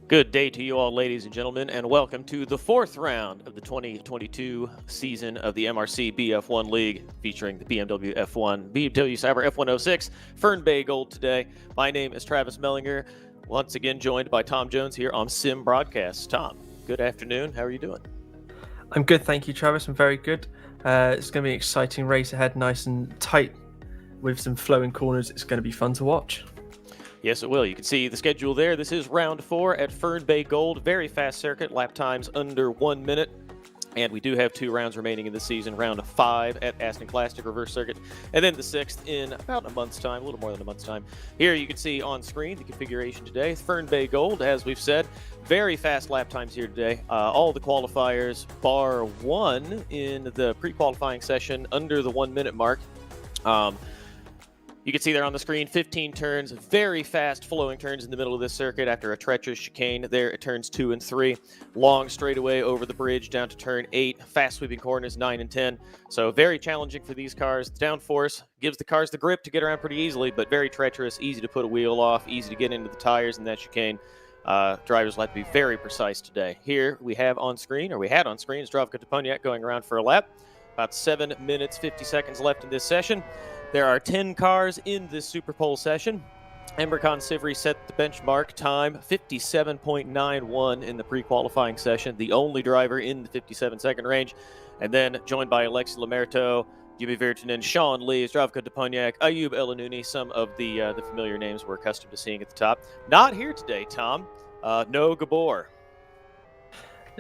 Good day to you all, ladies and gentlemen, and welcome to the fourth round of the 2022 season of the MRC BF1 League, featuring the BMW F1, BMW Cyber F106, Fern Bay Gold today. My name is Travis Mehlinger, once again joined by Tom Jones here on Sim Broadcasts. Tom, good afternoon. How are you doing? I'm good, thank you, Travis. I'm very good. It's going to be an exciting race ahead, nice and tight with some flowing corners. It's going to be fun to watch. Yes, it will. You can see the schedule there. This is round 4 at Fern Bay Gold. Very fast circuit, lap times under 1 minute. And we do have 2 rounds remaining in the season. Round 5 at Aston Classic Reverse Circuit. And then the 6th in about a month's time, a little more than a month's time. Here you can see on screen the configuration today. Fern Bay Gold, as we've said, very fast lap times here today. All the qualifiers, bar 1 in the pre-qualifying session, under the 1 minute mark. You can see there on the screen 15 turns, very fast flowing turns in the middle of this circuit after a treacherous chicane. There it turns 2 and 3. Long straightaway over the bridge down to turn 8. Fast sweeping corners 9 and 10. So very challenging for these cars. The downforce gives the cars the grip to get around pretty easily, but very treacherous, easy to put a wheel off, easy to get into the tires in that chicane. Drivers will have to be very precise today. Here we have on screen, or we had on screen, Zdravko Toponiak going around for a lap. About 7 minutes, 50 seconds left in this session. There are 10 cars in this Super Pole session. Emmerkan Sivri set the benchmark time, 57.91 in the pre-qualifying session, the only driver in the 57-second range. And then joined by Alexis Lemerto, Jimmy Virtanen, Sean Lee, Zdravko Toponiak, Ayub Elanuni, some of the familiar names we're accustomed to seeing at the top. Not here today, Tom. No Gabor.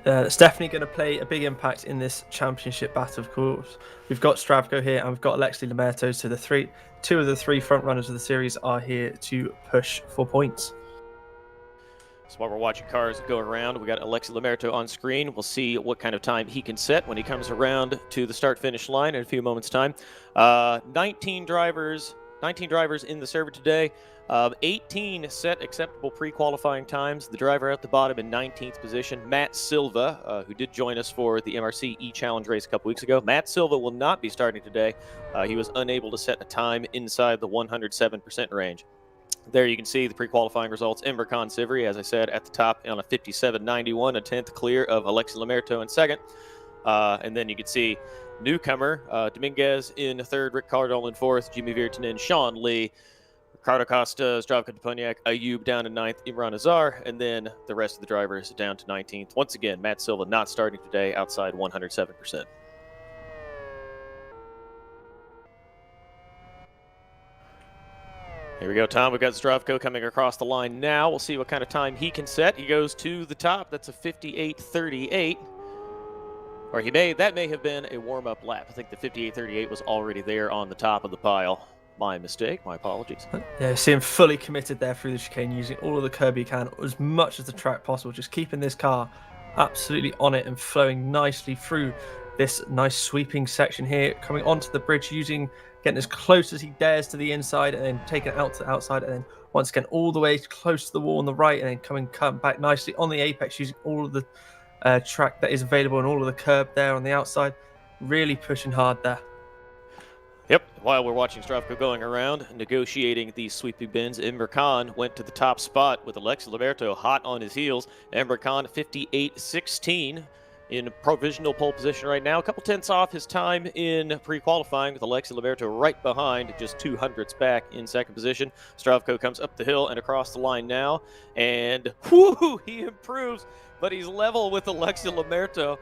It's definitely going to play a big impact in this championship battle, of course. We've got Zdravko here and we've got Alexis Lemerto, so two of the 3 front runners of the series are here to push for points. So while we're watching cars go around, we got Alexis Lemerto on screen. We'll see what kind of time he can set when he comes around to the start-finish line in a few moments' time. 19 drivers in the server today. 18 set acceptable pre-qualifying times. The driver at the bottom in 19th position, Matt Silva, who did join us for the MRC E-Challenge race a couple weeks ago. Matt Silva will not be starting today. He was unable to set a time inside the 107% range. There you can see the pre-qualifying results. Emmerkan Sivri, as I said, at the top on a 57.91, a 10th clear of Alexis Lemerto in second. And then you can see newcomer Dominguez in third, Rick Cardall in fourth, Jimmy Virtanen, Sean Lee, Ricardo Costa, Zdravko Toponiak, Ayub down to 9th, Imran Azar, and then the rest of the drivers down to 19th. Once again, Matt Silva not starting today outside 107%. Here we go, Tom. We've got Zdravko coming across the line now. We'll see what kind of time he can set. He goes to the top. That's a 58.38. Or that may have been a warm-up lap. I think the 58.38 was already there on the top of the pile. My mistake. My apologies. Yeah, see him fully committed there through the chicane, using all of the curb he can, as much as the track possible, just keeping this car absolutely on it and flowing nicely through this nice sweeping section here, coming onto the bridge, getting as close as he dares to the inside and then taking it out to the outside, and then once again all the way close to the wall on the right, and then coming back nicely on the apex, using all of the track that is available and all of the curb there on the outside. Really pushing hard there. Yep, while we're watching Zdravko going around, negotiating these sweeping bins, Emmerkan went to the top spot with Alexis Lemerto hot on his heels. Emmerkan 58.16 in provisional pole position right now. A couple tenths off his time in pre-qualifying, with Alexis Lemerto right behind, just 200ths back in second position. Zdravko comes up the hill and across the line now, and whoo, he improves, but he's level with Alexis Lemerto.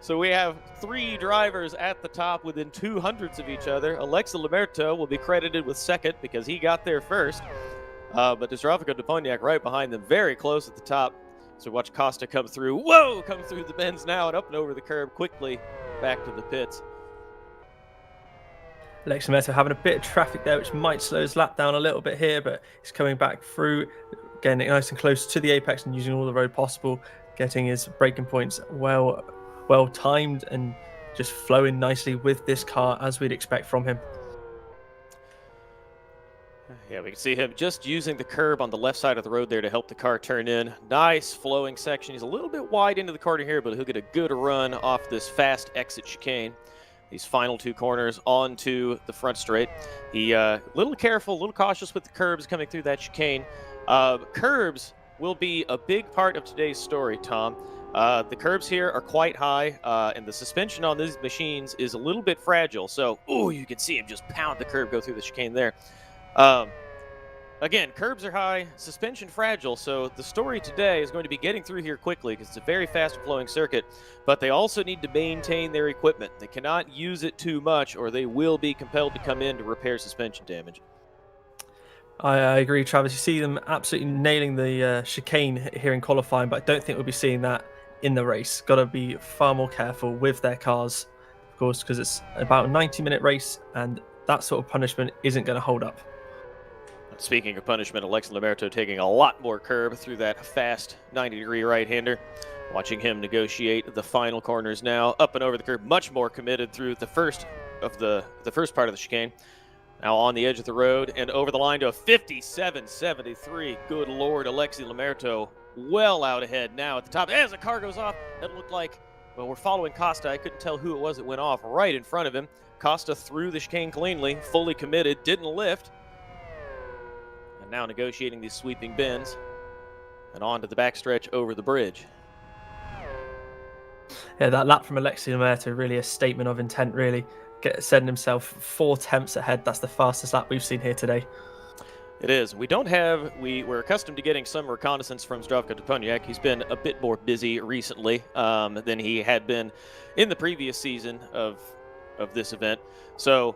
So we have 3 drivers at the top within 200ths of each other. Alexis Lemerto will be credited with second because he got there first. But Zdravko Toponiak right behind them, very close at the top. So watch Costa come through. Whoa! Come through the bends now and up and over the curb quickly back to the pits. Alexis Lemerto having a bit of traffic there, which might slow his lap down a little bit here, but he's coming back through, getting it nice and close to the apex and using all the road possible, getting his braking points well timed and just flowing nicely with this car as we'd expect from him. Yeah, we can see him just using the curb on the left side of the road there to help the car turn in. Nice flowing section. He's a little bit wide into the corner here, but he'll get a good run off this fast exit chicane. These final 2 corners onto the front straight. He a little careful, a little cautious with the curbs coming through that chicane. Curbs will be a big part of today's story, Tom. The curbs here are quite high, and the suspension on these machines is a little bit fragile. So, you can see him just pound the curb, go through the chicane there. Again, curbs are high, suspension fragile, so the story today is going to be getting through here quickly because it's a very fast-flowing circuit, but they also need to maintain their equipment. They cannot use it too much or they will be compelled to come in to repair suspension damage. I agree, Travis. You see them absolutely nailing the chicane here in qualifying, but I don't think we'll be seeing that in the race. Got to be far more careful with their cars, of course, because it's about a 90-minute race, and that sort of punishment isn't going to hold up. Speaking of punishment, Alexi Lamerto taking a lot more curb through that fast 90-degree right-hander. Watching him negotiate the final corners now, up and over the curb, much more committed through the first part of the chicane. Now on the edge of the road and over the line to a 57.73. Good Lord, Alexi Lamerto well out ahead now at the top. As the car goes off, it looked like, well, we're following Costa. I couldn't tell who it was that went off right in front of him. Costa through the chicane cleanly, fully committed, didn't lift. And now negotiating these sweeping bends and on to the backstretch over the bridge. Yeah, that lap from Alexi Lamerto, really a statement of intent, really. Setting himself 4 tenths ahead. That's the fastest lap we've seen here today. It is. We're accustomed to getting some reconnaissance from Zdravko Toponiak. He's been a bit more busy recently than he had been in the previous season of this event. So,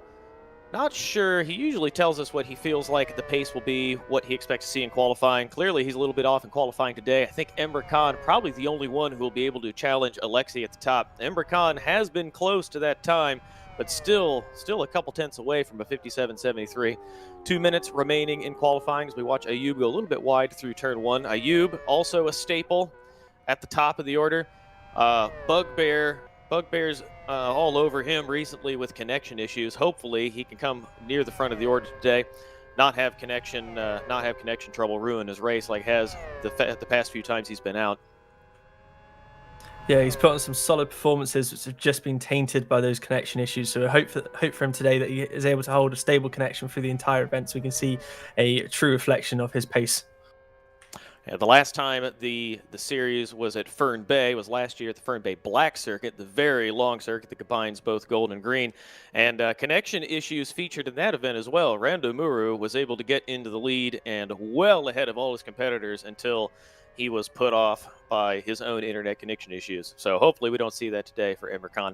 not sure. He usually tells us what he feels like the pace will be, what he expects to see in qualifying. Clearly, he's a little bit off in qualifying today. I think Emre Can, probably the only one who will be able to challenge Alexi at the top. Emre Can has been close to that time, but still a couple tenths away from a 57.73. 2 minutes remaining in qualifying as we watch Ayub go a little bit wide through turn 1. Ayub, also a staple at the top of the order. Bugbear's all over him recently with connection issues. Hopefully he can come near the front of the order today, not have connection trouble ruin his race like has the past few times he's been out. Yeah, he's put on some solid performances which have just been tainted by those connection issues. So we hope for him today that he is able to hold a stable connection through the entire event so we can see a true reflection of his pace. Yeah, the last time the series was at Fern Bay was last year at the Fern Bay Black Circuit, the very long circuit that combines both gold and green. And connection issues featured in that event as well. Rando Muru was able to get into the lead and well ahead of all his competitors until he was put off by his own internet connection issues. So hopefully we don't see that today for Emre Can.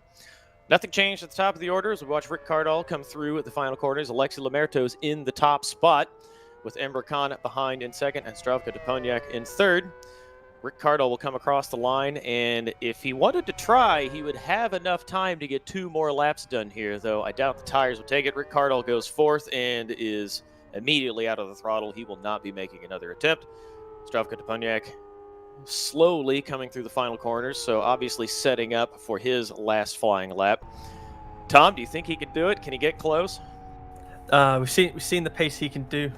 Nothing changed at the top of the order as we watch Rick Cardall come through at the final corners. Alexi Lamerto's in the top spot, with Emre Can behind in second and Zdravko Toponiak in third. Rick Cardall will come across the line, and if he wanted to try, he would have enough time to get 2 more laps done here, though I doubt the tires will take it. Rick Cardall goes fourth and is immediately out of the throttle. He will not be making another attempt. Zdravko Toponiak slowly coming through the final corners, so obviously setting up for his last flying lap. Tom, do you think he can do it? Can he get close? We've seen the pace he can do.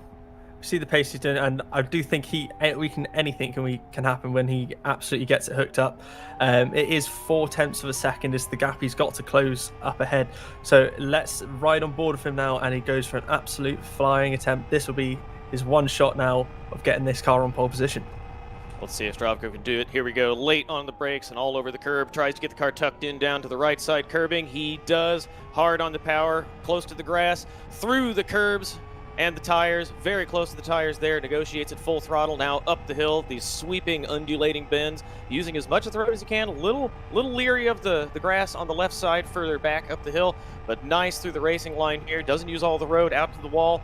We see the pace he's doing, and I do think anything can happen when he absolutely gets it hooked up. It is 4 tenths of a second is the gap he's got to close up ahead. So let's ride on board with him now, and he goes for an absolute flying attempt. This will be his one shot now of getting this car on pole position. Let's see if Zdravko can do it. Here we go, late on the brakes and all over the curb. Tries to get the car tucked in down to the right side curbing. He does. Hard on the power, close to the grass, through the curbs and the tires, very close to the tires there. Negotiates at full throttle now up the hill. These sweeping, undulating bends, using as much of the road as he can. A little leery of the grass on the left side, further back up the hill, but nice through the racing line here. Doesn't use all the road, out to the wall.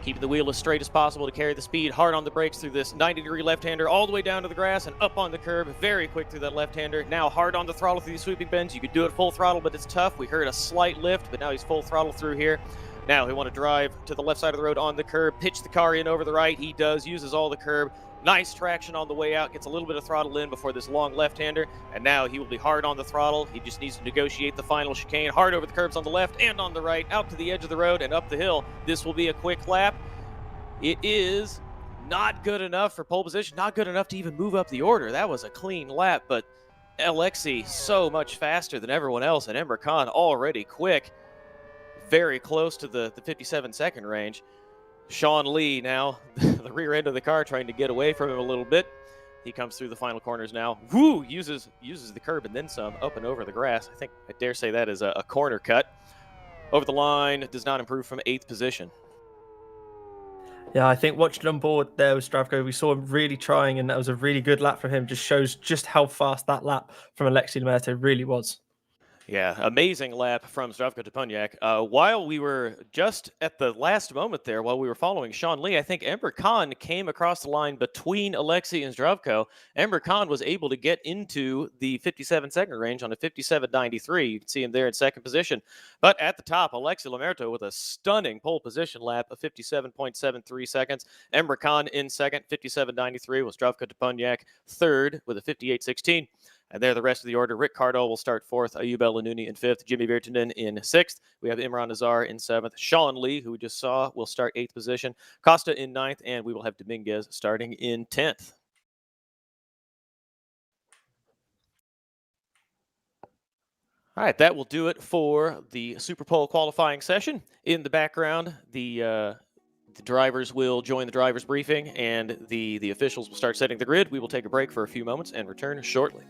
Keeping the wheel as straight as possible to carry the speed. Hard on the brakes through this 90-degree left-hander, all the way down to the grass and up on the curb. Very quick through that left-hander. Now hard on the throttle through these sweeping bends. You could do it full throttle, but it's tough. We heard a slight lift, but now he's full throttle through here. Now he want to drive to the left side of the road on the curb, pitch the car in over the right. He does, uses all the curb. Nice traction on the way out, gets a little bit of throttle in before this long left-hander, and now he will be hard on the throttle. He just needs to negotiate the final chicane. Hard over the curbs on the left and on the right, out to the edge of the road and up the hill. This will be a quick lap. It is not good enough for pole position, not good enough to even move up the order. That was a clean lap, but Alexi so much faster than everyone else, and Emre Can already quick. Very close to the 57-second range. Sean Lee now, the rear end of the car, trying to get away from him a little bit. He comes through the final corners now. Woo! Uses the curb and then some, up and over the grass. I think I dare say that is a corner cut. Over the line, does not improve from 8th position. Yeah, I think watching on board there with Zdravko, we saw him really trying, and that was a really good lap from him. Just shows just how fast that lap from Alexei Lemaitre really was. Yeah, amazing lap from Zdravko Toponiak. While we were just at the last moment there, while we were following Sean Lee, I think Ember Khan came across the line between Alexei and Zdravko. Ember Khan was able to get into the 57-second range on a 57.93. You can see him there in second position. But at the top, Alexei Lemaitre with a stunning pole position lap of 57.73 seconds. Ember Khan in second, 57.93, with Zdravko Toponiak third with a 58.16. And there, the rest of the order. Rick Cardall will start fourth, Ayub El-Lanouni in fifth, Jimmy Virtanen in sixth. We have Imran Azar in seventh. Sean Lee, who we just saw, will start eighth position. Costa in ninth, and we will have Dominguez starting in 10th. All right, that will do it for the Super Pole qualifying session. In the background, the drivers will join the drivers' briefing, and the officials will start setting the grid. We will take a break for a few moments and return shortly.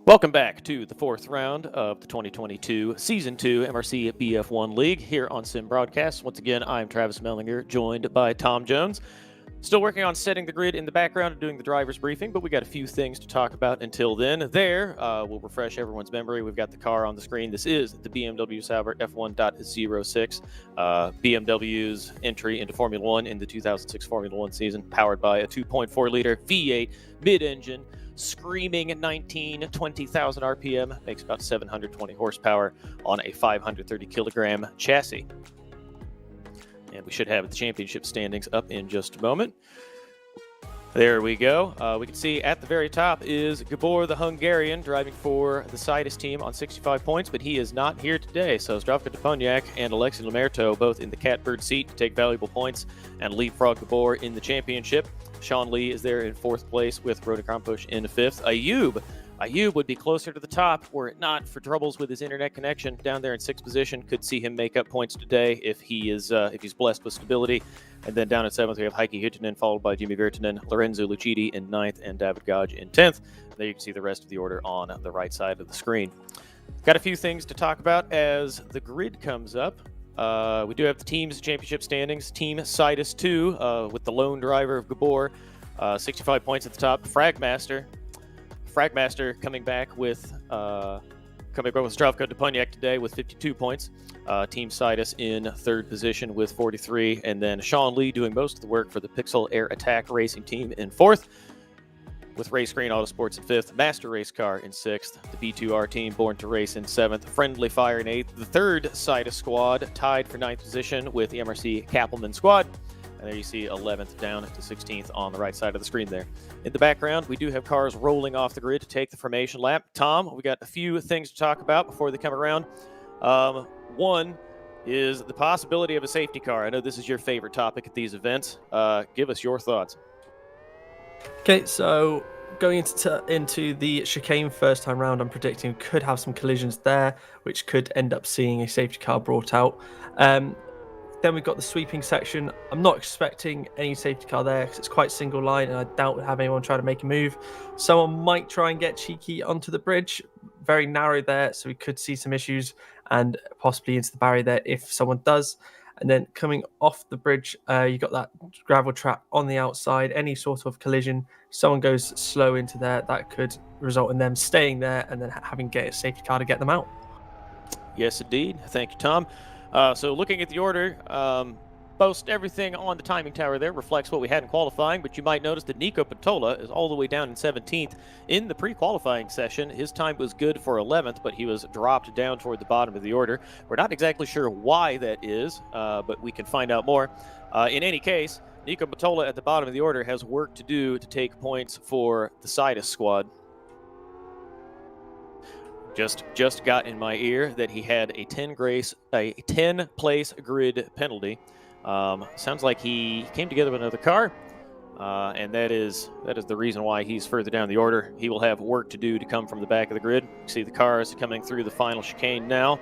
Welcome back to the fourth round of the 2022 Season 2 MRC BF1 League here on Sim Broadcast. Once again, I'm Travis Mehlinger, joined by Tom Jones. Still working on setting the grid in the background and doing the driver's briefing, but we got a few things to talk about until then. We'll refresh everyone's memory. We've got the car on the screen. This is the BMW Sauber F1.06, BMW's entry into Formula One in the 2006 Formula One season, powered by a 2.4-liter V8 mid-engine, screaming 20,000 RPM, makes about 720 horsepower on a 530-kilogram chassis. And we should have the championship standings up in just a moment. There we go. We can see at the very top is Gabor the Hungarian driving for the Sidus team on 65 points, but he is not here today. So Zdravko Deponiak and Alexei Lemerto both in the catbird seat to take valuable points and leapfrog Gabor in the championship. Sean Lee is there in fourth place with Rode Krampusch in fifth. Ayub would be closer to the top were it not for troubles with his internet connection. Down there in sixth position, could see him make up points today if he's blessed with stability. And then down at seventh, we have Heikki Hyttinen, followed by Jimmy Virtanen, Lorenzo Lucidi in ninth, and David Gage in 10th. There you can see the rest of the order on the right side of the screen. Got a few things to talk about as the grid comes up. We do have the team's championship standings. Team Sidus 2 with the lone driver of Gabor, 65 points at the top. Fragmaster coming back with Zdravko Deponiak today with 52 points. Team Sidus in third position with 43, and then Sean Lee doing most of the work for the Pixel Air Attack Racing team in fourth, with Race Green Autosports in fifth, Master Race Car in sixth, the B2R team Born to Race in seventh, Friendly Fire in eighth, the third Sidus squad tied for ninth position with the MRC Kappelman squad. And there you see 11th down to 16th on the right side of the screen there. In the background, we do have cars rolling off the grid to take the formation lap. Tom, we got a few things to talk about before they come around. One is the possibility of a safety car. I know this is your favorite topic at these events. Give us your thoughts. Okay, so going into the chicane first time round, I'm predicting we could have some collisions there, which could end up seeing a safety car brought out. Then we've got the sweeping section. I'm not expecting any safety car there because it's quite single line and I doubt we'll have anyone try to make a move. Someone might try and get cheeky onto the bridge. Very narrow there, so we could see some issues and possibly into the barrier there if someone does. And then coming off the bridge, you got that gravel trap on the outside. Any sort of collision, someone goes slow into there, that could result in them staying there and then having to get a safety car to get them out. Yes, indeed. Thank you, Tom. So looking at the order, most everything on the timing tower there reflects what we had in qualifying, but you might notice that Nico Patola is all the way down in 17th. In the pre-qualifying session, his time was good for 11th, but he was dropped down toward the bottom of the order. We're not exactly sure why that is, but we can find out more. In any case, Nico Patola at the bottom of the order has work to do to take points for the Sidus squad. Just got in my ear that he had a 10-place grid penalty. Sounds like he came together with another car, and that is the reason why he's further down the order. He will have work to do to come from the back of the grid. You see the cars coming through the final chicane now.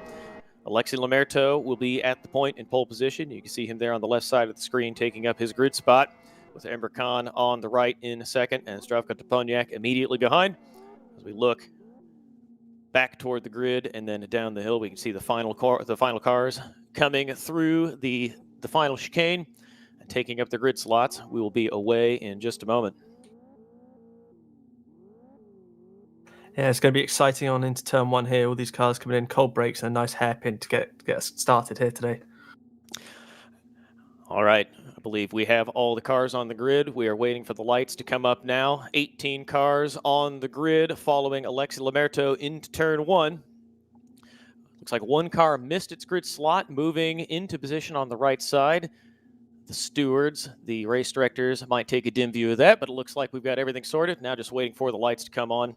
Alexei Lemerto will be at the point in pole position. You can see him there on the left side of the screen taking up his grid spot, with Ember Khan on the right in second, and Zdravko Deponiak immediately behind. As we look back toward the grid and then down the hill, we can see the final cars coming through the final chicane and taking up the grid slots. We will be away in just a moment. Yeah, it's going to be exciting on into turn one here. All these cars coming in, cold brakes and a nice hairpin to get us started here today. All right, I believe we have all the cars on the grid. We are waiting for the lights to come up now. 18 cars on the grid following Alexei Lemerto into turn one. Looks like one car missed its grid slot, moving into position on the right side. The stewards, the race directors, might take a dim view of that, but it looks like we've got everything sorted. Now just waiting for the lights to come on.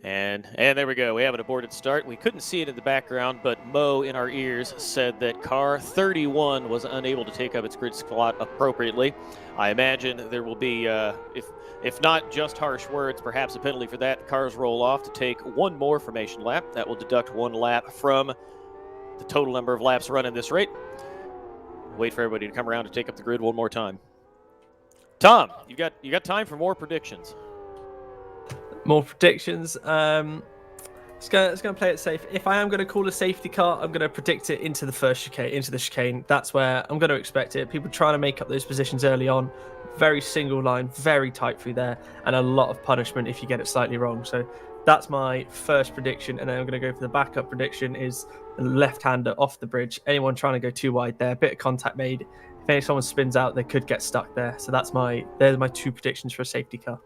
And there we go. We have an aborted start. We couldn't see it in the background, but Mo in our ears said that car 31 was unable to take up its grid slot appropriately. I imagine there will be, if not just harsh words, perhaps a penalty for that. Cars roll off to take one more formation lap. That will deduct one lap from the total number of laps run in this rate. Wait for everybody to come around to take up the grid one more time. Tom, you got time for more predictions. More predictions. It's gonna play it safe. If I am gonna call a safety car, I'm gonna predict it into the first chicane, into the chicane. That's where I'm gonna expect it. People trying to make up those positions early on. Very single line, very tight through there, and a lot of punishment if you get it slightly wrong. So that's my first prediction, and then I'm gonna go for the backup prediction is the left-hander off the bridge. Anyone trying to go too wide there, bit of contact made. If someone spins out, they could get stuck there. So there's my two predictions for a safety car.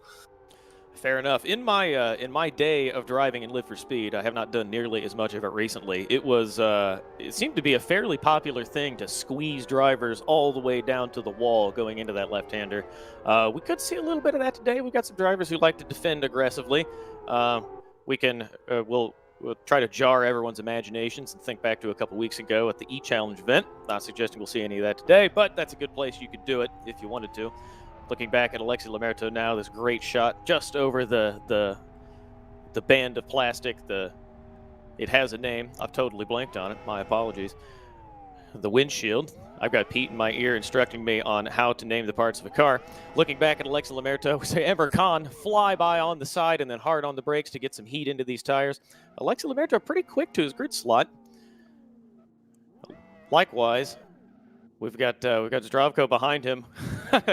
Fair enough. In my day of driving in Live for Speed, I have not done nearly as much of it recently. It seemed to be a fairly popular thing to squeeze drivers all the way down to the wall going into that left-hander. We could see a little bit of that today. We've got some drivers who like to defend aggressively. We'll try to jar everyone's imaginations and think back to a couple weeks ago at the E-Challenge event. Not suggesting we'll see any of that today, but that's a good place you could do it if you wanted to. Looking back at Alexi Lamerto now, this great shot just over the band of plastic. It has a name. I've totally blanked on it. My apologies. The windshield. I've got Pete in my ear instructing me on how to name the parts of a car. Looking back at Alexi Lamerto, we say Ember Khan fly by on the side and then hard on the brakes to get some heat into these tires. Alexi Lamerto pretty quick to his grid slot. Likewise, we've got Zdravko behind him.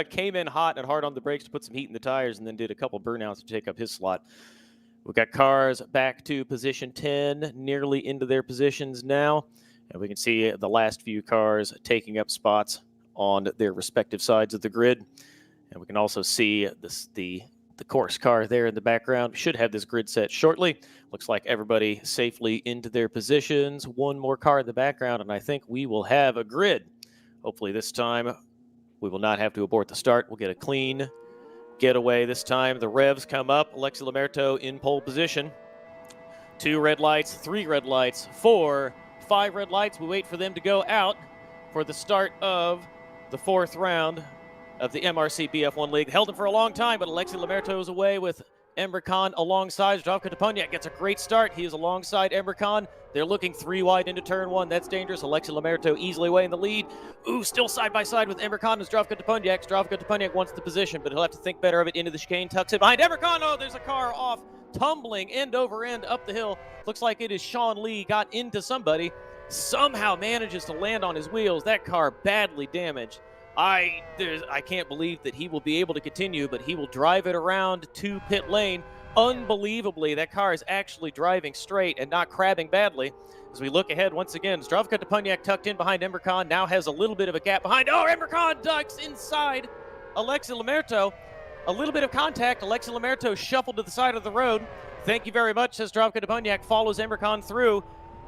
Came in hot and hard on the brakes to put some heat in the tires and then did a couple burnouts to take up his slot. We've got cars back to position 10, nearly into their positions now. And we can see the last few cars taking up spots on their respective sides of the grid. And we can also see the course car there in the background. We should have this grid set shortly. Looks like everybody safely into their positions. One more car in the background, and I think we will have a grid. Hopefully this time we will not have to abort the start. We'll get a clean getaway this time. The revs come up. Alexi Lamerto in pole position. 2 red lights, 3 red lights, 4, 5 red lights. We wait for them to go out for the start of the 4th round of the MRC BF1 League. Held him for a long time, but Alexi Lamerto is away with Ember Khan alongside. Zdravko Toponiak gets a great start. He is alongside Ember Khan. They're looking 3 wide into turn 1. That's dangerous. Alexi Lamerto easily away in the lead. Ooh, still side by side with Ember Khan and Zdravko Toponiak. Zdravko Toponiak wants the position, but he'll have to think better of it into the chicane. Tucks it behind Ember Khan. Oh, there's a car off, tumbling end over end up the hill. Looks like it is Sean Lee got into somebody. Somehow manages to land on his wheels. That car badly damaged. I can't believe that he will be able to continue, but he will drive it around to pit lane. Unbelievably, that car is actually driving straight and not crabbing badly. As we look ahead once again, Zdravko Toponiak tucked in behind Ember Khan, now has a little bit of a gap behind. Oh, Ember Khan ducks inside Alexi Lamerto. A little bit of contact. Alexi Lamerto shuffled to the side of the road. Thank you very much, says Zdravko Toponiak, follows Ember Khan through.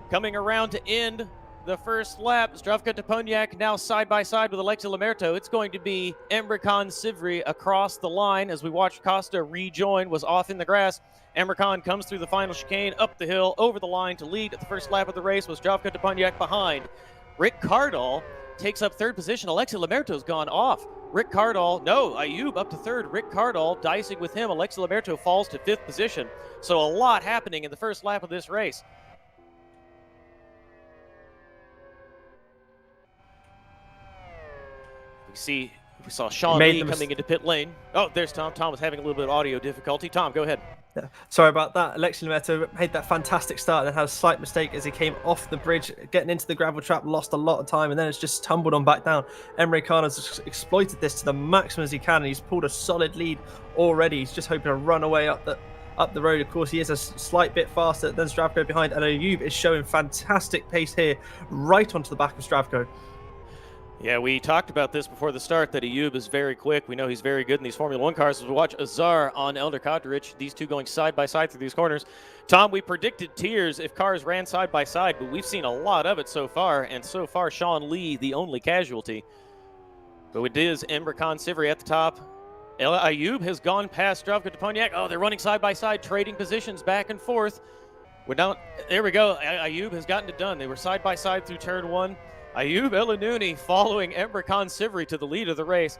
Coming around to end the first lap, Zdravko Toponiak now side by side with Alexi Lamerto. It's going to be Ember Khan Sivri across the line as we watch Costa rejoin, was off in the grass. Ember Khan comes through the final chicane, up the hill, over the line to lead at the first lap of the race was Zdravko Toponiak behind. Rick Cardall takes up 3rd position. Alexi Lamerto's gone off. Rick Cardall, no, Ayub up to 3rd. Rick Cardall dicing with him. Alexi Lamerto falls to 5th position. So a lot happening in the first lap of this race. We saw Sean Lee coming into pit lane. Oh, there's Tom. Tom was having a little bit of audio difficulty. Tom, go ahead. Yeah. Sorry about that. Alexi Lamerto made that fantastic start and then had a slight mistake as he came off the bridge, getting into the gravel trap, lost a lot of time, and then it's just tumbled on back down. Emre Khan has exploited this to the maximum as he can, and he's pulled a solid lead already. He's just hoping to run away up the road. Of course, he is a slight bit faster than Zdravko behind, and Ayub is showing fantastic pace here, right onto the back of Zdravko. Yeah, we talked about this before the start, that Ayub is very quick. We know he's very good in these Formula 1 cars. As we watch Azar on Elder Kodrich, these two going side by side through these corners. Tom, we predicted tears if cars ran side by side, but we've seen a lot of it so far, and so far Sean Lee, the only casualty. But it is Ember Khan Sivri at the top. Ayub has gone past Zdravko Toponiak. Oh, they're running side by side, trading positions back and forth. We're down. There we go. Ayub has gotten it done. They were side by side through turn 1. Ayub Elanuni following Ember Khan Sivri to the lead of the race.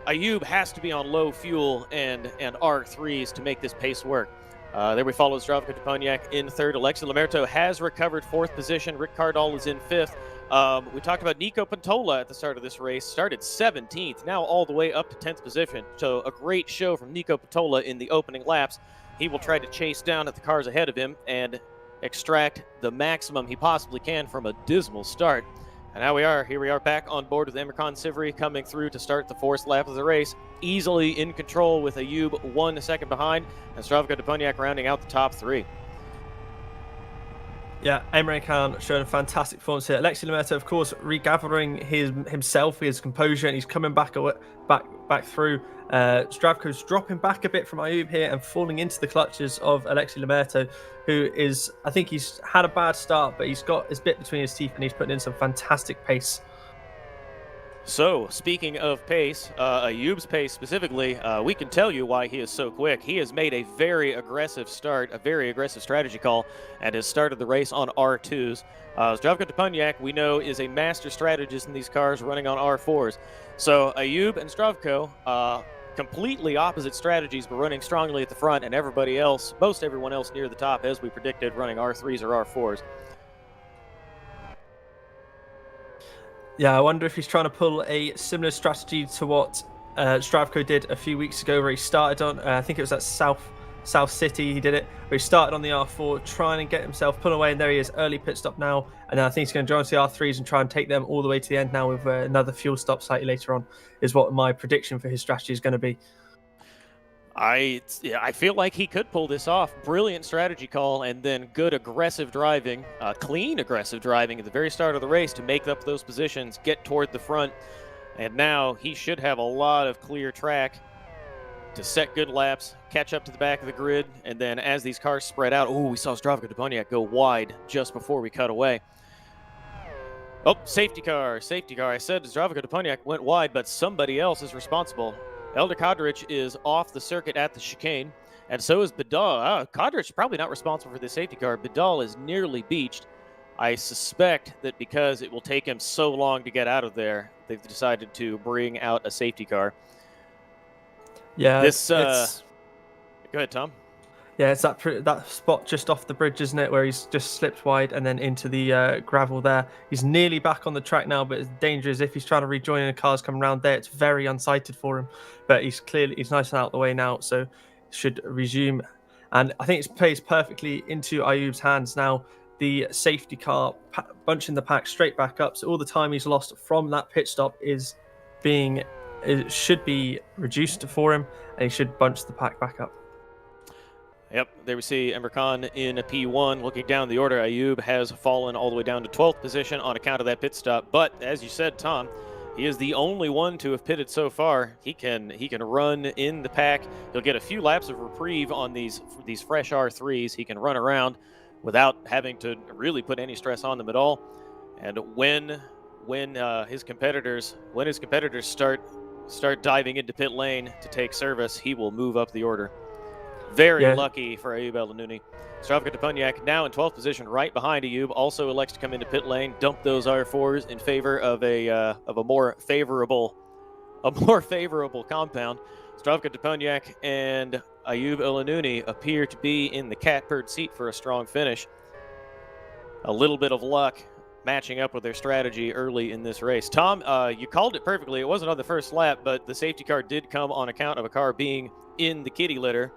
Ayub has to be on low fuel and R3s to make this pace work. There we follow Zdravko Toponiak in 3rd. Alexi Lamerto has recovered 4th position. Rick Cardall is in 5th. We talked about Nico Pantola at the start of this race, started 17th, now all the way up to 10th position. So a great show from Nico Pantola in the opening laps. He will try to chase down at the cars ahead of him and extract the maximum he possibly can from a dismal start. And here we are back on board with Emirkan Sivri coming through to start the fourth lap of the race. Easily in control with Ayub 1 second behind, and Zdravko Deponiak rounding out the top 3. Yeah, Emre Can showing a fantastic performance here. Alexei Lemaitre, of course, regathering himself, his composure, and he's coming back through. Zdravko's dropping back a bit from Ayub here and falling into the clutches of Alexei Lemaitre, who is, I think he's had a bad start, but he's got his bit between his teeth and he's putting in some fantastic pace. So, speaking of pace, Ayub's pace specifically, we can tell you why he is so quick. He has made a very aggressive start, a very aggressive strategy call, and has started the race on R2s. Zdravko Deponiak, we know, is a master strategist in these cars running on R4s. So, Ayub and Zdravko, completely opposite strategies, but running strongly at the front, and most everyone else near the top, as we predicted, running R3s or R4s. Yeah, I wonder if he's trying to pull a similar strategy to what Zdravko did a few weeks ago, where he started on, I think it was at South City, he did it, where he started on the R4, trying to get himself pulled away, and there he is, early pit stop now, and I think he's going to join the R3s and try and take them all the way to the end now with another fuel stop slightly later on, is what my prediction for his strategy is going to be. I feel like he could pull this off. Brilliant strategy call, and then good aggressive driving, clean aggressive driving at the very start of the race to make up those positions, get toward the front, and now he should have a lot of clear track to set good laps, catch up to the back of the grid, and then as these cars spread out, we saw Zdravko Deponiak go wide just before we cut away. Oh, safety car. I said Zdravko Deponiak went wide, but somebody else is responsible. Elder Kodrich is off the circuit at the chicane, and so is Bidal. Kodrich is probably not responsible for the safety car. Bidal is nearly beached. I suspect that because it will take him so long to get out of there, they've decided to bring out a safety car. Yeah, Go ahead, Tom. Yeah, it's that spot just off the bridge, isn't it, where he's just slipped wide and then into the gravel there. He's nearly back on the track now, but it's dangerous if he's trying to rejoin and the cars coming around there. It's very unsighted for him, but he's nice and out of the way now, so should resume. And I think it plays perfectly into Ayub's hands now. The safety car bunching the pack straight back up, so all the time he's lost from that pit stop should be reduced for him, and he should bunch the pack back up. Yep, there we see Emre Can in a P1. Looking down the order, Ayub has fallen all the way down to 12th position on account of that pit stop. But as you said, Tom, he is the only one to have pitted so far. He can run in the pack. He'll get a few laps of reprieve on these fresh R3s. He can run around without having to really put any stress on them at all. And when his competitors start diving into pit lane to take service, he will move up the order. Very lucky for Ayub El-Anouni. Zdravko Deponiak now in 12th position, right behind Ayub. Also elects to come into pit lane, dump those R4s in favor of a more favorable compound. Zdravko Deponiak and Ayub El-Anouni appear to be in the catbird seat for a strong finish. A little bit of luck matching up with their strategy early in this race. Tom, you called it perfectly. It wasn't on the first lap, but the safety car did come on account of a car being in the kitty litter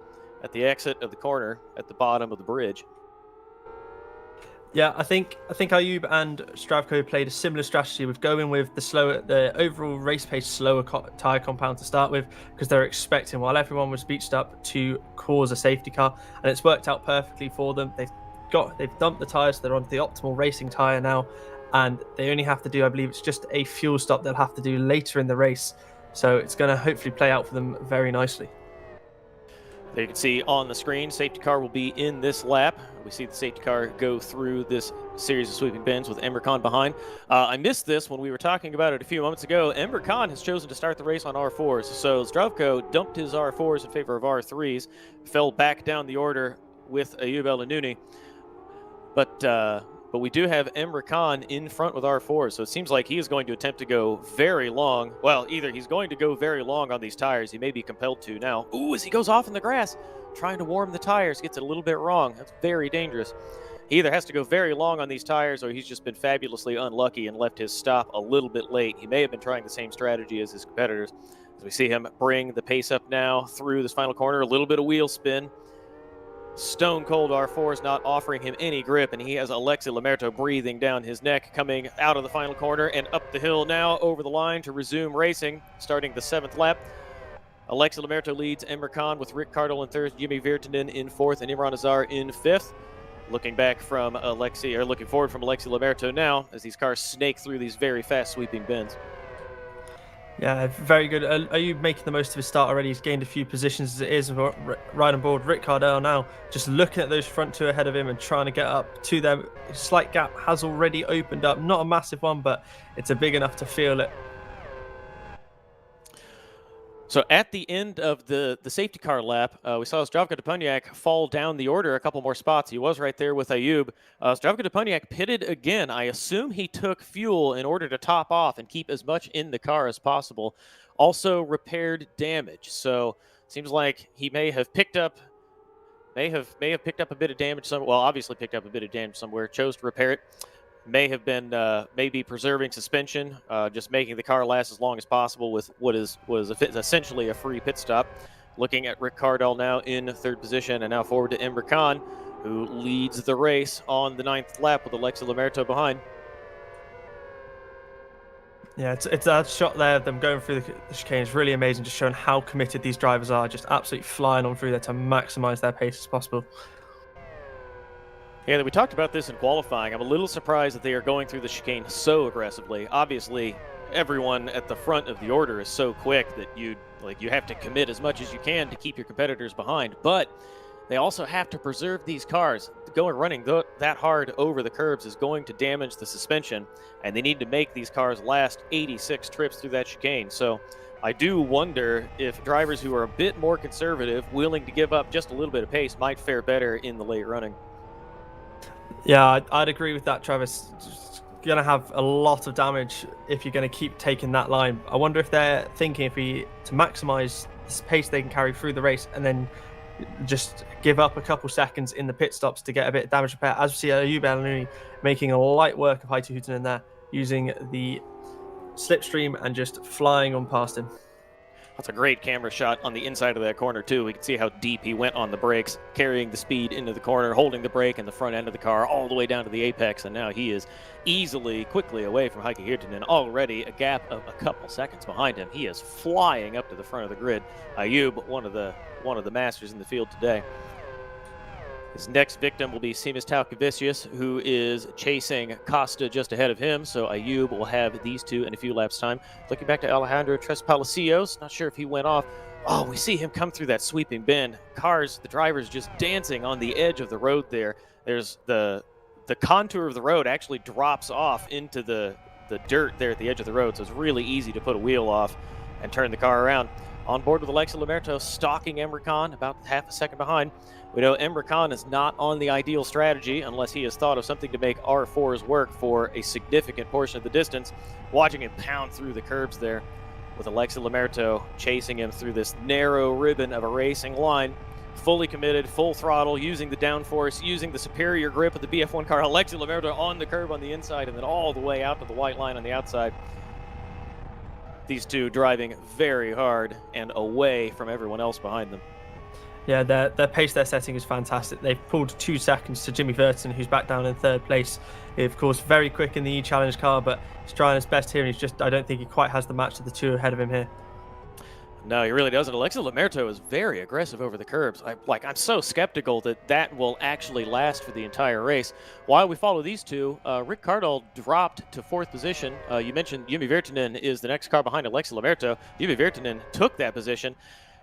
at the exit of the corner at the bottom of the bridge. Yeah, I think Ayub and Zdravko played a similar strategy with going with the overall race pace slower tyre compound to start with, because they're expecting, while everyone was beached up, to cause a safety car, and it's worked out perfectly for them. They've dumped the tyres, so they're on the optimal racing tyre now, and they only have to do, I believe it's just a fuel stop they'll have to do later in the race, so it's going to hopefully play out for them very nicely. There you can see on the screen, safety car will be in this lap. We see the safety car go through this series of sweeping bends with Emre Can behind. I missed this when we were talking about it a few moments ago. Emre Can has chosen to start the race on R4s. So Zdravko dumped his R4s in favor of R3s, fell back down the order with Ayub El-Anouni. But we do have Emre Can in front with R4s, so it seems like he is going to attempt to go very long. Well, either he's going to go very long on these tires. He may be compelled to now. Ooh, as he goes off in the grass, trying to warm the tires, gets it a little bit wrong. That's very dangerous. He either has to go very long on these tires or he's just been fabulously unlucky and left his stop a little bit late. He may have been trying the same strategy as his competitors. As we see him bring the pace up now through this final corner, a little bit of wheel spin. Stone cold R4 is not offering him any grip, and he has Alexi Lamerto breathing down his neck, coming out of the final corner and up the hill now over the line to resume racing, starting the 7th lap. Alexi Lamerto leads Emre Can with Rick Cardle in 3rd, Jimmy Virtanen in 4th, and Imran Azar in 5th. Looking forward from Alexi Lamerto now as these cars snake through these very fast sweeping bends. Yeah, very good. Are you making the most of his start already? He's gained a few positions as it is. Right on board, Rick Cardell now just looking at those front 2 ahead of him and trying to get up to them. A slight gap has already opened up. Not a massive one, but it's a big enough to feel it. So at the end of the safety car lap, we saw Zdravko Deponiak fall down the order a couple more spots. He was right there with Ayub. Zdravko Deponiak pitted again. I assume he took fuel in order to top off and keep as much in the car as possible. Also repaired damage. So seems like he may have picked up picked up a bit of damage somewhere. Well, obviously picked up a bit of damage somewhere. Chose to repair it. May have been maybe preserving suspension, just making the car last as long as possible with what was essentially a free pit stop. Looking at Rick Cardell now in 3rd position, and now forward to Emre Can, who leads the race on the 9th lap with Alexi Lamerto behind. Yeah, it's that shot there of them going through the chicane is really amazing, just showing how committed these drivers are, just absolutely flying on through there to maximize their pace as possible. Yeah, we talked about this in qualifying. I'm a little surprised that they are going through the chicane so aggressively. Obviously, everyone at the front of the order is so quick that you have to commit as much as you can to keep your competitors behind. But they also have to preserve these cars. Running that hard over the curbs is going to damage the suspension, and they need to make these cars last 86 trips through that chicane. So I do wonder if drivers who are a bit more conservative, willing to give up just a little bit of pace, might fare better in the late running. Yeah, I'd agree with that, Travis. It's going to have a lot of damage if you're going to keep taking that line. I wonder if they're thinking to maximize the pace they can carry through the race and then just give up a couple seconds in the pit stops to get a bit of damage repair. As we see Ayub El-Anouni making a light work of Heitto Huhtanen there, using the slipstream and just flying on past him. That's a great camera shot on the inside of that corner, too. We can see how deep he went on the brakes, carrying the speed into the corner, holding the brake in the front end of the car all the way down to the apex, and now he is quickly away from Heikki Hirtinen, already a gap of a couple seconds behind him. He is flying up to the front of the grid. Ayub, one of the masters in the field today. His next victim will be Seamus Taukavicius, who is chasing Costa just ahead of him. So Ayub will have these two in a few laps' time. Looking back to Alejandro Tres Palacios, not sure if he went off. Oh, we see him come through that sweeping bend. The drivers just dancing on the edge of the road there. There's the contour of the road actually drops off into the dirt there at the edge of the road. So it's really easy to put a wheel off and turn the car around. On board with Alexi Lamerto, stalking Emre Can, about half a second behind. We know Emre Can is not on the ideal strategy unless he has thought of something to make R4s work for a significant portion of the distance. Watching him pound through the curbs there with Alexi Lamerto chasing him through this narrow ribbon of a racing line. Fully committed, full throttle, using the downforce, using the superior grip of the BF1 car. Alexi Lamerto on the curb on the inside and then all the way out to the white line on the outside. These two driving very hard and away from everyone else behind them. Yeah, their pace they're setting is fantastic. They've pulled 2 seconds to Jimmy Virtanen, who's back down in 3rd place. Of course, very quick in the E-Challenge car, but he's trying his best here, and I don't think he quite has the match of the 2 ahead of him here. No, he really doesn't. Alexi Lamerto is very aggressive over the curbs. I'm so skeptical that will actually last for the entire race. While we follow these two, Rick Cardell dropped to 4th position. You mentioned Jimmy Virtanen is the next car behind Alexi Lamerto. Jimmy Virtanen took that position.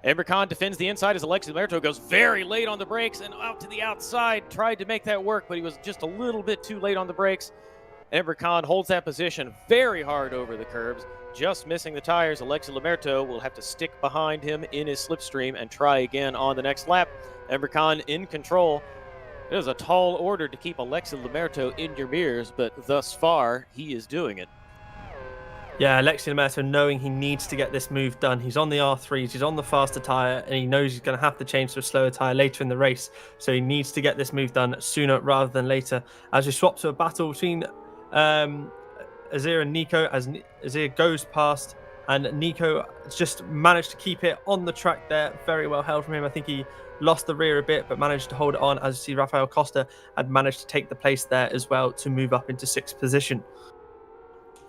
Emre Can defends the inside as Alexi Lamerto goes very late on the brakes and out to the outside. Tried to make that work, but he was just a little bit too late on the brakes. Emre Can holds that position very hard over the curbs, just missing the tires. Alexi Lamerto will have to stick behind him in his slipstream and try again on the next lap. Emre Can in control. It is a tall order to keep Alexi Lamerto in your mirrors, but thus far, he is doing it. Yeah, Alexi Lamberto knowing he needs to get this move done. He's on the R3s, he's on the faster tyre, and he knows he's going to have to change to a slower tyre later in the race. So he needs to get this move done sooner rather than later. As we swap to a battle between Azir and Nico, as Azir goes past, and Nico just managed to keep it on the track there. Very well held from him. I think he lost the rear a bit, but managed to hold it on. As you see, Rafael Costa had managed to take the place there as well to move up into 6th position.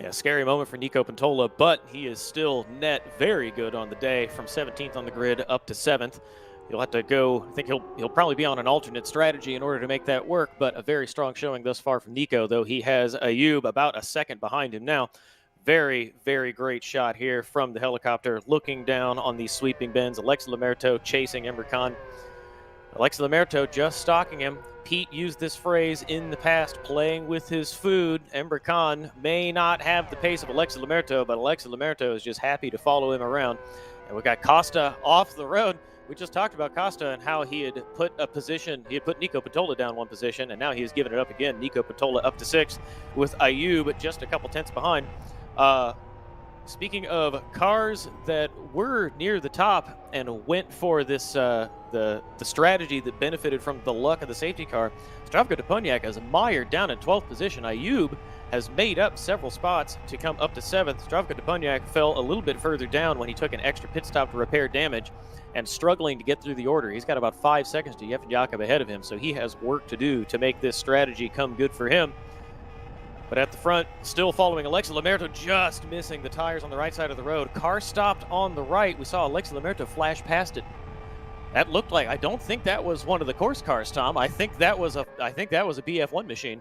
Yeah, scary moment for Nico Pantola, but he is still net very good on the day, from 17th on the grid up to 7th. He'll have to go, I think he'll probably be on an alternate strategy in order to make that work, but a very strong showing thus far from Nico, though he has Ayub about a second behind him now. Very, very great shot here from the helicopter, looking down on these sweeping bends. Alexi Lamerto chasing Emre Khan. Alexi Lamerto just stalking him. Pete used this phrase in the past, playing with his food. Emre Khan may not have the pace of Alexi Lamerto, but Alexi Lamerto is just happy to follow him around. And we got Costa off the road. We just talked about Costa and how he had put Nico Pantola down one position, and now he has given it up again. Nico Pantola up to 6th with Ayub just a couple tenths behind. Speaking of cars that were near the top and went for this the strategy that benefited from the luck of the safety car, Zdravko Deponiak is mired down in 12th position. Ayub has made up several spots to come up to 7th. Zdravko Deponiak fell a little bit further down when he took an extra pit stop to repair damage and struggling to get through the order. He's got about 5 seconds to Jeff Jakob ahead of him, so he has work to do to make this strategy come good for him. But at the front, still following Alexi Lamerto, just missing the tires on the right side of the road. Car stopped on the right. We saw Alexi Lamerto flash past it. That looked like, I don't think that was one of the course cars, Tom. I think that was a BF1 machine.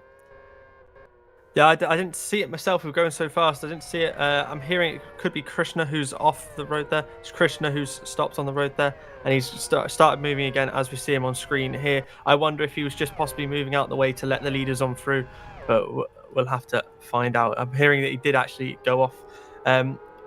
Yeah, I didn't see it myself. We were going so fast. I didn't see it. I'm hearing it could be Krishna who's off the road there. It's Krishna who's stopped on the road there, and he's started moving again as we see him on screen here. I wonder if he was just possibly moving out the way to let the leaders on through, but we'll have to find out. I'm hearing that he did actually go off.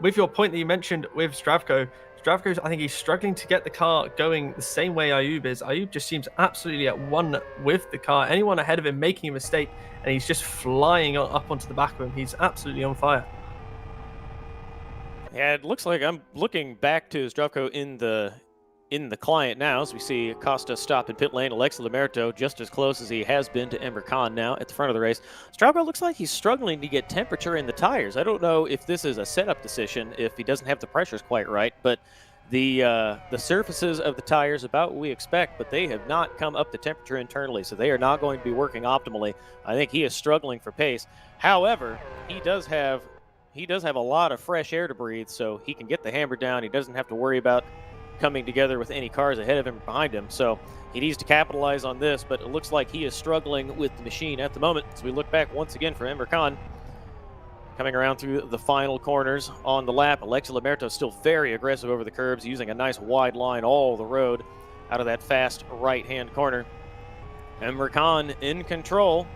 With your point that you mentioned with Zdravko, I think he's struggling to get the car going the same way Ayub is. Ayub just seems absolutely at one with the car. Anyone ahead of him making a mistake, and he's just flying up onto the back of him. He's absolutely on fire. Yeah, it looks like I'm looking back to Zdravko in the client now, as we see Costa stop in pit lane. Alexi Lamerto just as close as he has been to Emre Khan now at the front of the race. Zdravko looks like he's struggling to get temperature in the tires. I don't know if this is a setup decision, if he doesn't have the pressures quite right, but the surfaces of the tires about what we expect, but they have not come up to temperature internally, so they are not going to be working optimally. I think he is struggling for pace. However, he does have a lot of fresh air to breathe, so he can get the hammer down. He doesn't have to worry about coming together with any cars ahead of him or behind him, so he needs to capitalize on this, but it looks like he is struggling with the machine at the moment. As we look back once again for Emre Khan, coming around through the final corners on the lap. Alexi Lamerto still very aggressive over the curbs, using a nice wide line all the road out of that fast right-hand corner. Emre Khan in control.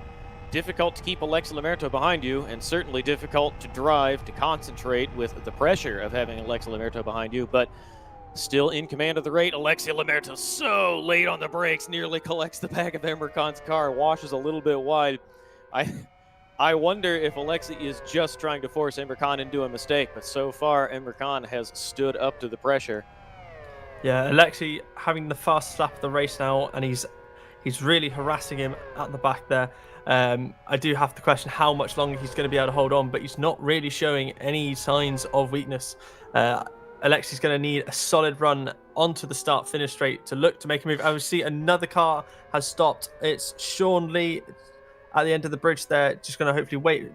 Difficult to keep Alexi Lamerto behind you, and certainly difficult to drive, to concentrate with the pressure of having Alexi Lamerto behind you, but still in command of the rate. Alexi Lamerto so late on the brakes, nearly collects the back of Emre Khan's car, washes a little bit wide. I wonder if Alexi is just trying to force Emre Khan into a mistake, but so far Emre Khan has stood up to the pressure. Yeah, Alexi having the fast lap of the race now, and he's really harassing him at the back there. I do have to question how much longer he's going to be able to hold on, but he's not really showing any signs of weakness. Alexi's going to need a solid run onto the start-finish straight to look to make a move. I see another car has stopped. It's Sean Lee at the end of the bridge there, just going to hopefully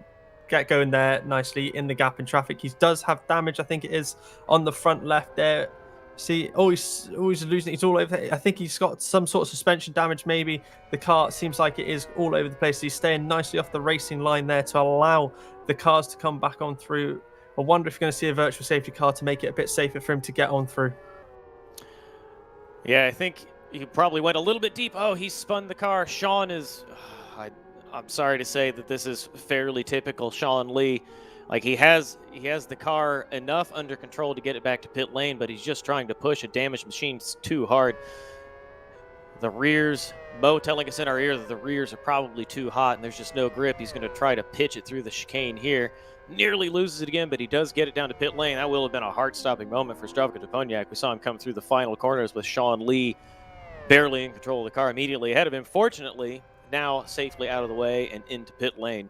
get going there nicely in the gap in traffic. He does have damage, I think it is, on the front left there. See, he's losing. He's all over. I think he's got some sort of suspension damage, maybe. The car seems like it is all over the place. He's staying nicely off the racing line there to allow the cars to come back on through. I wonder if you're going to see a virtual safety car to make it a bit safer for him to get on through. Yeah, I think he probably went a little bit deep. Oh, he spun the car. Sean is... I'm sorry to say that this is fairly typical Sean Lee. Like, he has the car enough under control to get it back to pit lane, but he's just trying to push a damaged machine too hard. The rears, Mo telling us in our ear that the rears are probably too hot and there's just no grip. He's going to try to pitch it through the chicane here. nearly loses it again, but he does get it down to pit lane. That will have been a heart-stopping moment for Zdravko Duponiak. We saw him come through the final corners with Sean Lee barely in control of the car immediately ahead of him. Fortunately, now safely out of the way and into pit lane.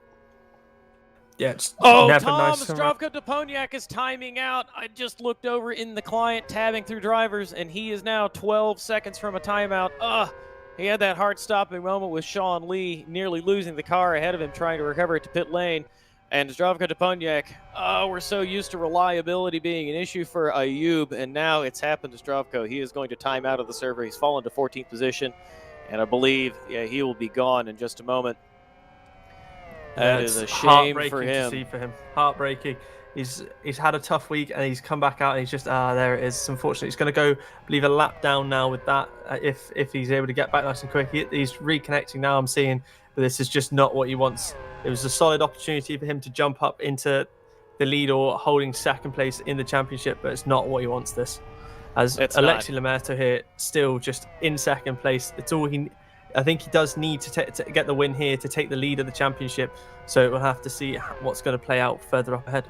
Yeah, it's Oh, never Tom, nice. Zdravko Duponiak is timing out. I just looked over in the client, tabbing through drivers, and he is now 12 seconds from a timeout. He had that heart-stopping moment with Sean Lee nearly losing the car ahead of him, trying to recover it to pit lane. And Zdravko Duponiak, we're so used to reliability being an issue for Ayub, and now it's happened to Zdravko. He is going to time out of the server. He's fallen to 14th position, and I believe he will be gone in just a moment. That is a shame for him. To see for him. Heartbreaking. He's had a tough week and he's come back out and he's just there it is. Unfortunately, he's going to go, I believe, a lap down now with that. If he's able to get back nice and quick, he's reconnecting now. I'm seeing, but this is just not what he wants. It was a solid opportunity for him to jump up into the lead or holding second place in the championship, but it's not what he wants. This, as Alexis Lemerto here, still just in second place. It's all he. I think he does need to get the win here to take the lead of the championship. So we'll have to see what's going to play out further up ahead.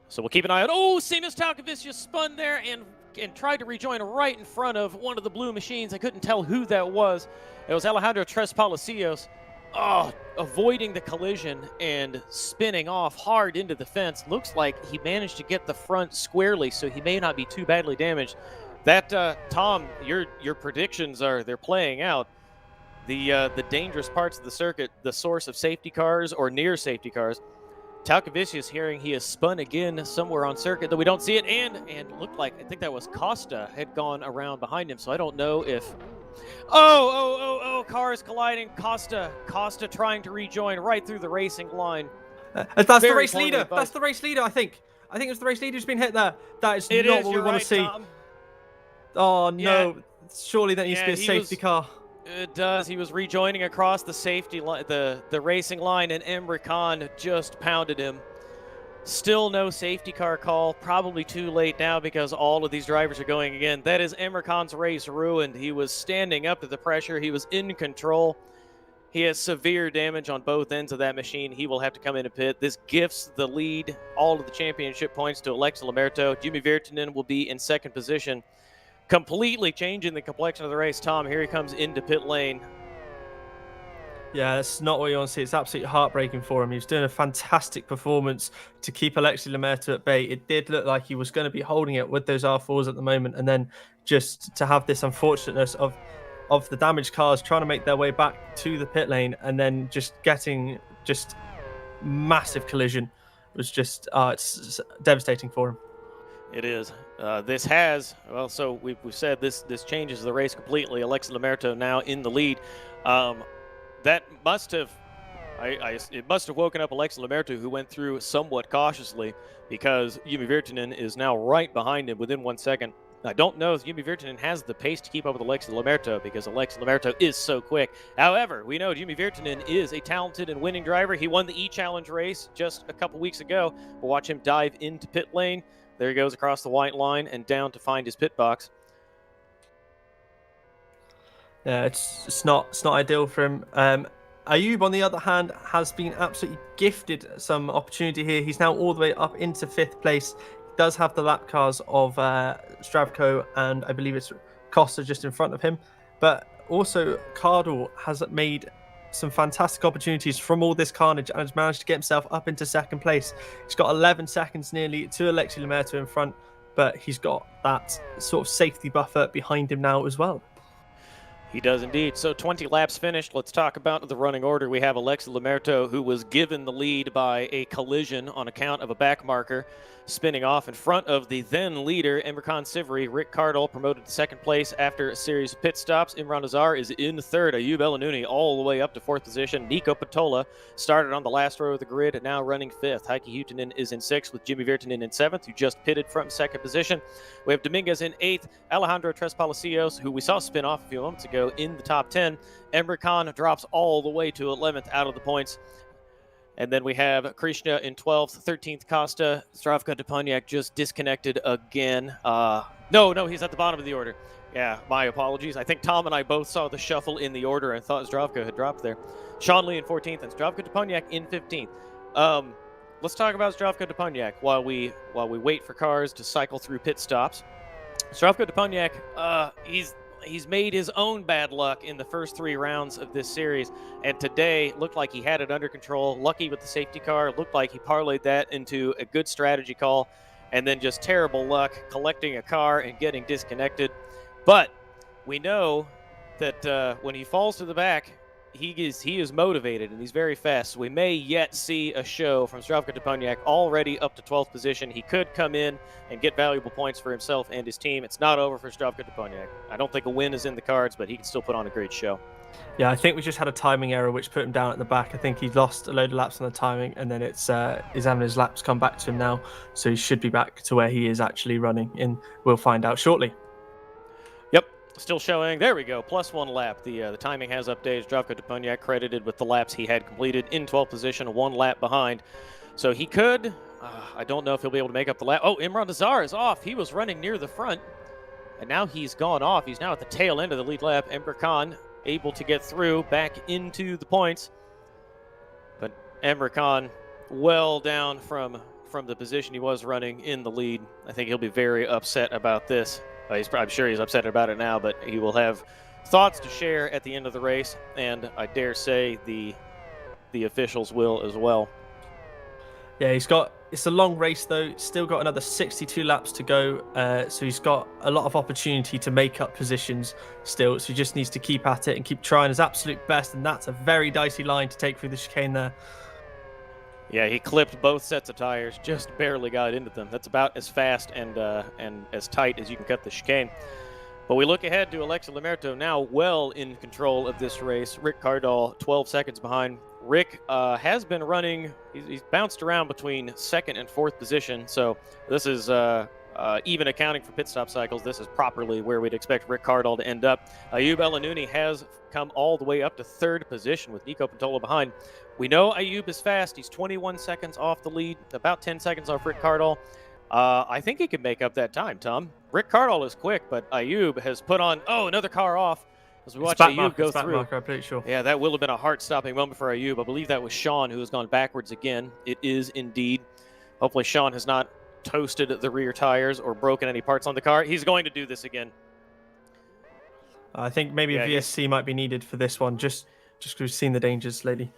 So we'll keep an eye out. Oh, Seamus Talkavicius spun there and tried to rejoin right in front of one of the blue machines. I couldn't tell who that was. It was Alejandro Tres Palacios. Avoiding the collision and spinning off hard into the fence. Looks like he managed to get the front squarely, so he may not be too badly damaged. That, Tom, your predictions they're playing out. The dangerous parts of the circuit, the source of safety cars or near safety cars. Talkavicius hearing he has spun again somewhere on circuit, though we don't see it, and looked like, I think that was Costa had gone around behind him, so I don't know if... cars colliding. Costa trying to rejoin right through the racing line. That's the race leader. That's the race leader, I think. I think it's the race leader who's been hit there. That is not what we want to see. Tom. Oh, no. Yeah. Surely that needs to be a safety car. It does. He was rejoining across the safety line, the racing line, and Emre Can just pounded him. Still no safety car call. Probably too late now because all of these drivers are going again. That is Emre Can's race ruined. He was standing up to the pressure. He was in control. He has severe damage on both ends of that machine. He will have to come in and pit. This gifts the lead, all of the championship points to Alexis Lemerto. Jimmy Virtanen will be in second position, completely changing the complexion of the race. Tom, here he comes into pit lane. Yeah, that's not what you want to see. It's absolutely heartbreaking for him. He was doing a fantastic performance to keep Alexis Lemerto at bay. It did look like he was going to be holding it with those R4s at the moment, and then just to have this unfortunateness of the damaged cars trying to make their way back to the pit lane and then just getting just massive collision was just it's devastating for him. It is. This has, well, so we've said this changes the race completely. Alexis Lemerto now in the lead. That must have, it must have woken up Alexis Lemerto, who went through somewhat cautiously, because Jimmy Virtanen is now right behind him within 1 second. I don't know if Jimmy Virtanen has the pace to keep up with Alexis Lemerto, because Alexis Lemerto is so quick. However, we know Jimmy Virtanen is a talented and winning driver. He won the E-Challenge race just a couple weeks ago. We'll watch him dive into pit lane. There he goes across the white line and down to find his pit box. Yeah, it's not ideal for him. Ayub, on the other hand, has been absolutely gifted some opportunity here. He's now all the way up into 5th place. He does have the lap cars of Zdravko and I believe it's Costa just in front of him. But also, Cardle has made some fantastic opportunities from all this carnage and has managed to get himself up into 2nd place. He's got 11 seconds nearly to Alexis Lemerto in front, but he's got that sort of safety buffer behind him now as well. He does indeed. So 20 laps finished. Let's talk about the running order. We have Alexis Lemerto, who was given the lead by a collision on account of a back marker, spinning off in front of the then leader, Emre Can Sivri. Rick Cardle promoted to 2nd place after a series of pit stops. Imran Azar is in 3rd. Ayub El-Anouni all the way up to 4th position. Nico Patola started on the last row of the grid and now running 5th. Heikki Huhtinen is in 6th with Jimmy Virtanen in 7th, who just pitted from 2nd position. We have Dominguez in 8th. Alejandro Tres Palacios, who we saw spin off a few moments ago, in the top 10. Emre Can drops all the way to 11th out of the points. And then we have Krishna in 12th, 13th Costa. Zdravko Duponiak just disconnected again. No, he's at the bottom of the order. Yeah, my apologies. I think Tom and I both saw the shuffle in the order and thought Zdravko had dropped there. Sean Lee in 14th and Zdravko Duponiak in 15th. let's talk about Zdravko Deponiak while we wait for cars to cycle through pit stops. Zdravko Deponiak, he's made his own bad luck in the first 3 rounds of this series, and today looked like he had it under control. Lucky with the safety car, looked like he parlayed that into a good strategy call, and then just terrible luck collecting a car and getting disconnected. But we know that when he falls to the back, he is motivated and he's very fast. So we may yet see a show from Zdravko Deponiak already up to 12th position. He could come in and get valuable points for himself and his team. It's not over for Zdravko Deponiak. I don't think a win is in the cards, but he can still put on a great show. Yeah, I think we just had a timing error which put him down at the back. I think he lost a load of laps on the timing, and then he's having his laps come back to him now, so he should be back to where he is actually running, and we'll find out shortly. Yep, still showing. There we go, +1 lap. The timing has updated. Zdravko Deponiak credited with the laps he had completed in 12th position, 1 lap behind. So he could, I don't know if he'll be able to make up the lap. Oh, Imran Nazar is off. He was running near the front, and now he's gone off. He's now at the tail end of the lead lap. Emre Khan able to get through back into the points, but Emre Khan well down from the position he was running in the lead. I think he'll be very upset about this. I'm sure he's upset about it now, but he will have thoughts to share at the end of the race, and I dare say the officials will as well. Yeah, it's a long race though. Still got another 62 laps to go, so he's got a lot of opportunity to make up positions still. So he just needs to keep at it and keep trying his absolute best, and that's a very dicey line to take through the chicane there. Yeah, he clipped both sets of tires, just barely got into them. That's about as fast and as tight as you can cut the chicane. But we look ahead to Alexis Lemerto now well in control of this race. Rick Cardall 12 seconds behind. Rick has been running, he's bounced around between 2nd and 4th position, so this is even accounting for pit stop cycles, this is properly where we'd expect Rick Cardall to end up. Ayub El-Anouni has come all the way up to 3rd position with Nico Pantola behind. We know Ayub is fast, he's 21 seconds off the lead, about 10 seconds off Rick Cardall. I think he can make up that time, Tom. Rick Cardall is quick, but Ayub has put on, another car off. As we watch Ayub go through. I'm pretty sure. Yeah, that will have been a heart-stopping moment for Ayub. I believe that was Sean who has gone backwards again. It is indeed. Hopefully Sean has not toasted the rear tires or broken any parts on the car. He's going to do this again. I think maybe a VSC might be needed for this one, just because we've seen the dangers lately.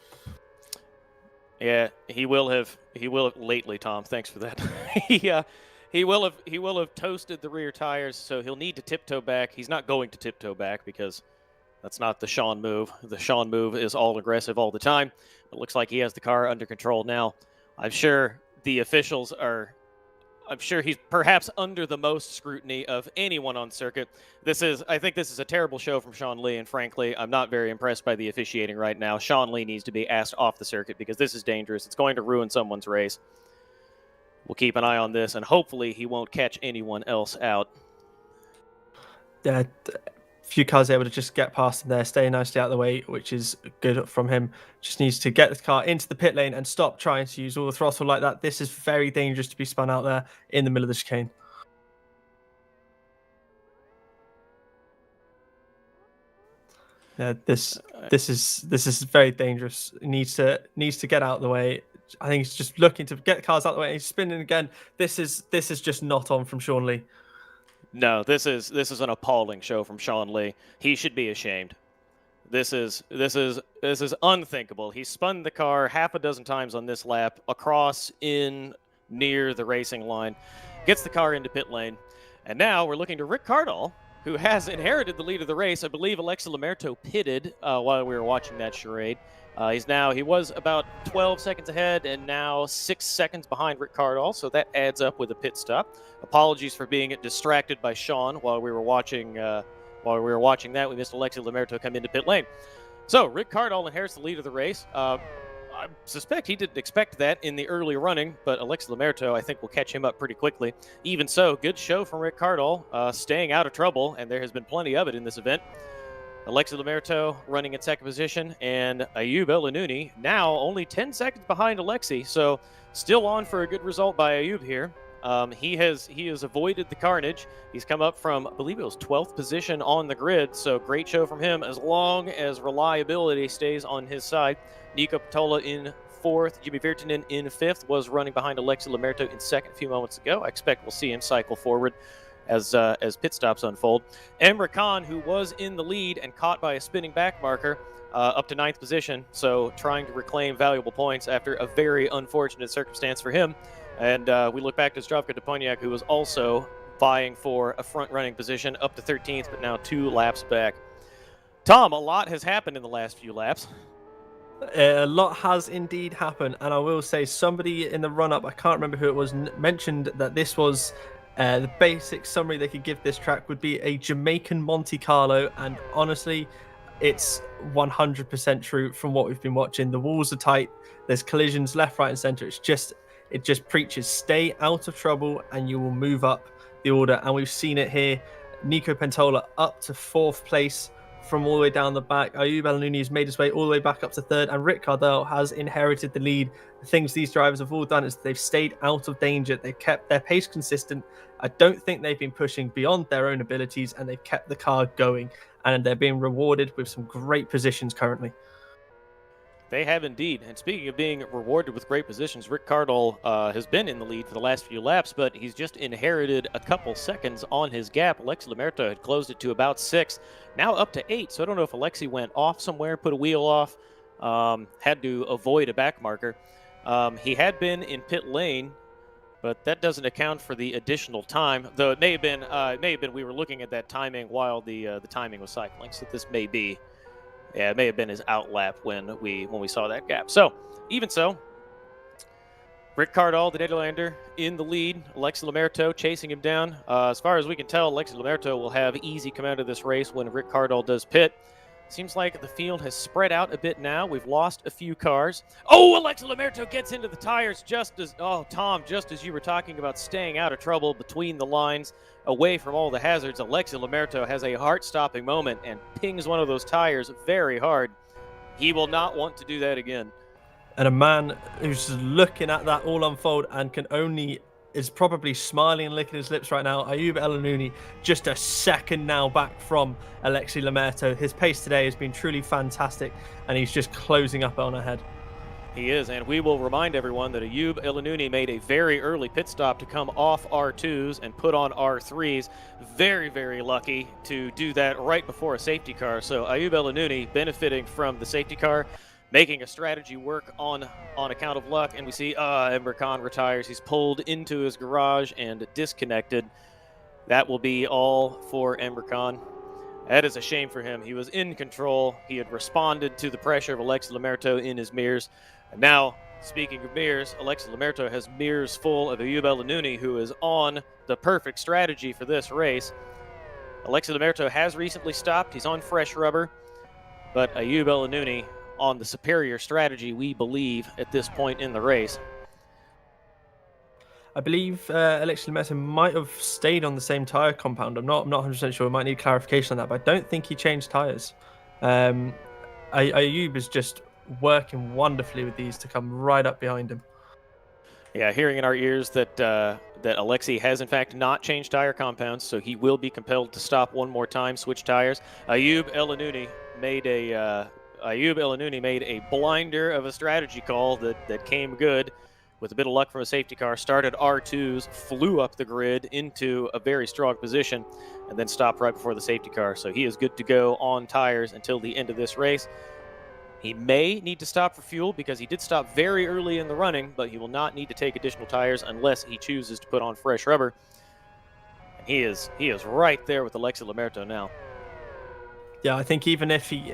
Yeah, he will have lately, Tom. Thanks for that. He will have toasted the rear tires, so he'll need to tiptoe back. He's not going to tiptoe back because that's not the Sean move. The Sean move is all aggressive all the time. It looks like he has the car under control now. I'm sure the officials are... I'm sure he's perhaps under the most scrutiny of anyone on circuit. I think this is a terrible show from Sean Lee, and frankly, I'm not very impressed by the officiating right now. Sean Lee needs to be asked off the circuit because this is dangerous. It's going to ruin someone's race. We'll keep an eye on this, and hopefully he won't catch anyone else out. Yeah, few cars able to just get past him there, stay nicely out of the way, which is good from him. Just needs to get the car into the pit lane and stop trying to use all the throttle like that. This is very dangerous to be spun out there in the middle of the chicane. Yeah, this is very dangerous. He needs to get out of the way. I think he's just looking to get cars out of the way. He's spinning again. This is just not on from Sean Lee. No, this is an appalling show from Sean Lee. He should be ashamed. This is unthinkable. He spun the car half a dozen times on this lap across in near the racing line, gets the car into pit lane, and now we're looking to Rick Cardall, who has inherited the lead of the race. I believe Alexis Lemerto pitted while we were watching that charade. He was about 12 seconds ahead and now 6 seconds behind Rick Cardall, so that adds up with a pit stop. Apologies for being distracted by Sean while we were watching that. We missed Alexis Lemerto come into pit lane. So Rick Cardall inherits the lead of the race. I suspect he didn't expect that in the early running, but Alexis Lemerto, I think, will catch him up pretty quickly. Even so, good show from Rick Cardall, staying out of trouble, and there has been plenty of it in this event. Alexis Lemerto running in 2nd position, and Ayub El-Anouni now only 10 seconds behind Alexis, so still on for a good result by Ayub here. He has avoided the carnage. He's come up from, I believe it was 12th position on the grid, so great show from him as long as reliability stays on his side. Nico Pantola in fourth. Jimmy Virtanen in fifth, was running behind Alexi Lamerto in second a few moments ago. I expect we'll see him cycle forward as pit stops unfold. Emre Can, who was in the lead and caught by a spinning back marker, up to ninth position, so trying to reclaim valuable points after a very unfortunate circumstance for him. And we look back to Zdravko Deponiak, who was also vying for a front-running position, up to 13th, but now 2 laps back. Tom, a lot has happened in the last few laps. A lot has indeed happened, and I will say somebody in the run-up, I can't remember who it was, mentioned that this was the basic summary they could give this track would be a Jamaican Monte Carlo, and honestly, it's 100% true from what we've been watching. The walls are tight, there's collisions left, right, and center. It just preaches stay out of trouble, and you will move up the order, and we've seen it here. Nico Pentola up to 4th place from all the way down the back. Ayub El-Nouni has made his way all the way back up to 3rd, and Rick Cardell has inherited the lead. The things these drivers have all done is they've stayed out of danger. They've kept their pace consistent. I don't think they've been pushing beyond their own abilities, and they've kept the car going, and they're being rewarded with some great positions currently. They have indeed. And speaking of being rewarded with great positions, Rick Cardle has been in the lead for the last few laps, but he's just inherited a couple seconds on his gap. Alexi Lamerto had closed it to about 6, now up to 8. So I don't know if Alexi went off somewhere, put a wheel off, had to avoid a back marker. He had been in pit lane, but that doesn't account for the additional time. Though it may have been we were looking at that timing while the timing was cycling. So this may be. Yeah, it may have been his outlap when we saw that gap. So, even so, Rick Cardall, the Nederlander, in the lead. Alexi Lamerto chasing him down. As far as we can tell, Alexi Lamerto will have easy command of this race when Rick Cardall does pit. Seems like the field has spread out a bit now. We've lost a few cars. Oh, Alexi Lamerto gets into the tires just as you were talking about staying out of trouble between the lines, away from all the hazards. Alexi Lamerto has a heart-stopping moment and pings one of those tires very hard. He will not want to do that again. And a man who's just looking at that all unfold and is probably smiling and licking his lips right now. Ayub El-Nouni, just a second now back from Alexi Lamerto. His pace today has been truly fantastic, and he's just closing up on ahead. He is, and we will remind everyone that Ayub El-Nouni made a very early pit stop to come off R2s and put on R3s. Very, very lucky to do that right before a safety car. So Ayub El-Nouni benefiting from the safety car, making a strategy work on account of luck, and we see Emre Can retires. He's pulled into his garage and disconnected. That will be all for Emre Can. That is a shame for him. He was in control. He had responded to the pressure of Alexi Lamerto in his mirrors. And now, speaking of mirrors, Alexi Lamerto has mirrors full of Ayub El-Nouni, who is on the perfect strategy for this race. Alexi Lamerto has recently stopped. He's on fresh rubber. But Ayub El-Nouni on the superior strategy, we believe, at this point in the race. I believe Alexi Lamerto might have stayed on the same tyre compound. I'm not 100% sure. I might need clarification on that, but I don't think he changed tyres. Ayub is just working wonderfully with these to come right up behind him. Yeah, hearing in our ears that Alexi has in fact not changed tyre compounds, so he will be compelled to stop one more time, switch tyres. Ayub El-Nouni made a blinder of a strategy call that came good with a bit of luck from a safety car. Started R2s, flew up the grid into a very strong position, and then stopped right before the safety car. So he is good to go on tires until the end of this race. He may need to stop for fuel because he did stop very early in the running, but he will not need to take additional tires unless he chooses to put on fresh rubber. And he is right there with Alexi Lamerto now. Yeah, I think even if he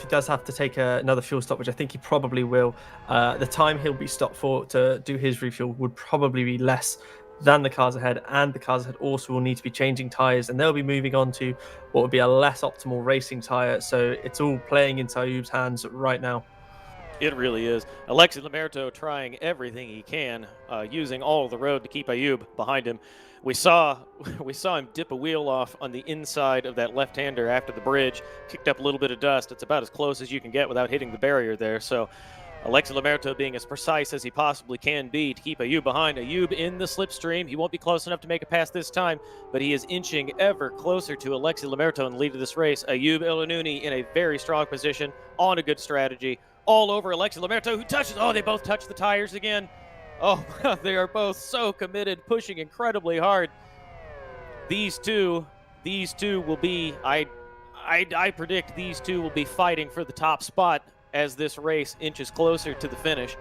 does have to take another fuel stop, which I think he probably will, the time he'll be stopped for to do his refuel would probably be less than the cars ahead, and the cars ahead also will need to be changing tyres, and they'll be moving on to what would be a less optimal racing tyre. So it's all playing into Ayub's hands right now. It really is. Alexi Lamerto trying everything he can, using all of the road to keep Ayub behind him. We saw him dip a wheel off on the inside of that left-hander after the bridge, kicked up a little bit of dust. It's about as close as you can get without hitting the barrier there. So Alexi Lamerto being as precise as he possibly can be to keep Ayub behind. Ayub in the slipstream. He won't be close enough to make a pass this time, but he is inching ever closer to Alexi Lamerto in the lead of this race. Ayub El-Nouni in a very strong position, on a good strategy, all over Alexi Lamerto, who touches. Oh, they both touch the tires again. Oh, they are both so committed, pushing incredibly hard. These two will be, I predict these two will be fighting for the top spot as this race inches closer to the finish.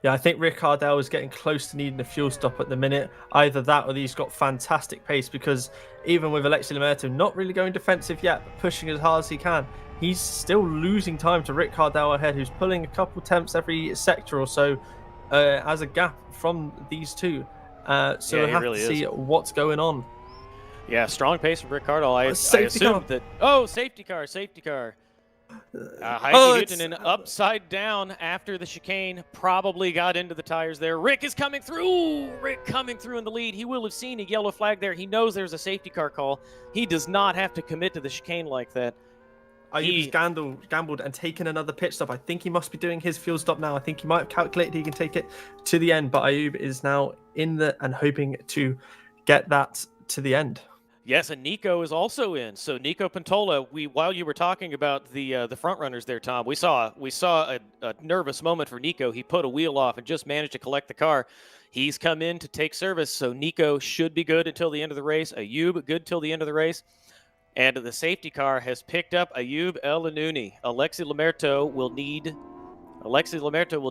Yeah, I think Ricardel is getting close to needing a fuel stop at the minute. Either that or he's got fantastic pace, because even with Alexi Lamerto not really going defensive yet, but pushing as hard as he can, he's still losing time to Ricardel ahead, who's pulling a couple temps every sector or so as a gap from these two. So we'll have to see what's going on. Yeah, strong pace from Ricardel. I assumed that. Oh, safety car. Heike Huhtinen upside down after the chicane, probably got into the tires there. Rick is coming through. Ooh, Rick coming through in the lead. He will have seen a yellow flag there. He knows there's a safety car call. He does not have to commit to the chicane like that. He's gambled and taken another pit stop. I think he must be doing his fuel stop now. I think he might have calculated he can take it to the end, but Ayub is now in and hoping to get that to the end. Yes, and Nico is also in. So Nico Pantola, while you were talking about the front runners there, Tom, we saw a nervous moment for Nico. He put a wheel off and just managed to collect the car. He's come in to take service, so Nico should be good until the end of the race. Ayub good till the end of the race. And the safety car has picked up Ayub El Anouni. Alexi Lamerto will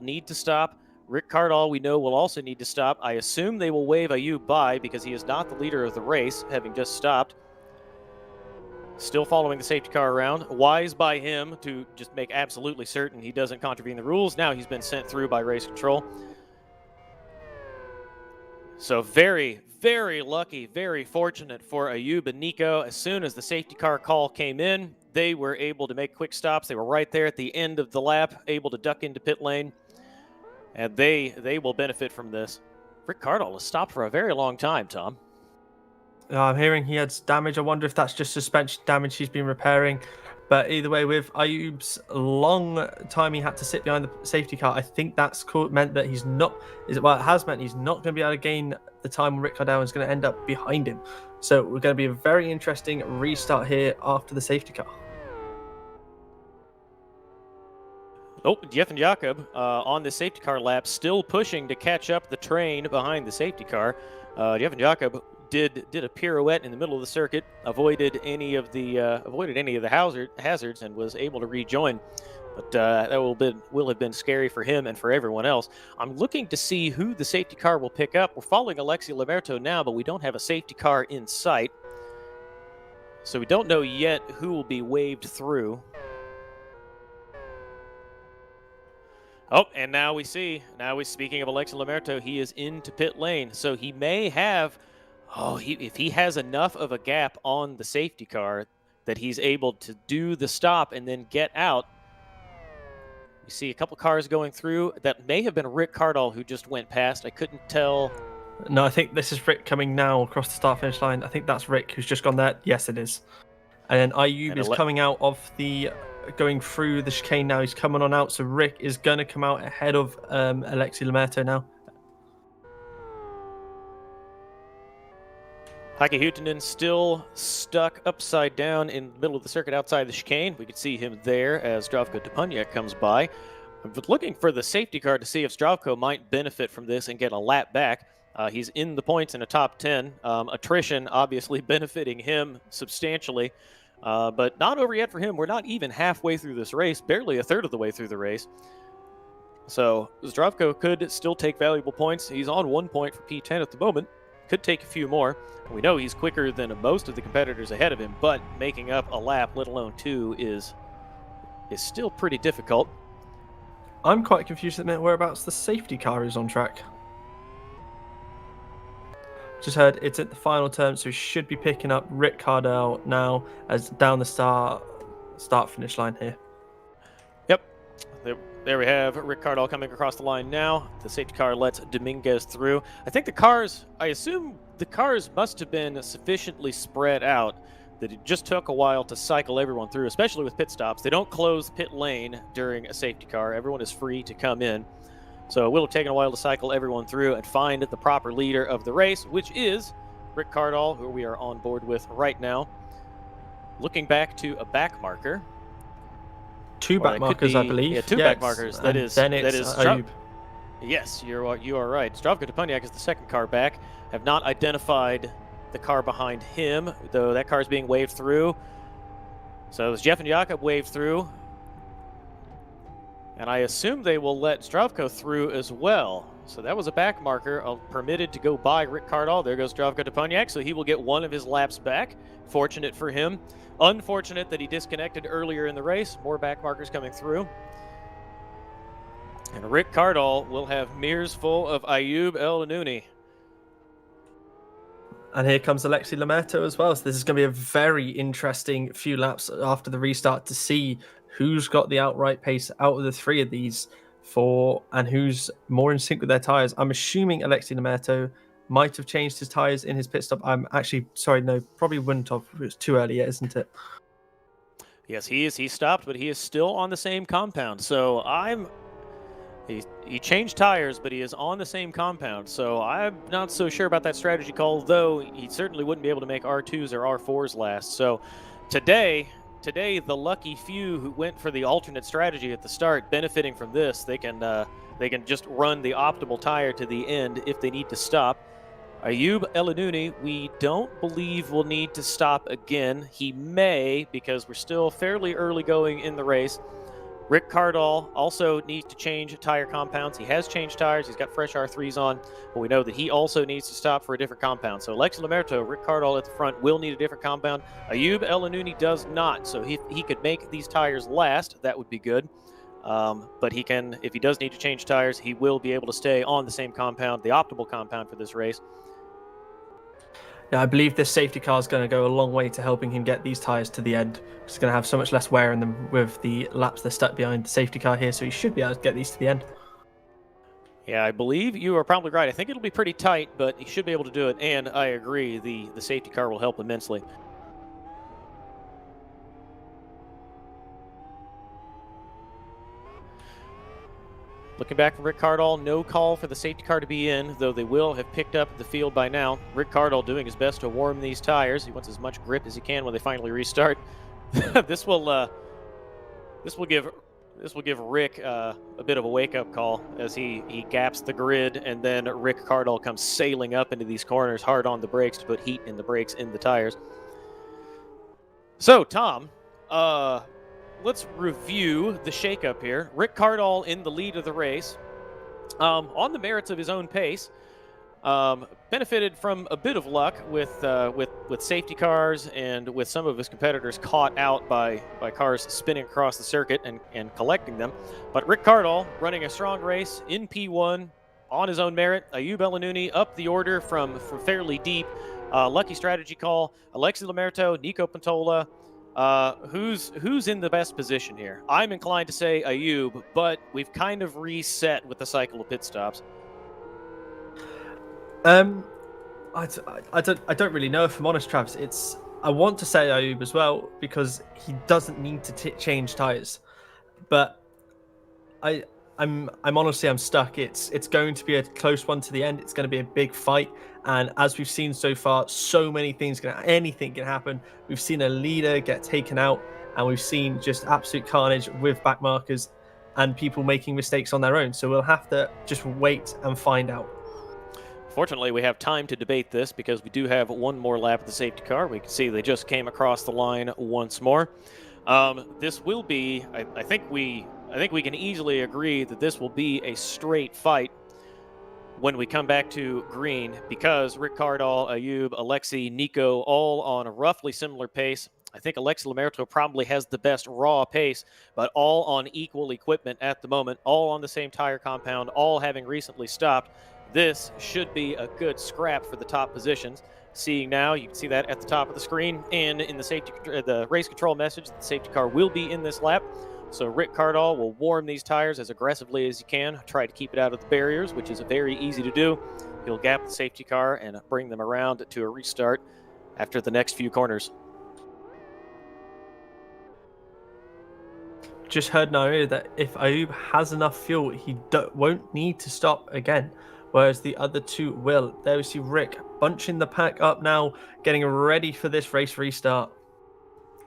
need to stop. Rick Cardall, we know, will also need to stop. I assume they will wave Ayub by because he is not the leader of the race, having just stopped. Still following the safety car around. Wise by him to just make absolutely certain he doesn't contravene the rules. Now he's been sent through by race control. So very, very lucky, very fortunate for Ayub and Nico. As soon as the safety car call came in, they were able to make quick stops. They were right there at the end of the lap, able to duck into pit lane. And they will benefit from this. Rick Cardall has stopped for a very long time, Tom. I'm hearing he had damage. I wonder if that's just suspension damage he's been repairing. But either way, with Ayub's long time he had to sit behind the safety car, I think that's meant that he's not. It has meant he's not going to be able to gain the time when Rick Cardall is going to end up behind him. So we're going to be a very interesting restart here after the safety car. Oh, Jeff and Jakob on the safety car lap, still pushing to catch up the train behind the safety car. Jeff and Jakob did a pirouette in the middle of the circuit, avoided any of the hazards, and was able to rejoin. But that will have been scary for him and for everyone else. I'm looking to see who the safety car will pick up. We're following Alexi Lamerto now, but we don't have a safety car in sight, so we don't know yet who will be waved through. Oh, and now we speaking of Alexi Lamerto, he is into pit lane. So he may have, if he has enough of a gap on the safety car that he's able to do the stop and then get out. We see a couple cars going through. That may have been Rick Cardall who just went past. I couldn't tell. No, I think this is Rick coming now across the start-finish line. I think that's Rick who's just gone there. Yes, it is. And then Ayub is coming out of going through the chicane now. He's coming on out, so Rick is going to come out ahead of Alexi Lamerto now. Heike Huhtinen still stuck upside down in the middle of the circuit outside the chicane. We could see him there as Zdravko Topuniak comes by. I'm looking for the safety car to see if Zdravko might benefit from this and get a lap back. He's in the points in a top 10. Attrition obviously benefiting him substantially. But not over yet for him. We're not even halfway through this race, barely a third of the way through the race. So Zdravko could still take valuable points. He's on 1 point for P10 at the moment. Could take a few more. We know he's quicker than most of the competitors ahead of him, but making up a lap, let alone two, is still pretty difficult. I'm quite confused at the minute whereabouts the safety car is on track. Just heard it's at the final turn, so he should be picking up Rick Cardall now as down the start finish line here. Yep. There we have Rick Cardall coming across the line now. The safety car lets Dominguez through. I assume the cars must have been sufficiently spread out that it just took a while to cycle everyone through, especially with pit stops. They don't close pit lane during a safety car. Everyone is free to come in. So it will have taken a while to cycle everyone through and find the proper leader of the race, which is Rick Cardall, who we are on board with right now. Looking back to a back marker. two Or back it could markers, I be- believe. Yeah, two back markers. That and is then that it's is Ayub. Yes, you are right. Zdravko Topaniak is the second car back. Have not identified the car behind him, though that car is being waved through. So as Jeff and Jakob wave through, and I assume they will let Zdravko through as well. So that was a back marker permitted to go by Rick Cardall. There goes Zdravko Topaniak, so he will get one of his laps back. Fortunate for him. Unfortunate that he disconnected earlier in the race. More back markers coming through. And Rick Cardall will have mirrors full of Ayub El Anouni. And here comes Alexi Lamerto as well. So this is going to be a very interesting few laps after the restart to see who's got the outright pace out of the three of these and who's more in sync with their tires. I'm assuming Alexi Lamerto might have changed his tires in his pit stop. I'm actually sorry, no, probably wouldn't have. It was too early yet, isn't it? Yes, he is. He stopped, but he is still on the same compound. So he changed tires, but he is on the same compound. So I'm not so sure about that strategy call, though he certainly wouldn't be able to make R2s or R4s last. So today, the lucky few who went for the alternate strategy at the start, benefiting from this, they can just run the optimal tire to the end if they need to stop. Ayub El Anouni, we don't believe will need to stop again. He may, because we're still fairly early going in the race. Rick Cardall also needs to change tire compounds. He has changed tires. He's got fresh R3s on, but we know that he also needs to stop for a different compound. So Alexi Lamerto, Rick Cardall at the front will need a different compound. Ayub El Anouni does not, so he could make these tires last. That would be good. But he can, if he does need to change tires, he will be able to stay on the same compound, the optimal compound for this race. Yeah, I believe this safety car is going to go a long way to helping him get these tyres to the end. He's going to have so much less wear in them with the laps they're stuck behind the safety car here, so he should be able to get these to the end. Yeah, I believe you are probably right. I think it'll be pretty tight, but he should be able to do it, and I agree, the safety car will help immensely. Looking back from Rick Cardall, no call for the safety car to be in, though they will have picked up the field by now. Rick Cardall doing his best to warm these tires. He wants as much grip as he can when they finally restart. This will give Rick a bit of a wake-up call as he gaps the grid, and then Rick Cardall comes sailing up into these corners hard on the brakes to put heat in the brakes in the tires. So, Tom, let's review the shakeup here. Rick Cardall in the lead of the race, on the merits of his own pace. Benefited from a bit of luck with safety cars and with some of his competitors caught out by cars spinning across the circuit and collecting them. But Rick Cardall running a strong race in P1 on his own merit. Ayub El Anouni up the order from fairly deep. Lucky strategy call. Alexi Lamerto, Nico Pantola. Who's in the best position here? I'm inclined to say Ayub, but we've kind of reset with the cycle of pit stops. I don't really know, if I'm honest, Travis. I want to say Ayub as well because he doesn't need to change tires, but I'm honestly stuck. It's going to be a close one to the end. It's going to be a big fight, and as we've seen so far, so many things anything can happen. We've seen a leader get taken out, and we've seen just absolute carnage with back markers and people making mistakes on their own. So we'll have to just wait and find out. Fortunately, we have time to debate this because we do have one more lap of the safety car. We can see they just came across the line once more. This will be, I think we can easily agree that this will be a straight fight when we come back to green because Rick Cardall, Ayub, Alexi, Nico, all on a roughly similar pace. I think Alexi Lamerto probably has the best raw pace, but all on equal equipment at the moment, all on the same tire compound, all having recently stopped. This should be a good scrap for the top positions. Seeing now, you can see that at the top of the screen and in the race control message, the safety car will be in this lap. So Rick Cardall will warm these tires as aggressively as he can, try to keep it out of the barriers, which is very easy to do. He'll gap the safety car and bring them around to a restart after the next few corners. Just heard now that if Ayub has enough fuel, he won't need to stop again, whereas the other two will. There we see Rick bunching the pack up now, getting ready for this race restart.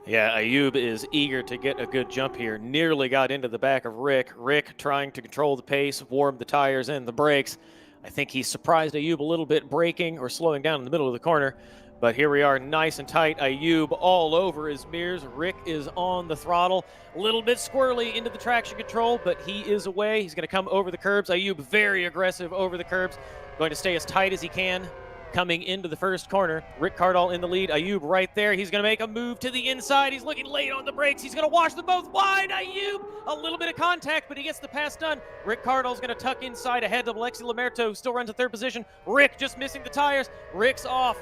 Yeah, Ayub is eager to get a good jump here. Nearly got into the back of Rick. Rick trying to control the pace, warm the tires and the brakes. I think he surprised Ayub a little bit, braking or slowing down in the middle of the corner. But here we are, nice and tight. Ayub all over his mirrors. Rick is on the throttle. A little bit squirrely into the traction control, but he is away. He's going to come over the curbs. Ayub very aggressive over the curbs. Going to stay as tight as he can. Coming into the first corner, Rick Cardall in the lead. Ayub right there. He's going to make a move to the inside. He's looking late on the brakes. He's going to wash them both wide. Ayub, a little bit of contact, but he gets the pass done. Rick Cardall's going to tuck inside ahead of Alexi Lamerto, who still runs at third position. Rick just missing the tires. Rick's off.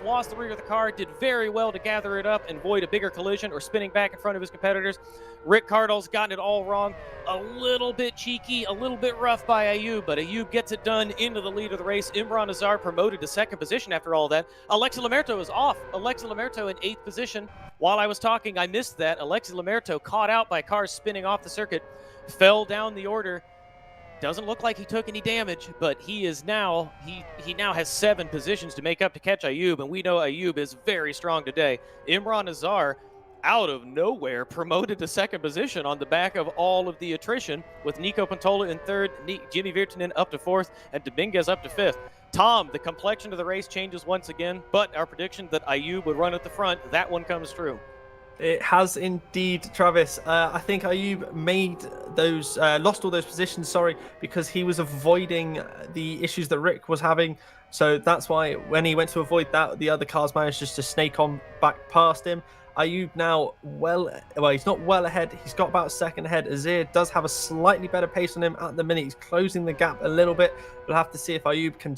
Lost the rear of the car. Did very well to gather it up and avoid a bigger collision or spinning back in front of his competitors. Rick Cardall's gotten it all wrong. A little bit cheeky, a little bit rough by Ayub, but Ayub gets it done into the lead of the race. Imran Azar promoted to second position after all that. Alexi Lamerto is off. Alexi Lamerto in 8th position. While I was talking, I missed that. Alexi Lamerto caught out by cars spinning off the circuit, fell down the order. Doesn't look like he took any damage, but he is now, he now has 7 positions to make up to catch Ayub, and we know Ayub is very strong today. Imran Azar, out of nowhere, promoted to second position on the back of all of the attrition, with Nico Pantola in 3rd, Jimmy Virtanen up to 4th, and Dominguez up to 5th. Tom, the complexion of the race changes once again, but our prediction that Ayub would run at the front, that one comes true. It has indeed, Travis. I think Ayub made those, lost all those positions, because he was avoiding the issues that Rick was having. So that's why when he went to avoid that, the other cars managed just to snake on back past him. Ayub now, he's not well ahead. He's got about a second ahead. Azir does have a slightly better pace on him at the minute. He's closing the gap a little bit. We'll have to see if Ayub can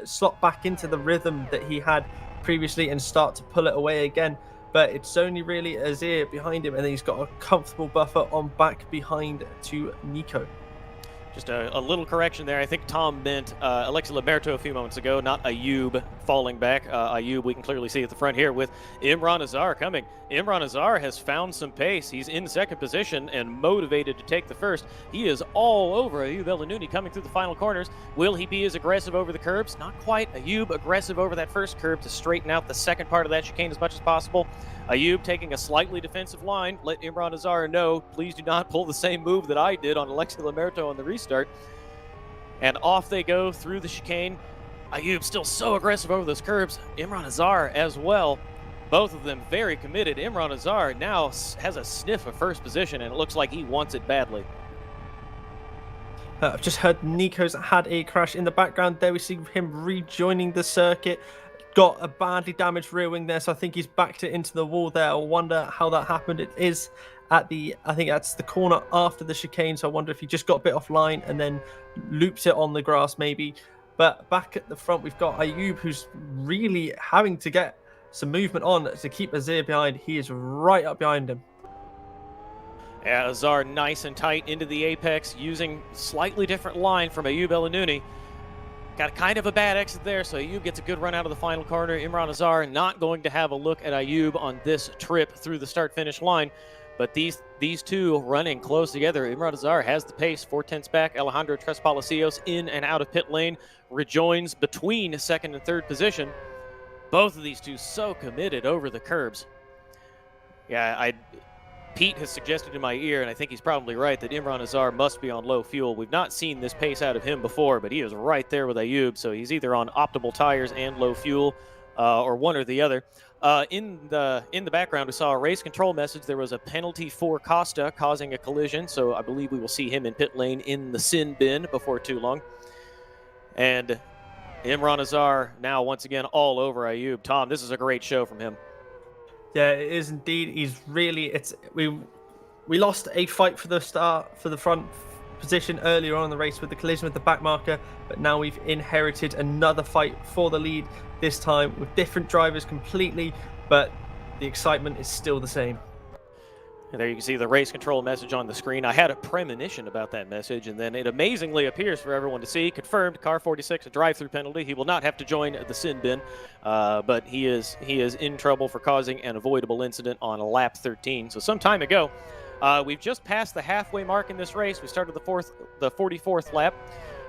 slot back into the rhythm that he had previously and start to pull it away again. But it's only really Azir behind him, and then he's got a comfortable buffer on back behind to Nico. Just a little correction there. I think Tom meant Alexi Lamerto a few moments ago, not Ayub falling back. Ayub, we can clearly see at the front here with Imran Azar coming. Imran Azar has found some pace. He's in second position and motivated to take the first. He is all over Ayub Elanouni coming through the final corners. Will he be as aggressive over the curbs? Not quite. Ayub aggressive over that first curb to straighten out the second part of that chicane as much as possible. Ayub taking a slightly defensive line. Let Imran Azar know, please do not pull the same move that I did on Alexi Lamerto on the restart. And off they go through the chicane. Ayub still so aggressive over those curbs. Imran Azar as well. Both of them very committed. Imran Azar now has a sniff of first position, and it looks like he wants it badly. I've just heard Nico's had a crash in the background. There we see him rejoining the circuit. Got a badly damaged rear wing there, so I think he's backed it into the wall there. I wonder how that happened. It is at the, I think that's the corner after the chicane, so I wonder if he just got a bit offline and then loops it on the grass maybe. But back at the front, we've got Ayub, who's really having to get some movement on to keep Azir behind. He is right up behind him. Yeah, Azar nice and tight into the apex, using slightly different line from Ayub Elanouni. Got kind of a bad exit there, so Ayub gets a good run out of the final corner. Imran Azar not going to have a look at Ayub on this trip through the start-finish line, but these two running close together. Imran Azar has the pace, 4/10 back. Alejandro Tres Palacios in and out of pit lane, rejoins between second and third position. Both of these two so committed over the curbs. Yeah, Pete has suggested in my ear, and I think he's probably right, that Imran Azar must be on low fuel. We've not seen this pace out of him before, but he is right there with Ayub, so he's either on optimal tires and low fuel, or one or the other. In the background, we saw a race control message. There was a penalty for Costa causing a collision, so I believe we will see him in pit lane in the sin bin before too long. And Imran Azar now once again all over Ayub. Tom, this is a great show from him. Yeah, it is indeed. He's really, we lost a fight for the front position earlier on in the race with the collision with the back marker, but now we've inherited another fight for the lead, this time with different drivers completely, but the excitement is still the same. And there you can see the race control message on the screen. I had a premonition about that message, and then it amazingly appears for everyone to see. Confirmed, car 46, a drive-through penalty. He will not have to join the sin bin, but he is in trouble for causing an avoidable incident on lap 13. So some time ago, we've just passed the halfway mark in this race. We started the 44th lap.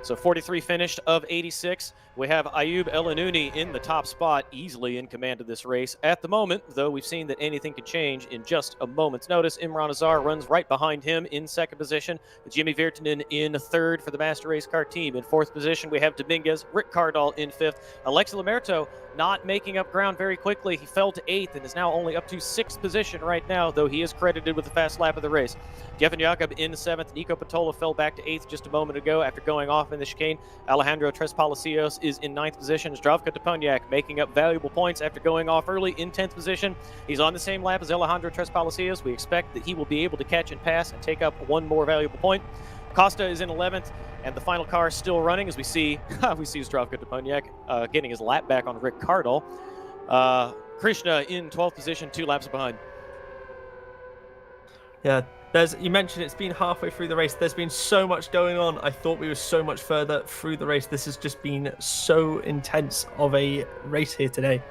So 43 finished of 86. We have Ayub El-Anouni in the top spot, easily in command of this race. At the moment, though, we've seen that anything could change in just a moment's notice. Imran Azar runs right behind him in second position. Jimmy Virtanen in third for the Master Race Car team. In fourth position, we have Dominguez, Rick Cardall in fifth. Alexi Lamerto not making up ground very quickly. He fell to eighth and is now only up to sixth position right now, though he is credited with the fast lap of the race. Jeffen Jakob in seventh. Nico Patola fell back to eighth just a moment ago after going off in the chicane. Alejandro Tres Palacios is in ninth position. Zdravko Toponiak making up valuable points after going off early in 10th position. He's on the same lap as Alejandro Tres Palacios. We expect that he will be able to catch and pass and take up one more valuable point. Costa is in 11th, and the final car is still running as we see Zdravko Toponiak getting his lap back on Rick Cardall. Krishna in 12th position, 2 laps behind. Yeah, you mentioned it's been halfway through the race. There's been so much going on. I thought we were so much further through the race. This has just been so intense of a race here today.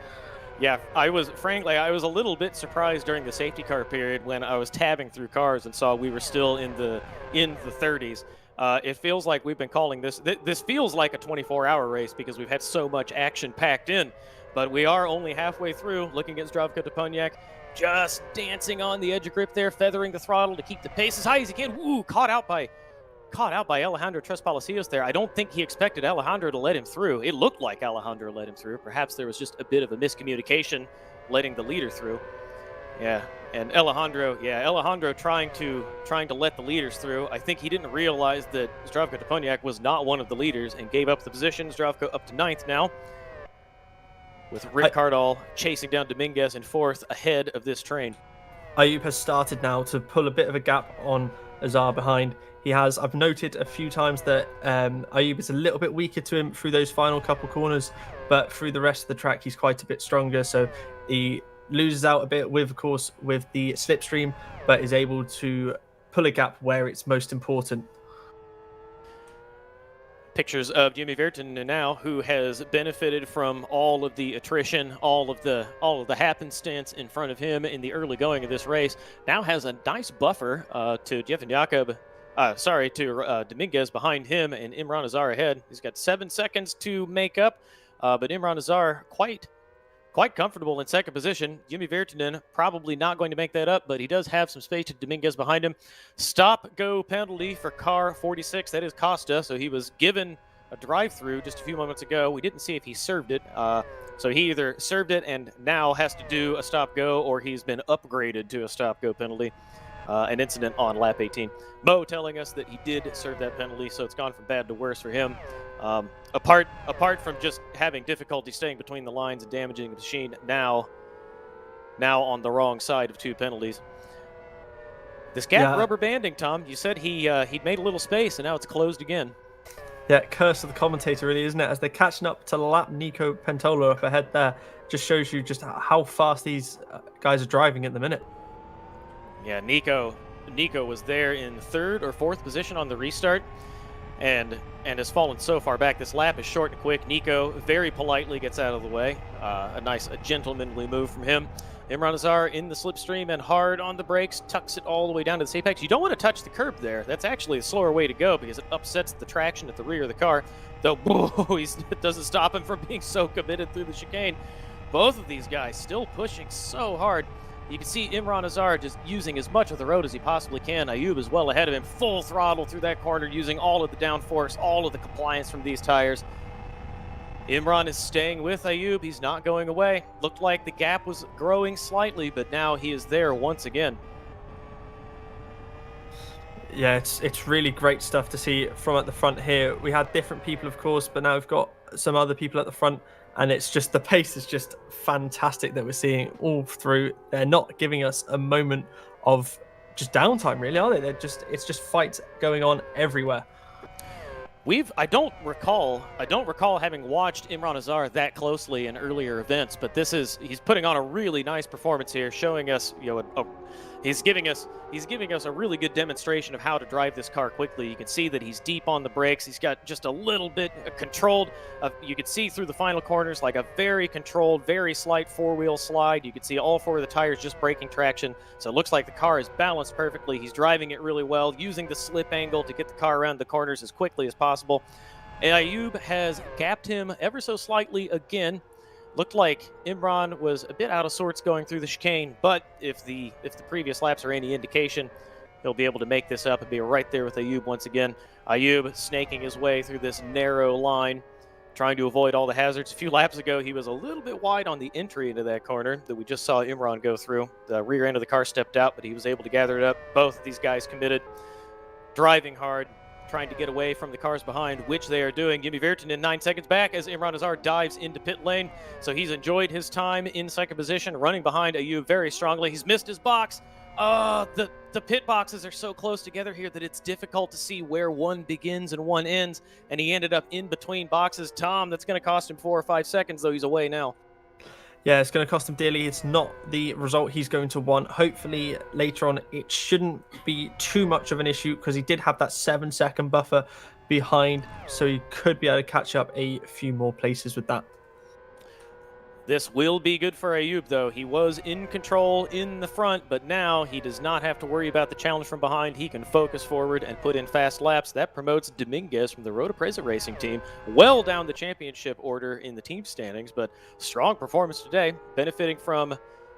Yeah, I was a little bit surprised during the safety car period when I was tabbing through cars and saw we were still in the 30s. It feels like we've been calling this. This feels like a 24-hour race because we've had so much action packed in. But we are only halfway through. Looking at Zdravko Toponiak, just dancing on the edge of grip there, feathering the throttle to keep the pace as high as he can. Ooh, caught out by Alejandro Tres Palacios there. I don't think he expected Alejandro to let him through. It looked like Alejandro let him through. Perhaps there was just a bit of a miscommunication letting the leader through. Yeah, and Alejandro trying to let the leaders through. I think he didn't realize that Zdravko Toponiak was not one of the leaders and gave up the position. Zdravko up to 9th now, with Rick Cardall chasing down Dominguez in 4th ahead of this train. Ayub has started now to pull a bit of a gap on Azar behind. I've noted a few times that Ayub is a little bit weaker to him through those final couple corners, but through the rest of the track, he's quite a bit stronger. So he loses out a bit with the slipstream, but is able to pull a gap where it's most important. Pictures of Jimmy Virtanen now, who has benefited from all of the attrition, all of the happenstance in front of him in the early going of this race. Now has a nice buffer to Jeffen Jakob. To Dominguez behind him and Imran Azar ahead. He's got 7 seconds to make up, but Imran Azar quite comfortable in second position. Jimmy Virtanen probably not going to make that up, but he does have some space to Dominguez behind him. Stop-go penalty for car 46. That is Costa, so he was given a drive-through just a few moments ago. We didn't see if he served it, so he either served it and now has to do a stop-go, or he's been upgraded to a stop-go penalty. An incident on lap 18. Mo telling us that he did serve that penalty, so it's gone from bad to worse for him. Apart from just having difficulty staying between the lines and damaging the machine, now on the wrong side of 2 penalties. This gap rubber banding, Tom, you said he'd made a little space and now it's closed again. Yeah, curse of the commentator, really, isn't it? As they're catching up to lap Nico Pentola up ahead there, just shows you just how fast these guys are driving at the minute. Yeah, Nico was there in 3rd or 4th position on the restart and has fallen so far back. This lap is short and quick. Nico very politely gets out of the way. A gentlemanly move from him. Imran Azar in the slipstream and hard on the brakes, tucks it all the way down to the apex. You don't want to touch the curb there. That's actually a slower way to go because it upsets the traction at the rear of the car. Though, it doesn't stop him from being so committed through the chicane. Both of these guys still pushing so hard. You can see Imran Azar just using as much of the road as he possibly can. Ayub is well ahead of him, full throttle through that corner, using all of the downforce, all of the compliance from these tires. Imran is staying with Ayub. He's not going away. Looked like the gap was growing slightly, but now he is there once again. Yeah, it's really great stuff to see from at the front here. We had different people, of course, but now we've got some other people at the front. And it's just, the pace is just fantastic that we're seeing all through. They're not giving us a moment of just downtime, really, are they? It's just fights going on everywhere. I don't recall having watched Imran Azar that closely in earlier events, but he's putting on a really nice performance here, showing us, he's giving us a really good demonstration of how to drive this car quickly. You can see that he's deep on the brakes. He's got just a little bit controlled. You can see through the final corners like a very controlled, very slight 4-wheel slide. You can see all 4 of the tires just breaking traction. So it looks like the car is balanced perfectly. He's driving it really well, using the slip angle to get the car around the corners as quickly as possible. Ayub has gapped him ever so slightly again. Looked like Imran was a bit out of sorts going through the chicane, but if the previous laps are any indication, he'll be able to make this up and be right there with Ayub once again. Ayub snaking his way through this narrow line, trying to avoid all the hazards. A few laps ago, he was a little bit wide on the entry into that corner that we just saw Imran go through. The rear end of the car stepped out, but he was able to gather it up. Both of these guys committed, driving hard, trying to get away from the cars behind, which they are doing. Jimmy Virtanen 9 seconds back as Imran Azar dives into pit lane. So he's enjoyed his time in second position, running behind Ayub very strongly. He's missed his box. The pit boxes are so close together here that it's difficult to see where one begins and one ends, and he ended up in between boxes. Tom, that's going to cost him 4 or 5 seconds, though he's away now. Yeah, it's going to cost him dearly. It's not the result he's going to want. Hopefully, later on, it shouldn't be too much of an issue because he did have that 7-second buffer behind, so he could be able to catch up a few more places with that. This will be good for Ayub, though. He was in control in the front, but now he does not have to worry about the challenge from behind. He can focus forward and put in fast laps. That promotes Dominguez from the Road Presa Racing team well down the championship order in the team standings, but strong performance today, benefiting from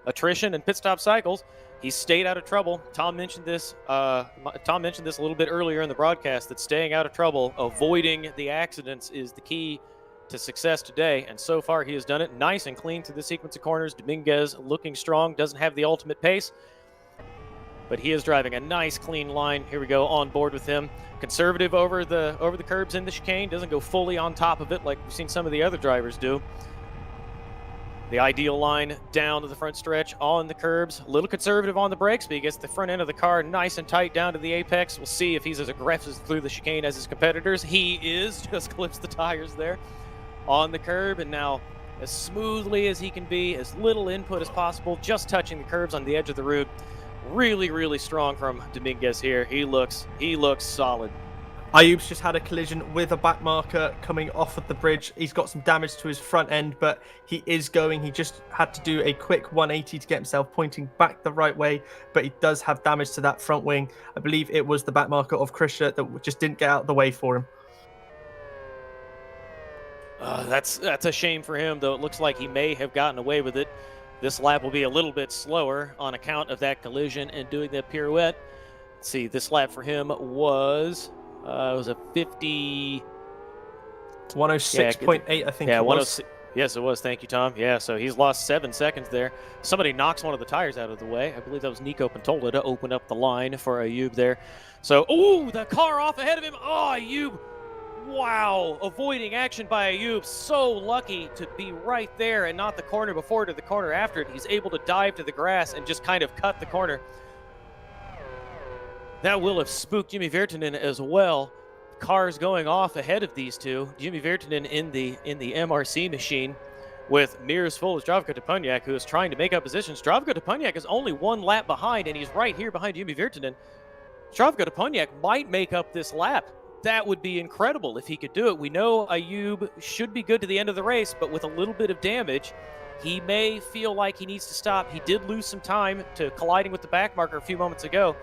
attrition and pit stop cycles. He stayed out of trouble. Tom mentioned this a little bit earlier in the broadcast, that staying out of trouble, avoiding the accidents is the key to success today, and so far he has done it nice and clean through the sequence of corners. Dominguez looking strong, doesn't have the ultimate pace, but he is driving a nice clean line. Here we go, on board with him. Conservative over the curbs in the chicane, doesn't go fully on top of it like we've seen some of the other drivers do. The ideal line down to the front stretch on the curbs. A little conservative on the brakes, but he gets the front end of the car nice and tight down to the apex. We'll see if he's as aggressive through the chicane as his competitors. He is, just clips the tires there on the curb, and now as smoothly as he can be, as little input as possible, just touching the curbs on the edge of the route. Really, really strong from Dominguez here. He looks solid. Ayub's just had a collision with a back marker coming off of the bridge. He's got some damage to his front end, but he is going. He just had to do a quick 180 to get himself pointing back the right way, but he does have damage to that front wing. I believe it was the back marker of Krisha that just didn't get out of the way for him. That's a shame for him, though. It looks like he may have gotten away with it. This lap will be a little bit slower on account of that collision and doing that pirouette. Let's see, this lap for him was it was a 50... 106.8, I think. Yeah, it 106. Yes, it was. Thank you, Tom. Yeah, so he's lost 7 seconds there. Somebody knocks one of the tires out of the way. I believe that was Nico Pantola to open up the line for Ayub there. So, the car off ahead of him. Oh, Ayub. Wow, avoiding action by Ayub. So lucky to be right there and not the corner before to the corner after it. He's able to dive to the grass and just kind of cut the corner. That will have spooked Jimmy Virtanen as well. Cars going off ahead of these two. Jimmy Virtanen in the MRC machine with mirrors full of Zdravko Toponiak, who is trying to make up positions. Zdravko Toponiak is only 1 lap behind, and he's right here behind Jimmy Virtanen. Zdravko Toponiak might make up this lap. That would be incredible if he could do it. We know Ayub should be good to the end of the race, but with a little bit of damage, he may feel like he needs to stop. He did lose some time to colliding with the back marker a few moments ago.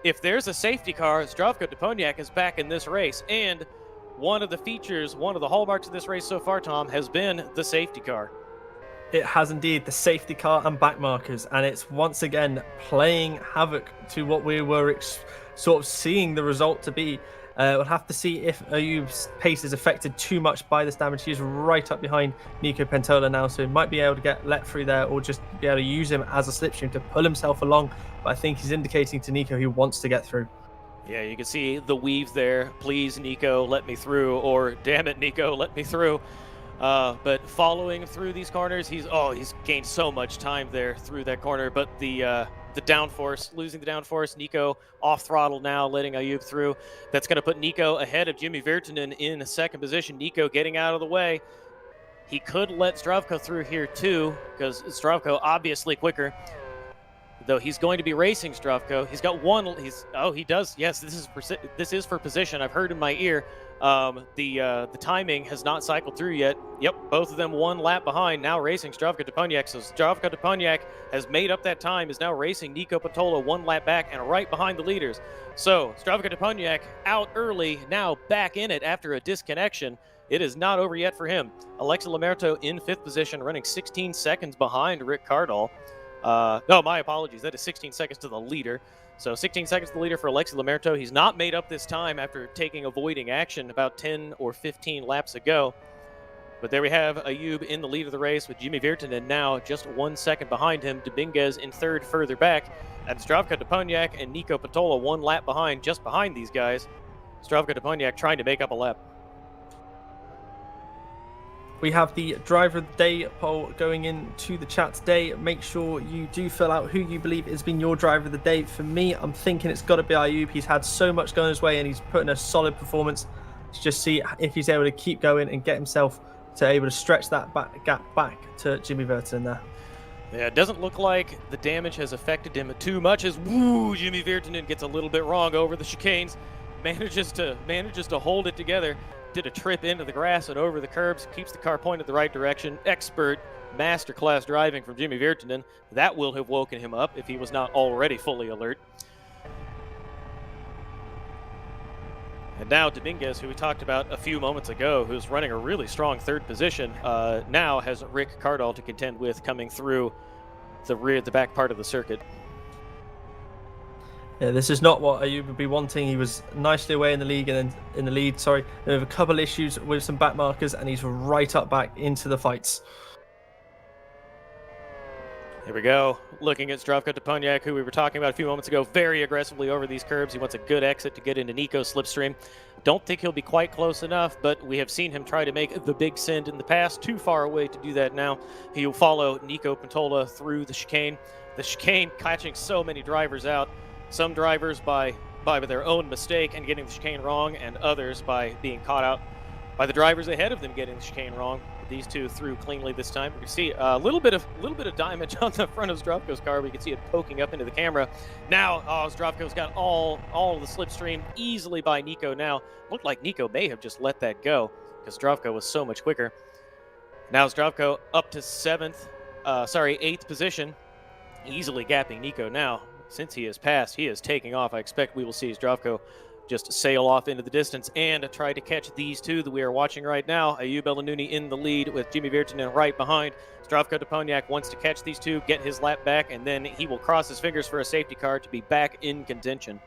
If there's a safety car, Zdravko Toponiak is back in this race, and one of the features, one of the hallmarks of this race so far, Tom, has been the safety car. It has indeed, the safety car and back markers, and it's once again playing havoc to what we were sort of seeing the result to be. We'll have to see if Ayub's pace is affected too much by this damage. He's right up behind Nico Pantola now, so he might be able to get let through there or just be able to use him as a slipstream to pull himself along. But I think he's indicating to Nico he wants to get through. Yeah, you can see the weave there. Please, Nico, let me through, or damn it, Nico, let me through. But following through these corners, he's gained so much time there through that corner. But the downforce, losing the downforce, Nico off throttle now, letting Ayub through. That's going to put Nico ahead of Jimmy Virtanen in second position. Nico getting out of the way. He could let Zdravko through here too, because Zdravko obviously quicker. Though he's going to be racing Zdravko. He's got one. He does. Yes, this is for position. I've heard in my ear. The timing has not cycled through yet. Yep, both of them 1 lap behind, now racing Zdravko Toponiak. So Zdravko Toponiak has made up that time, is now racing Nico Patola 1 lap back and right behind the leaders. So Zdravko Toponiak out early, now back in it after a disconnection. It is not over yet for him. Alexi Lamerto in 5th position, running 16 seconds behind Rick Cardall. No, my apologies. That is 16 seconds to the leader. So 16 seconds to the leader for Alexi Lamerto. He's not made up this time after taking avoiding action about 10 or 15 laps ago. But there we have Ayub in the lead of the race with Jimmy Virtanen now just 1 second behind him. Dominguez in 3rd further back. And Zdravko Toponiak and Nico Patola 1 lap behind, just behind these guys. Zdravko Toponiak trying to make up a lap. We have the driver of the day poll going into the chat today. Make sure you do fill out who you believe has been your driver of the day. For me, I'm thinking it's got to be Ayub. He's had so much going his way and he's put in a solid performance. Let's just see if he's able to keep going and get himself to able to stretch that gap back to Jimmy Virtanen there. Yeah, it doesn't look like the damage has affected him too much as Jimmy Virtanen gets a little bit wrong over the chicanes. Manages to hold it together. Did a trip into the grass and over the curbs, keeps the car pointed the right direction. Expert masterclass driving from Jimmy Virtanen. That will have woken him up if he was not already fully alert. And now Dominguez, who we talked about a few moments ago, who's running a really strong 3rd position, now has Rick Cardall to contend with coming through the back part of the circuit. Yeah, this is not what Ayub would be wanting. He was nicely away in the league and then in the lead. Sorry, there were a couple issues with some back markers, and he's right up back into the fights. Here we go. Looking at Zdravko Toponiak, who we were talking about a few moments ago, very aggressively over these curbs. He wants a good exit to get into Nico's slipstream. Don't think he'll be quite close enough, but we have seen him try to make the big send in the past. Too far away to do that now. He will follow Nico Patola through the chicane. The chicane catching so many drivers out. Some drivers by their own mistake and getting the chicane wrong, and others by being caught out by the drivers ahead of them getting the chicane wrong. These two through cleanly this time. You can see a little bit of damage on the front of Zdravko's car. We can see it poking up into the camera. Now, Zdravko's got all of the slipstream easily by Nico now. Looked like Nico may have just let that go because Zdravko was so much quicker. Now Zdravko up to 8th position, easily gapping Nico now. Since he has passed, he is taking off. I expect we will see Zdravko just sail off into the distance and try to catch these two that we are watching right now. Ayub Elanuni in the lead with Jimmy Virtanen right behind. Zdravko Toponiak wants to catch these two, get his lap back, and then he will cross his fingers for a safety car to be back in contention.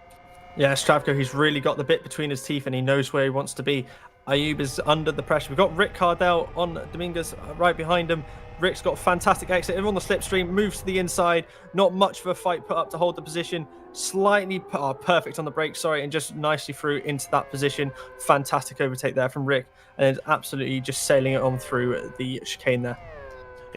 Yeah, Zdravko, he's really got the bit between his teeth and he knows where he wants to be. Ayub is under the pressure. We've got Rick Cardell on Dominguez right behind him. Rick's got a fantastic exit. Everyone on the slipstream moves to the inside. Not much of a fight put up to hold the position. Slightly perfect on the brakes, sorry, and just nicely through into that position. Fantastic overtake there from Rick. And absolutely just sailing it on through the chicane there.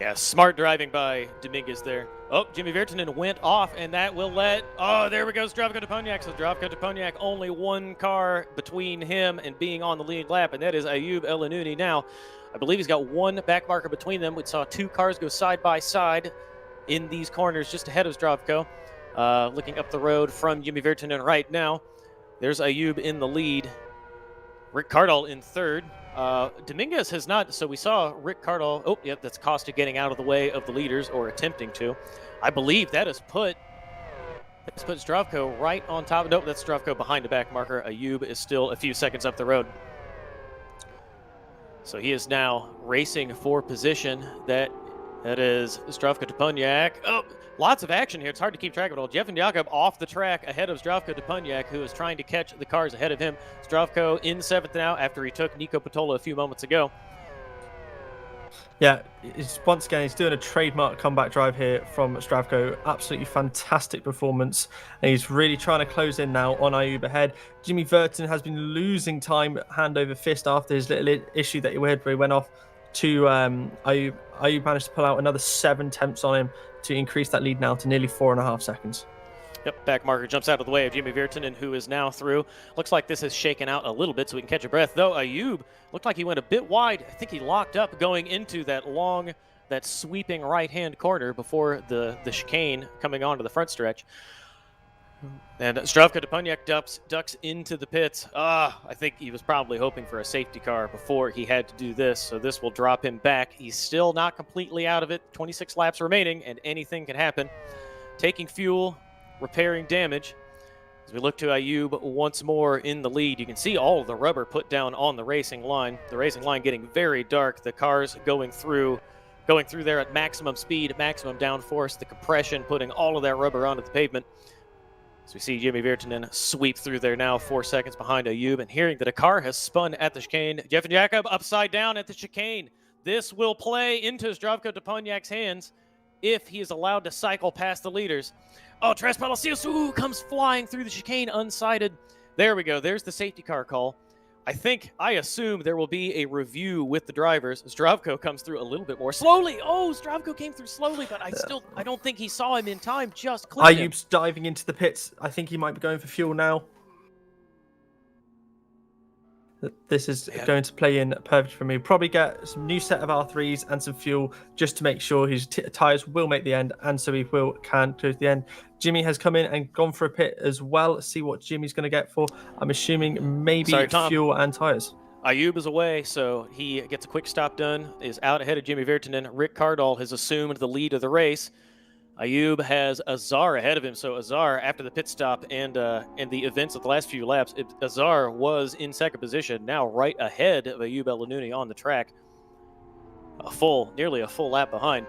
Yeah, smart driving by Dominguez there. Oh, Jimmy Virtanen went off, and that will let... Oh, there we go, Zdravko Toponiak. So Zdravko Toponiak, only 1 car between him and being on the lead lap, and that is Ayub Elanuni now. I believe he's got 1 back marker between them. We saw 2 cars go side by side in these corners just ahead of Zdravko. Looking up the road from Jimmy Virtanen right now. There's Ayub in the lead. Rick Cardall in 3rd. Dominguez has not, so we saw Rick Cardall. Oh, yep, that's Costa getting out of the way of the leaders, or attempting to. I believe that has put Zdravko right on top. Nope, that's Zdravko behind the back marker. Ayub is still a few seconds up the road. So he is now racing for position. That is Zdravko Toponiak. Oh, lots of action here. It's hard to keep track of it all. Jeff and Jakob off the track ahead of Zdravko Toponiak, who is trying to catch the cars ahead of him. Zdravko in 7th now after he took Nico Patola a few moments ago. Yeah, once again, he's doing a trademark comeback drive here from Zdravko. Absolutely fantastic performance. And he's really trying to close in now on Ayub ahead. Jimmy Virtanen has been losing time hand over fist after his little issue that he had where he went off to Ayub. Ayub managed to pull out another 7 attempts on him to increase that lead now to nearly 4.5 seconds. Yep, back marker jumps out of the way of Jimmy Virtanen, who is now through. Looks like this has shaken out a little bit so we can catch a breath. Though Ayub looked like he went a bit wide. I think he locked up going into that sweeping right-hand corner before the chicane coming onto the front stretch. And Zdravko Deponiak ducks into the pits. I think he was probably hoping for a safety car before he had to do this, so this will drop him back. He's still not completely out of it. 26 laps remaining, and anything can happen. Taking fuel, repairing damage. As we look to Ayub once more in the lead, you can see all of the rubber put down on the racing line. The racing line getting very dark. The cars going through there at maximum speed, maximum downforce. The compression putting all of that rubber onto the pavement. As we see Jimmy Virtanen sweep through there now, 4 seconds behind Ayub, and hearing that a car has spun at the chicane. Jeff and Jacob upside down at the chicane. This will play into Zdravko Deponiak's hands if he is allowed to cycle past the leaders. Oh, Tres Palacios comes flying through the chicane unsighted. There we go. There's the safety car call. I assume there will be a review with the drivers. Zdravko comes through a little bit more slowly. Oh, Zdravko came through slowly, but I don't think he saw him in time. Just clipped him. Ayub's diving into the pits. I think he might be going for fuel now. This is going to play in perfect for me. Probably get some new set of R3s and some fuel just to make sure his tyres will make the end, and so he can go to the end. Jimmy has come in and gone for a pit as well. See what Jimmy's going to get for. I'm assuming maybe fuel and tyres. Ayub is away, so he gets a quick stop done, is out ahead of Jimmy Virtanen. Rick Cardall has assumed the lead of the race. Ayub has Azar ahead of him, so Azar, after the pit stop and the events of the last few laps, Azar was in second position, now right ahead of Ayub El-Anouni on the track. Nearly a full lap behind.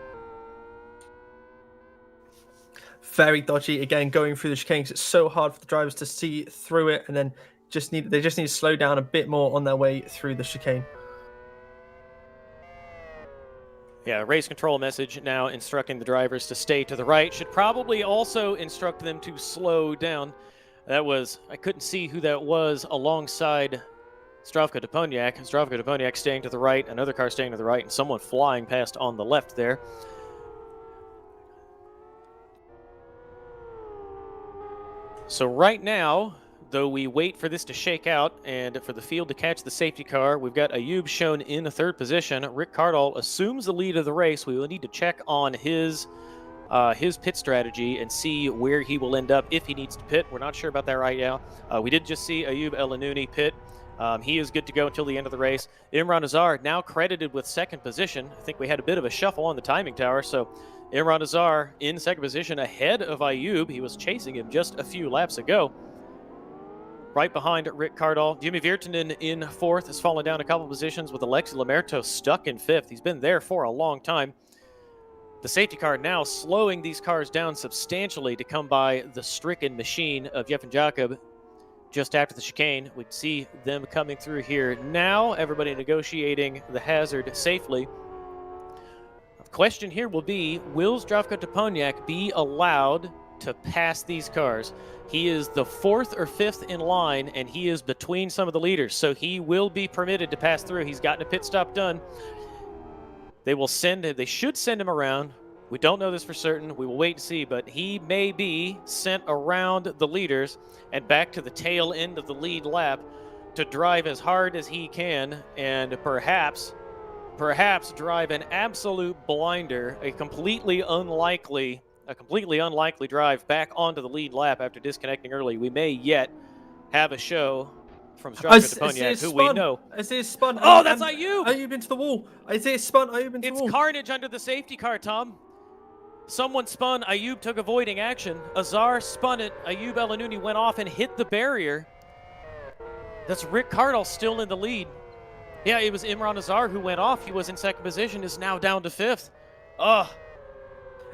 Very dodgy, again, going through the chicane. It's so hard for the drivers to see through it, and then they just need to slow down a bit more on their way through the chicane. Yeah, race control message now instructing the drivers to stay to the right. Should probably also instruct them to slow down. I couldn't see who that was alongside Zdravko Deponiak. Zdravko Deponiak staying to the right, another car staying to the right, and someone flying past on the left there. So right now, though we wait for this to shake out and for the field to catch the safety car, we've got Ayub shown in the third position. Rick Cardall assumes the lead of the race. We will need to check on his pit strategy and see where he will end up if he needs to pit. We're not sure about that right now. We did just see Ayub El-Anouni pit. He is good to go until the end of the race. Imran Azar now credited with second position. I think we had a bit of a shuffle on the timing tower, so Imran Azar in second position ahead of Ayub. He was chasing him just a few laps ago. Right behind Rick Cardall. Jimmy Virtanen in fourth has fallen down a couple positions with Alexi Lamerto stuck in fifth. He's been there for a long time. The safety car now slowing these cars down substantially to come by the stricken machine of Jeff and Jacob just after the chicane. We'd see them coming through here now. Everybody negotiating the hazard safely. The question here will be, will Zdravko Deponiak be allowed to pass these cars? He is the fourth or fifth in line, and he is between some of the leaders, so he will be permitted to pass through. He's gotten a pit stop done. They should send him around. We don't know this for certain. We will wait to see, but he may be sent around the leaders and back to the tail end of the lead lap to drive as hard as he can and perhaps drive an absolute blinder, a completely unlikely drive back onto the lead lap after disconnecting early. We may yet have a show from Zdravko Deponiak, who we know. Isaiah spun. Oh, that's Ayub! Ayub into the wall. Isaiah spun. Ayub into the wall. It's carnage under the safety car, Tom. Someone spun. Ayub took avoiding action. Azar spun it. Ayub El-Anouni went off and hit the barrier. That's Rick Cardall still in the lead. Yeah, it was Imran Azar who went off. He was in second position, is now down to fifth.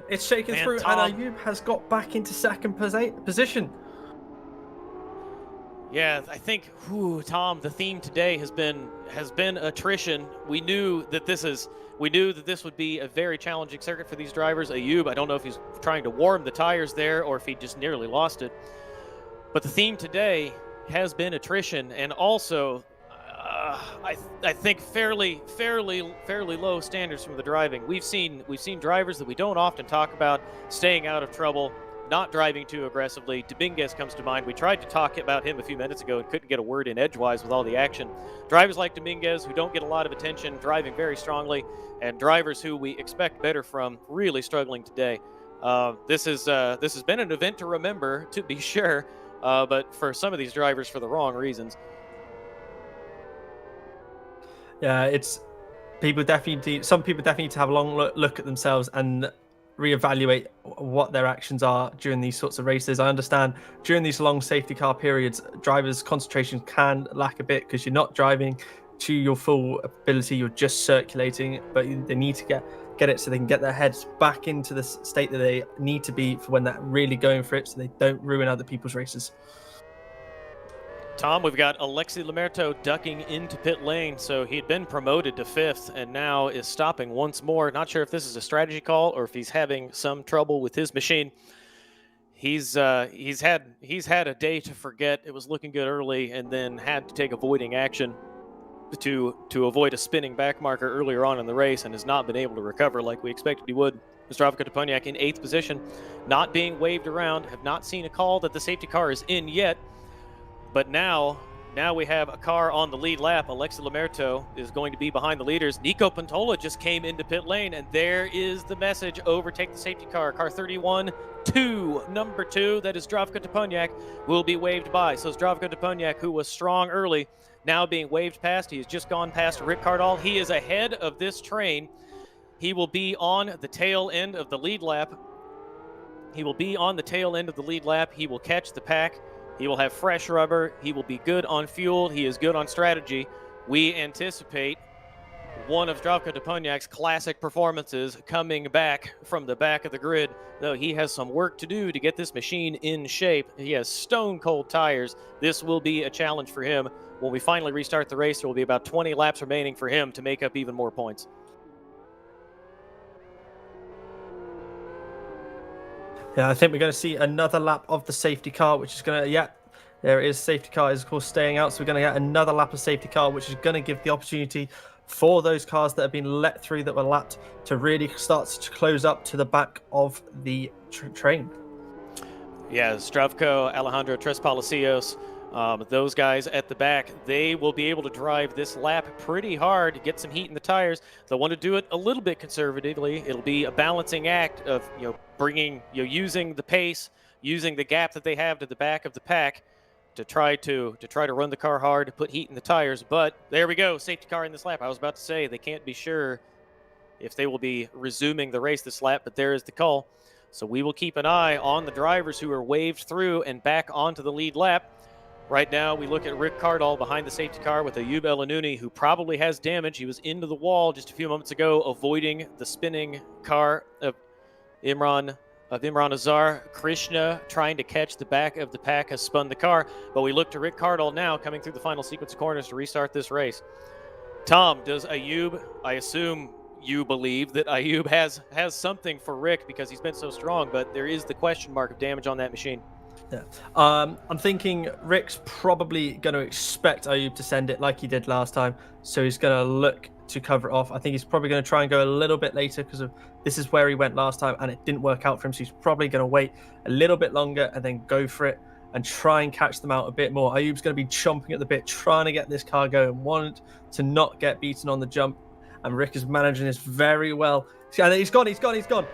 It's shaken through, Tom. And Ayub has got back into second position. Yeah, I think, Tom, the theme today has been attrition. We knew that this would be a very challenging circuit for these drivers. Ayub, I don't know if he's trying to warm the tires there or if he just nearly lost it. But the theme today has been attrition, and also I think fairly low standards from the driving. We've seen drivers that we don't often talk about staying out of trouble, not driving too aggressively. Dominguez comes to mind. We tried to talk about him a few minutes ago and couldn't get a word in edgewise with all the action. Drivers like Dominguez, who don't get a lot of attention, driving very strongly, and drivers who we expect better from, really struggling today. This has been an event to remember, to be sure, but for some of these drivers, for the wrong reasons. Yeah, it's some people definitely need to have a long look at themselves and reevaluate what their actions are during these sorts of races. I understand during these long safety car periods, drivers' concentration can lack a bit because you're not driving to your full ability, you're just circulating, but they need to get it so they can get their heads back into the state that they need to be for when they're really going for it, so they don't ruin other people's races. Tom, we've got Alexi Lamerto ducking into pit lane. So he'd been promoted to 5th and now is stopping once more. Not sure if this is a strategy call or if he's having some trouble with his machine. He's had a day to forget. It was looking good early and then had to take avoiding action to avoid a spinning back marker earlier on in the race and has not been able to recover like we expected he would. Zdravko Toponiak in 8th position, not being waved around. Have not seen a call that the safety car is in yet. But now we have a car on the lead lap. Alexi Lamerto is going to be behind the leaders. Nico Pantola just came into pit lane, and there is the message: overtake the safety car. Car 31, 2, number 2, that is Zdravko Toponiak, will be waved by. So Zdravko Toponiak, who was strong early, now being waved past. He has just gone past Rick Cardall. He is ahead of this train. He will be on the tail end of the lead lap. He will catch the pack. He will have fresh rubber. He will be good on fuel. He is good on strategy. We anticipate one of Zdravko Toponiak's classic performances coming back from the back of the grid, though he has some work to do to get this machine in shape. He has stone cold tires. This will be a challenge for him. When we finally restart the race, there will be about 20 laps remaining for him to make up even more points. Yeah, I think we're going to see another lap of the safety car, which is going to, there it is. Safety car is, of course, staying out. So we're going to get another lap of safety car, which is going to give the opportunity for those cars that have been let through, that were lapped, to really start to close up to the back of the train. Yeah, Zdravko, Alejandro Tres Palacios, those guys at the back, they will be able to drive this lap pretty hard to get some heat in the tires. They'll want to do it a little bit conservatively. It'll be a balancing act of using the pace, using the gap that they have to the back of the pack to try to run the car hard, to put heat in the tires. But there we go, safety car in this lap. I was about to say they can't be sure if they will be resuming the race this lap, but there is the call. So we will keep an eye on the drivers who are waved through and back onto the lead lap. Right now, we look at Rick Cardall behind the safety car with Ayub El-Anouni, who probably has damage. He was into the wall just a few moments ago, avoiding the spinning car of Imran Azar. Krishna, trying to catch the back of the pack, has spun the car. But we look to Rick Cardall now, coming through the final sequence of corners to restart this race. Tom, does Ayub, I assume you believe that Ayub has something for Rick because he's been so strong, but there is the question mark of damage on that machine. Yeah, I'm thinking Rick's probably going to expect Ayub to send it like he did last time, so he's going to look to cover it off. I think he's probably going to try and go a little bit later because this is where he went last time and it didn't work out for him, so he's probably going to wait a little bit longer and then go for it and try and catch them out a bit more. Ayub's going to be chomping at the bit, trying to get this car going, want to not get beaten on the jump, and Rick is managing this very well. And he's gone.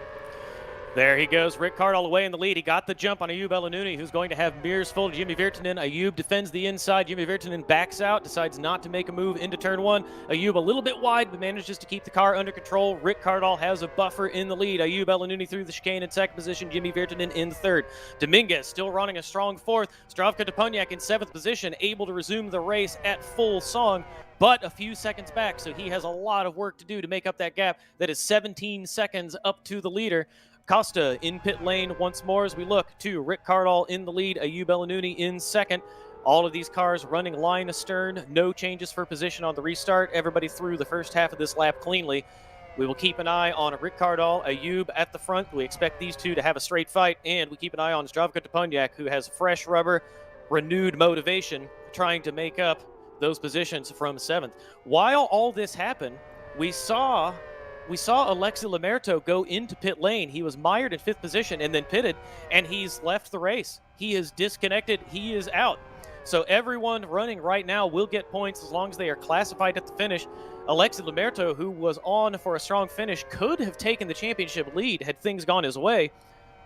There he goes, Rick Cardall away in the lead. He got the jump on Ayub El-Anouni, who's going to have mirrors full to Jimmy Virtanen. Ayub defends the inside. Jimmy Virtanen backs out, decides not to make a move into turn 1. Ayub a little bit wide, but manages to keep the car under control. Rick Cardall has a buffer in the lead. Ayub El-Anouni through the chicane in second position. Jimmy Virtanen in third. Dominguez still running a strong fourth. Zdravko Toponiak in 7th position, able to resume the race at full song, but a few seconds back, so he has a lot of work to do to make up that gap. That is 17 seconds up to the leader. Costa in pit lane once more as we look to Rick Cardall in the lead, Ayub El-Anouni in second. All of these cars running line astern, no changes for position on the restart. Everybody through the first half of this lap cleanly. We will keep an eye on Rick Cardall, Ayub at the front. We expect these two to have a straight fight, and we keep an eye on Zdravko Toponiak, who has fresh rubber, renewed motivation, trying to make up those positions from 7th. While all this happened, we saw Alexi Lamerto go into pit lane. He was mired in 5th position and then pitted, and he's left the race. He is disconnected. He is out. So everyone running right now will get points as long as they are classified at the finish. Alexi Lamerto, who was on for a strong finish, could have taken the championship lead had things gone his way.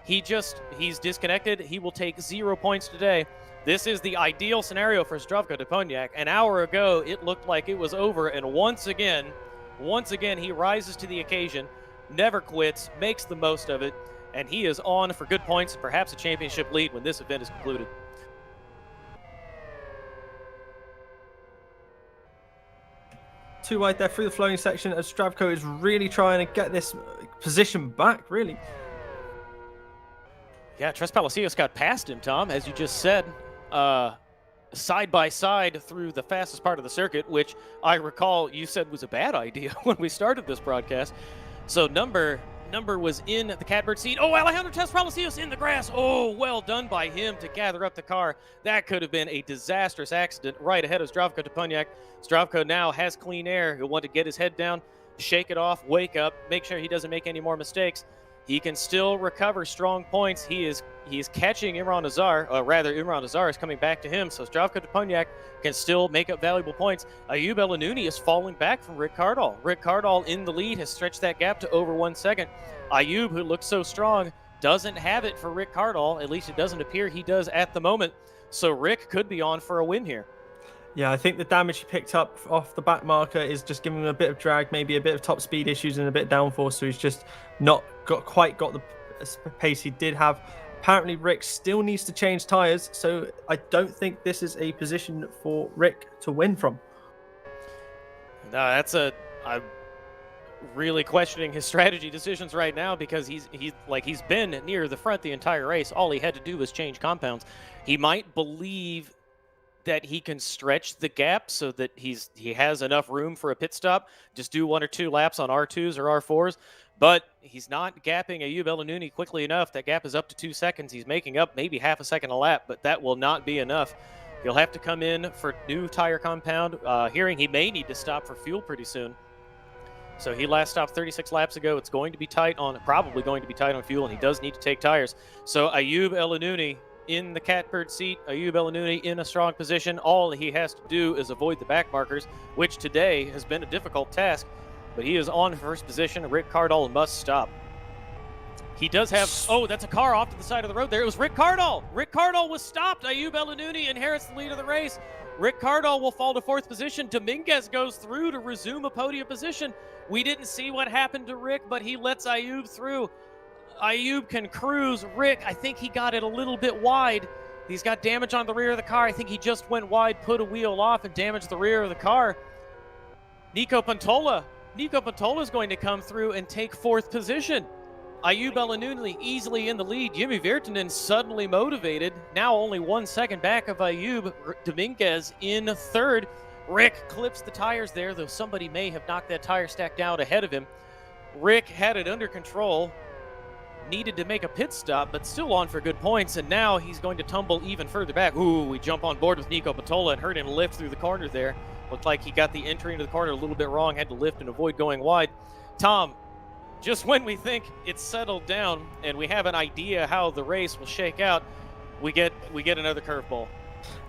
He's disconnected. He will take 0 points today. This is the ideal scenario for Zdravko Deponiak. An hour ago, it looked like it was over, and once again, he rises to the occasion, never quits, makes the most of it, and he is on for good points, perhaps a championship lead when this event is concluded. Too wide there through the flowing section as Zdravko is really trying to get this position back, really. Yeah, Tres Palacios got past him, Tom, as you just said, side by side through the fastest part of the circuit, which I recall you said was a bad idea when we started this broadcast. So number was in the catbird seat. Oh, Alejandro Tres Palacios in the grass. Oh, well done by him to gather up the car. That could have been a disastrous accident right ahead of Zdravko Deponiak. Zdravko now has clean air. He'll want to get his head down, shake it off, wake up, make sure he doesn't make any more mistakes. He can still recover strong points. He is catching Imran Azar, rather Imran Azar is coming back to him, so Zdravko Deponiak can still make up valuable points. Ayub Elanouni is falling back from Rick Cardall. Rick Cardall in the lead has stretched that gap to over 1 second. Ayub, who looks so strong, doesn't have it for Rick Cardall. At least it doesn't appear he does at the moment. So Rick could be on for a win here. Yeah, I think the damage he picked up off the back marker is just giving him a bit of drag, maybe a bit of top speed issues and a bit of downforce, so he's just not quite got the pace he did have. Apparently, Rick still needs to change tyres, so I don't think this is a position for Rick to win from. No, I'm really questioning his strategy decisions right now because he's been near the front the entire race. All he had to do was change compounds. He might believe that he can stretch the gap so that he has enough room for a pit stop, just do 1 or 2 laps on R2s or R4s, but he's not gapping Ayub Elanouni quickly enough. That gap is up to 2 seconds. He's making up maybe half a second a lap, but that will not be enough. He'll have to come in for new tire compound. Hearing he may need to stop for fuel pretty soon. So he last stopped 36 laps ago. It's going to be probably going to be tight on fuel, and he does need to take tires. So Ayub Elanouni in the catbird seat, Ayub Elanouni in a strong position. All he has to do is avoid the back markers, which today has been a difficult task, but he is on first position. Rick Cardall must stop. He does have, that's a car off to the side of the road there. It was Rick Cardall. Rick Cardall was stopped. Ayub Elanouni inherits the lead of the race. Rick Cardall will fall to 4th position. Dominguez goes through to resume a podium position. We didn't see what happened to Rick, but he lets Ayub through. Ayub can cruise. Rick, I think he got it a little bit wide. He's got damage on the rear of the car. I think he just went wide, put a wheel off, and damaged the rear of the car. Nico Pantola is going to come through and take 4th position. Ayub Elanouni easily in the lead. Jimmy Virtanen suddenly motivated. Now only 1 second back of Ayub. Dominguez in 3rd. Rick clips the tires there, though somebody may have knocked that tire stack down ahead of him. Rick had it under control. Needed to make a pit stop, but still on for good points, and now he's going to tumble even further back. Ooh, we jump on board with Nico Pantola and heard him lift through the corner there. Looked like he got the entry into the corner a little bit wrong, had to lift and avoid going wide. Tom, just when we think it's settled down and we have an idea how the race will shake out, we get another curveball.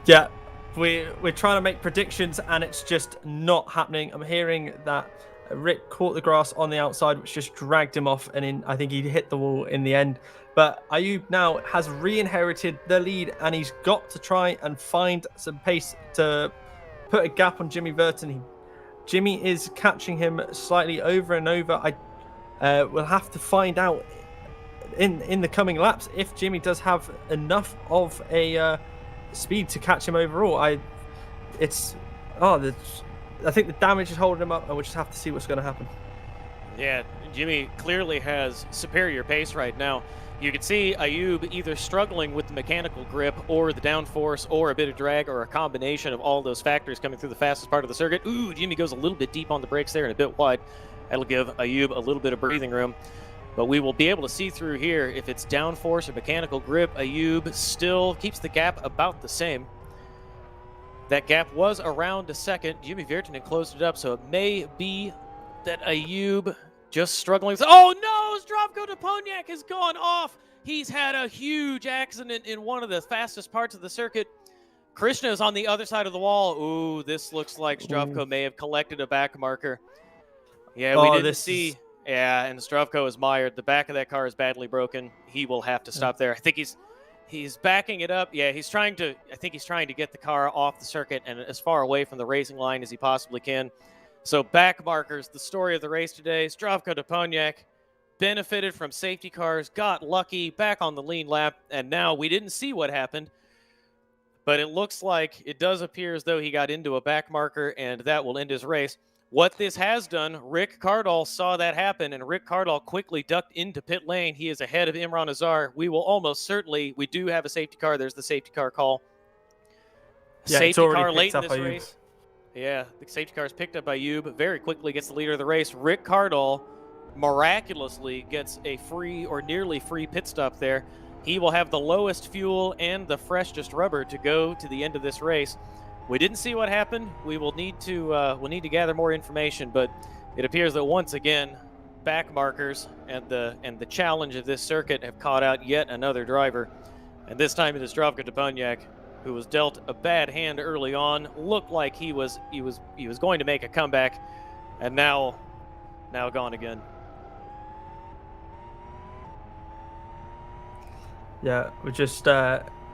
Yeah, we're trying to make predictions and it's just not happening. I'm hearing that Rick caught the grass on the outside, which just dragged him off, and I think he hit the wall in the end. But Ayub now has re-inherited the lead, and he's got to try and find some pace to put a gap on Jimmy Virtanen. Jimmy is catching him slightly over and over. We'll have to find out in the coming laps if Jimmy does have enough of a speed to catch him overall. I think the damage is holding him up, and we'll just have to see what's going to happen. Yeah, Jimmy clearly has superior pace right now. You can see Ayub either struggling with the mechanical grip or the downforce or a bit of drag or a combination of all those factors coming through the fastest part of the circuit. Ooh, Jimmy goes a little bit deep on the brakes there and a bit wide. That'll give Ayub a little bit of breathing room. But we will be able to see through here if it's downforce or mechanical grip. Ayub still keeps the gap about the same. That gap was around a second. Jimmy Virtanen closed it up, so it may be that Ayub just struggling. Oh no, Zdravko Deponiak has gone off. He's had a huge accident in one of the fastest parts of the circuit. Krishna is on the other side of the wall. Ooh, this looks like Zdravko may have collected a back marker. Yeah, we didn't see. Yeah, and Zdravko is mired. The back of that car is badly broken. He will have to stop there. I think he's backing it up. Yeah, he's trying to. I think he's trying to get the car off the circuit and as far away from the racing line as he possibly can. So back markers, the story of the race today. Zdravko Deponiak benefited from safety cars, got lucky, back on the lean lap, and now we didn't see what happened. But it looks like it does appear as though he got into a back marker, and that will end his race. What this has done, Rick Cardall saw that happen, and Rick Cardall quickly ducked into pit lane. He is ahead of Imran Azar. We will almost certainly, we do have a safety car. There's the safety car call. Yeah, safety it's already car late picked in up this race. Yeah, the safety car is picked up by Ayub. Very quickly gets the leader of the race. Rick Cardall miraculously gets a free or nearly free pit stop there. He will have the lowest fuel and the freshest rubber to go to the end of this race. We didn't see what happened. We will need to gather more information, but it appears that once again, back markers and the challenge of this circuit have caught out yet another driver, and this time it is Zdravko Deponiak, who was dealt a bad hand early on. Looked like he was going to make a comeback, and now gone again. Yeah, we're just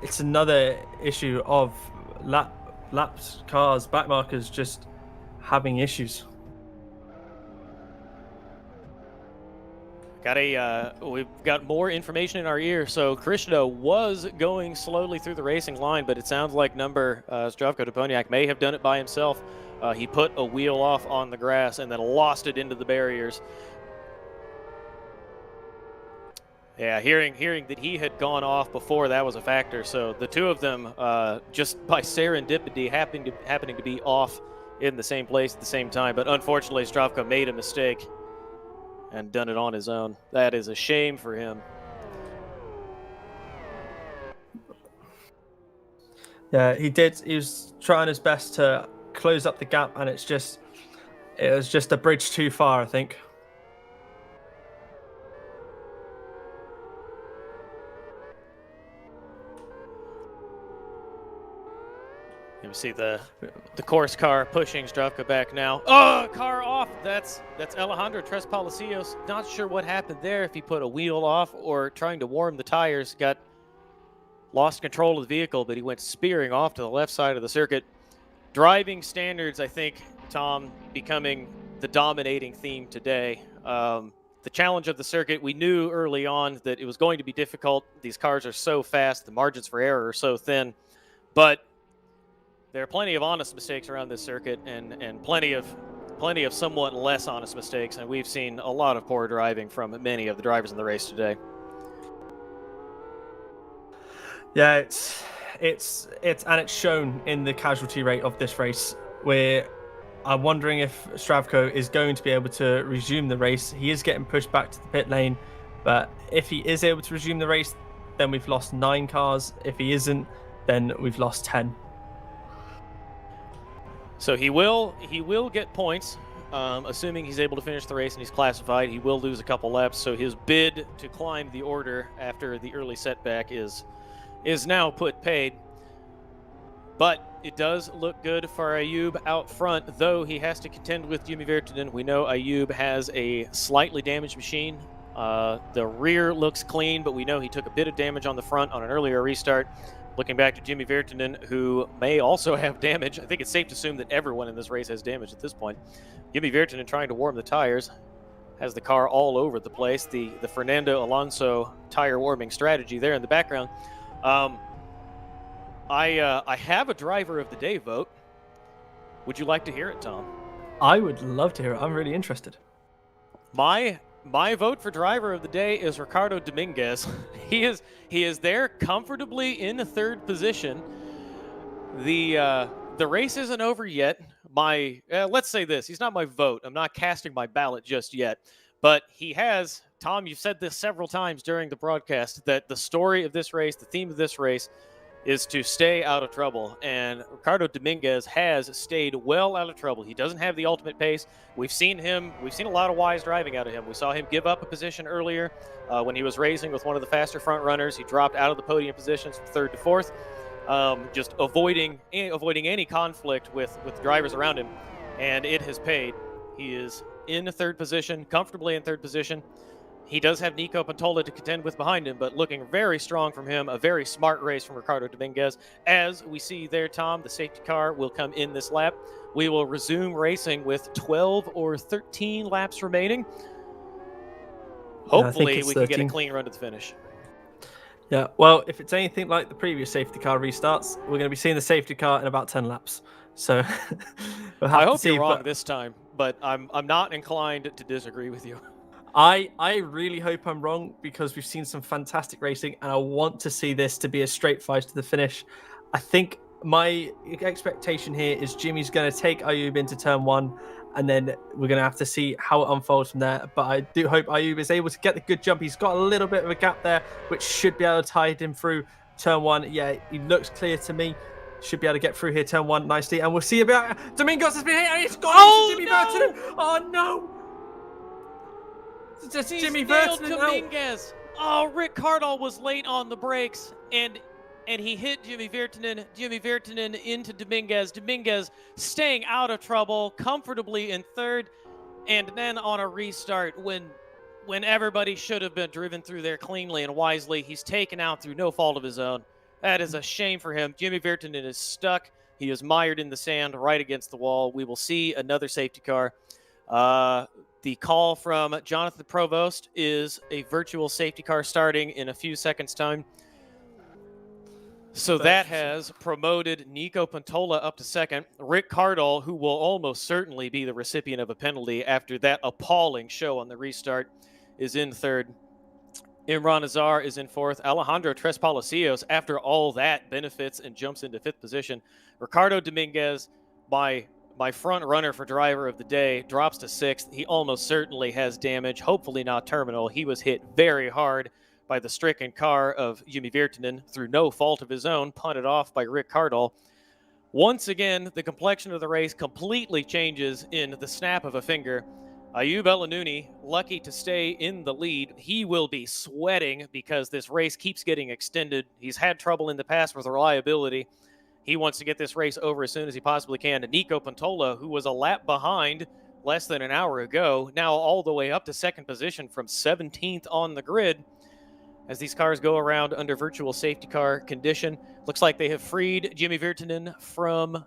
it's another issue of laps cars, back markers just having issues. We've got more information in our ear. So Krishna was going slowly through the racing line, but it sounds like Zdravko Deponiak may have done it by himself. He put a wheel off on the grass and then lost it into the barriers. Yeah, hearing that he had gone off before, that was a factor. So the two of them, just by serendipity, happening to be off in the same place at the same time. But unfortunately, Zdravko made a mistake and done it on his own. That is a shame for him. Yeah, he did. He was trying his best to close up the gap, and it was just a bridge too far, I think. You see the course car pushing Zdravko back now. Oh, car off. That's Alejandro Tres Palacios. Not sure what happened there, if he put a wheel off or trying to warm the tires, lost control of the vehicle, but he went spearing off to the left side of the circuit. Driving standards, I think, Tom, becoming the dominating theme today. The challenge of the circuit, we knew early on that it was going to be difficult. These cars are so fast, the margins for error are so thin, but there are plenty of honest mistakes around this circuit, and plenty of somewhat less honest mistakes, and we've seen a lot of poor driving from many of the drivers in the race today. Yeah, it's shown in the casualty rate of this race, where I'm wondering if Zdravko is going to be able to resume the race. He is getting pushed back to the pit lane, but if he is able to resume the race, then we've lost 9 cars. If he isn't, then we've lost 10. So he will get points, assuming he's able to finish the race and he's classified. He will lose a couple laps, so his bid to climb the order after the early setback is now put paid. But it does look good for Ayub out front, though he has to contend with Jimmy Virtanen. We know Ayub has a slightly damaged machine. The rear looks clean, but we know he took a bit of damage on the front on an earlier restart. Looking back to Jimmy Virtanen, who may also have damage. I think it's safe to assume that everyone in this race has damage at this point. Jimmy Virtanen trying to warm the tires. Has the car all over the place. The Fernando Alonso tire warming strategy there in the background. I have a driver of the day vote. Would you like to hear it, Tom? I would love to hear it. I'm really interested. My vote for driver of the day is Ricardo Dominguez. He is there comfortably in third position. The race isn't over yet. Let's say this: he's not my vote. I'm not casting my ballot just yet. But he has, Tom, you've said this several times during the broadcast, that the story of this race, the theme of this race, is to stay out of trouble. And Ricardo Dominguez has stayed well out of trouble. He doesn't have the ultimate pace. We've seen a lot of wise driving out of him. We saw him give up a position earlier when he was racing with one of the faster front runners. He dropped out of the podium positions from 3rd to 4th. just avoiding any conflict with drivers around him, and it has paid. He is in third position, comfortably in third position. He does have Nico Pantola to contend with behind him, but looking very strong from him. A very smart race from Ricardo Dominguez. As we see there, Tom, the safety car will come in this lap. We will resume racing with 12 or 13 laps remaining. Hopefully, we can get a clean run to the finish. Yeah, well, if it's anything like the previous safety car restarts, we're going to be seeing the safety car in about 10 laps. So we'll have I to hope see, you're wrong this time, but I'm not inclined to disagree with you. I really hope I'm wrong, because we've seen some fantastic racing, and I want to see this to be a straight fight to the finish. I think my expectation here is Jimmy's going to take Ayub into turn 1, and then we're going to have to see how it unfolds from there. But I do hope Ayub is able to get the good jump. He's got a little bit of a gap there, which should be able to tide him through turn 1. Yeah, he looks clear to me. Should be able to get through here turn 1 nicely, and we'll see about Domingos has been hit, and he's gone into Jimmy Burton. Oh no! Just Jimmy Burton. Dominguez. Oh, Rick Cardall was late on the brakes, and he hit Jimmy Virtanen. Jimmy Virtanen into Dominguez. Dominguez staying out of trouble comfortably in third, and then on a restart when everybody should have been driven through there cleanly and wisely, he's taken out through no fault of his own. That is a shame for him. Jimmy Virtanen is stuck. He is mired in the sand right against the wall. We will see another safety car. The call from Jonathan Provost is a virtual safety car starting in a few seconds' time. So that has promoted Nico Pantola up to second. Rick Cardall, who will almost certainly be the recipient of a penalty after that appalling show on the restart, is in third. Imran Azar is in fourth. Alejandro Tres Palacios, after all that, benefits and jumps into fifth position. Ricardo Dominguez, my front runner for driver of the day, drops to sixth. He almost certainly has damage, hopefully not terminal. He was hit very hard by the stricken car of Jimmy Virtanen through no fault of his own, punted off by Rick Cardall. Once again, the complexion of the race completely changes in the snap of a finger. Ayub El-Anouni, lucky to stay in the lead. He will be sweating because this race keeps getting extended. He's had trouble in the past with reliability. He wants to get this race over as soon as he possibly can. Nico Pantola, who was a lap behind less than an hour ago, now all the way up to second position from 17th on the grid. As these cars go around under virtual safety car condition, looks like they have freed Jimmy Virtanen from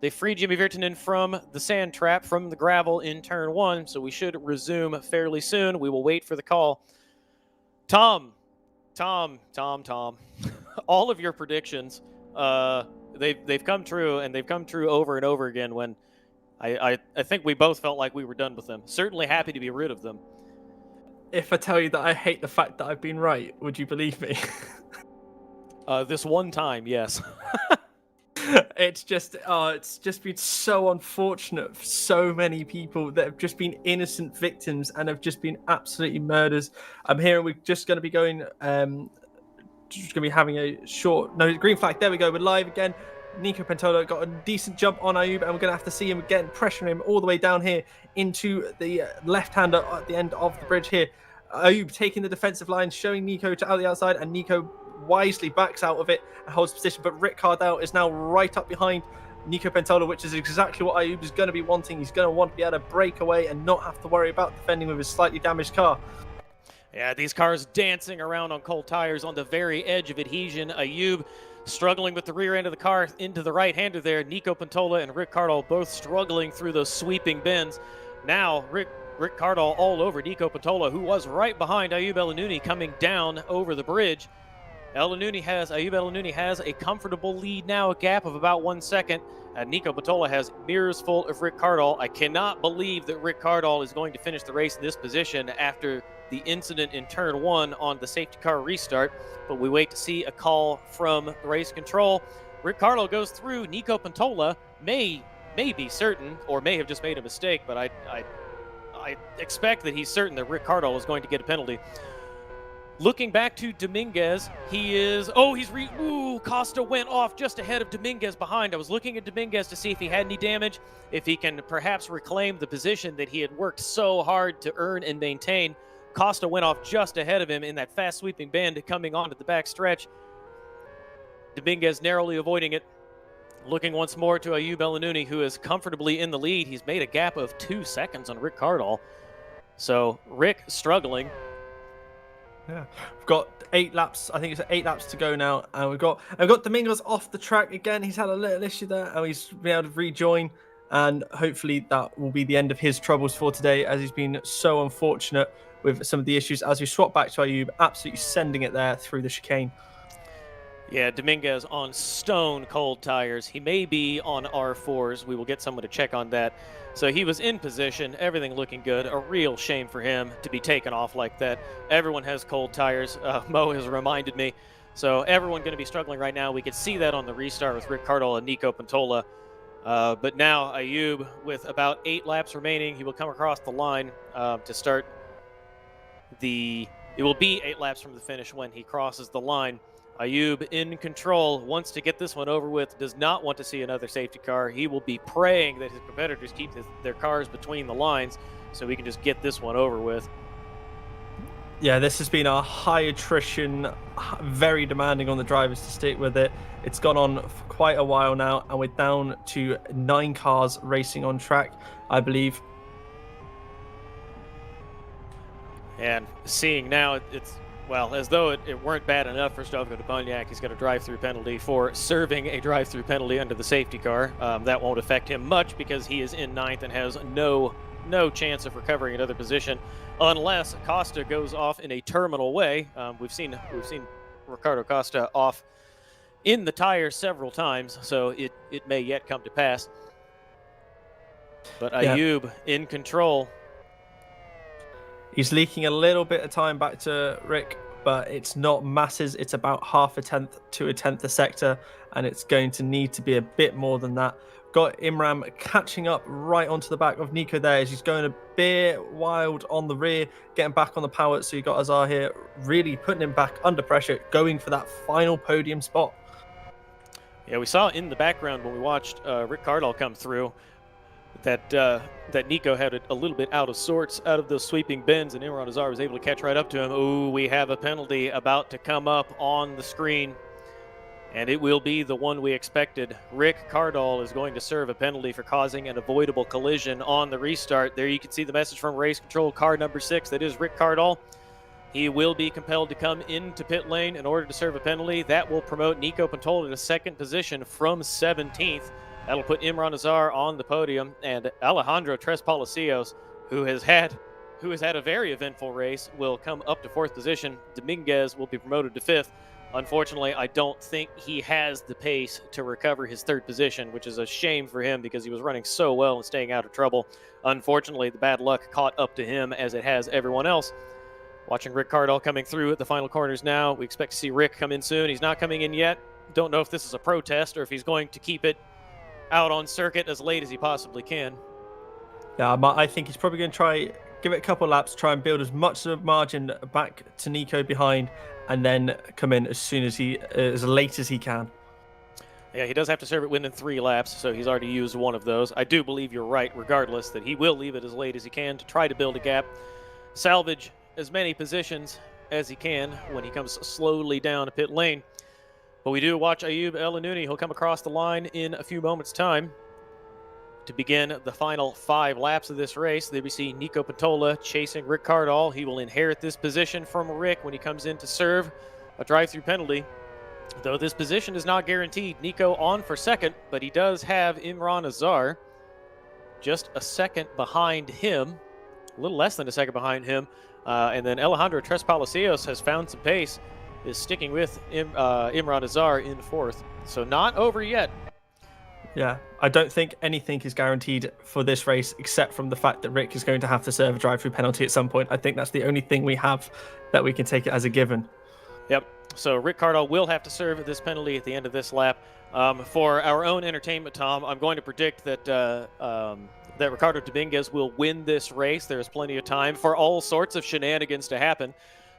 the sand trap, from the gravel in turn 1. So we should resume fairly soon. We will wait for the call. Tom, all of your predictions, they've come true, and they've come true over and over again when I think we both felt like we were done with them. Certainly happy to be rid of them. If I tell you that I hate the fact that I've been right, would you believe me? This one time, yes. It's just been so unfortunate for so many people that have just been innocent victims and have just been absolutely murders. I'm hearing we're just going to be going, just going to be having a short, no, green flag. There we go. We're live again. Nico Pantola got a decent jump on Ayub, and we're going to have to see him again, pressuring him all the way down here into the left-hander at the end of the bridge here. Ayub taking the defensive line, showing Nico to out the outside, and Nico wisely backs out of it and holds position. But Rick Cardall is now right up behind Nico Pantola, which is exactly what Ayub is going to be wanting. He's going to want to be able to break away and not have to worry about defending with his slightly damaged car. Yeah, these cars dancing around on cold tires on the very edge of adhesion. Ayub struggling with the rear end of the car into the right-hander there. Nico Pantola and Rick Cardall both struggling through those sweeping bends. Now, Rick Cardall all over Nico Pantola, who was right behind Ayub El-Anouni coming down over the bridge. Ayub El-Anouni has a comfortable lead now, a gap of about 1 second. Nico Pantola has mirrors full of Rick Cardall. I cannot believe that Rick Cardall is going to finish the race in this position after the incident in turn 1 on the safety car restart, but we wait to see a call from race control. Rick Cardall goes through. Nico Pantola may be certain, or may have just made a mistake, but I expect that he's certain that Rick Cardall is going to get a penalty. Looking back to Dominguez, Costa went off just ahead of Dominguez behind. I was looking at Dominguez to see if he had any damage, if he can perhaps reclaim the position that he had worked so hard to earn and maintain. Costa went off just ahead of him in that fast sweeping bend coming onto the back stretch. Dominguez narrowly avoiding it. Looking once more to Ayub El-Anouni, who is comfortably in the lead. He's made a gap of 2 seconds on Rick Cardall. So Rick struggling. Yeah, we've got 8 laps. I think it's 8 laps to go now, and I've got Dominguez off the track again. He's had a little issue there, and he's been able to rejoin, and hopefully that will be the end of his troubles for today, as he's been so unfortunate with some of the issues. As we swap back to Ayub, absolutely sending it there through the chicane. Yeah, Dominguez on stone cold tires. He may be on R4s. We will get someone to check on that. So he was in position, everything looking good. A real shame for him to be taken off like that. Everyone has cold tires. Mo has reminded me. So everyone going to be struggling right now. We could see that on the restart with Rick Cardall and Nico Pantola. But now Ayub, with about 8 laps remaining, he will come across the line to start the... It will be 8 laps from the finish when he crosses the line. Ayub in control, wants to get this one over with, does not want to see another safety car. He will be praying that his competitors keep their cars between the lines so we can just get this one over with. Yeah, this has been a high attrition, very demanding on the drivers to stick with it. It's gone on for quite a while now, and we're down to 9 cars racing on track, I believe. And seeing now, it's well, as though it weren't bad enough for Stovko de Pognac. He's got a drive-through penalty for serving a drive-through penalty under the safety car. That won't affect him much because he is in 9th and has no chance of recovering another position unless Costa goes off in a terminal way. We've seen Ricardo Costa off in the tire several times, so it may yet come to pass. But Ayub in control. He's leaking a little bit of time back to Rick, but it's not masses. It's about half a tenth to a tenth a sector, and it's going to need to be a bit more than that. Got Imran catching up right onto the back of Nico there as he's going a bit wild on the rear, getting back on the power. So you got Azar here really putting him back under pressure, going for that final podium spot. Yeah, we saw in the background when we watched Rick Cardall come through that Nico had it a little bit out of sorts out of those sweeping bends, and Imran Azar was able to catch right up to him. Ooh, we have a penalty about to come up on the screen, and it will be the one we expected. Rick Cardall is going to serve a penalty for causing an avoidable collision on the restart. There you can see the message from race control car number 6. That is Rick Cardall. He will be compelled to come into pit lane in order to serve a penalty. That will promote Nico Pantola to 2nd position from 17th. That'll put Imran Azar on the podium, and Alejandro Tres Palacios, who has had a very eventful race, will come up to 4th position. Dominguez will be promoted to 5th. Unfortunately, I don't think he has the pace to recover his 3rd position, which is a shame for him because he was running so well and staying out of trouble. Unfortunately, the bad luck caught up to him as it has everyone else. Watching Rick Cardall coming through at the final corners now. We expect to see Rick come in soon. He's not coming in yet. Don't know if this is a protest or if he's going to keep it out on circuit as late as he possibly can. Yeah, I think he's probably going to try, give it a couple laps, try and build as much of a margin back to Nico behind, and then come in as late as he can. Yeah, he does have to serve it within 3 laps, so he's already used one of those. I do believe you're right, regardless, that he will leave it as late as he can to try to build a gap, salvage as many positions as he can when he comes slowly down a pit lane. But we do watch Ayub El-Anouni. He'll come across the line in a few moments' time to begin the final 5 laps of this race. There we see Nico Pantola chasing Rick Cardall. He will inherit this position from Rick when he comes in to serve a drive-through penalty. Though this position is not guaranteed, Nico on for 2nd, but he does have Imran Azar just a 2nd behind him, a little less than a 2nd behind him. And then Alejandro Tres Palacios has found some pace, is sticking with Imran Azar in 4th. So not over yet. Yeah, I don't think anything is guaranteed for this race except from the fact that Rick is going to have to serve a drive-through penalty at some point. I think that's the only thing we have that we can take it as a given. Yep. So Rick Cardall will have to serve this penalty at the end of this lap. For our own entertainment, Tom, I'm going to predict that that Ricardo Dominguez will win this race. There is plenty of time for all sorts of shenanigans to happen.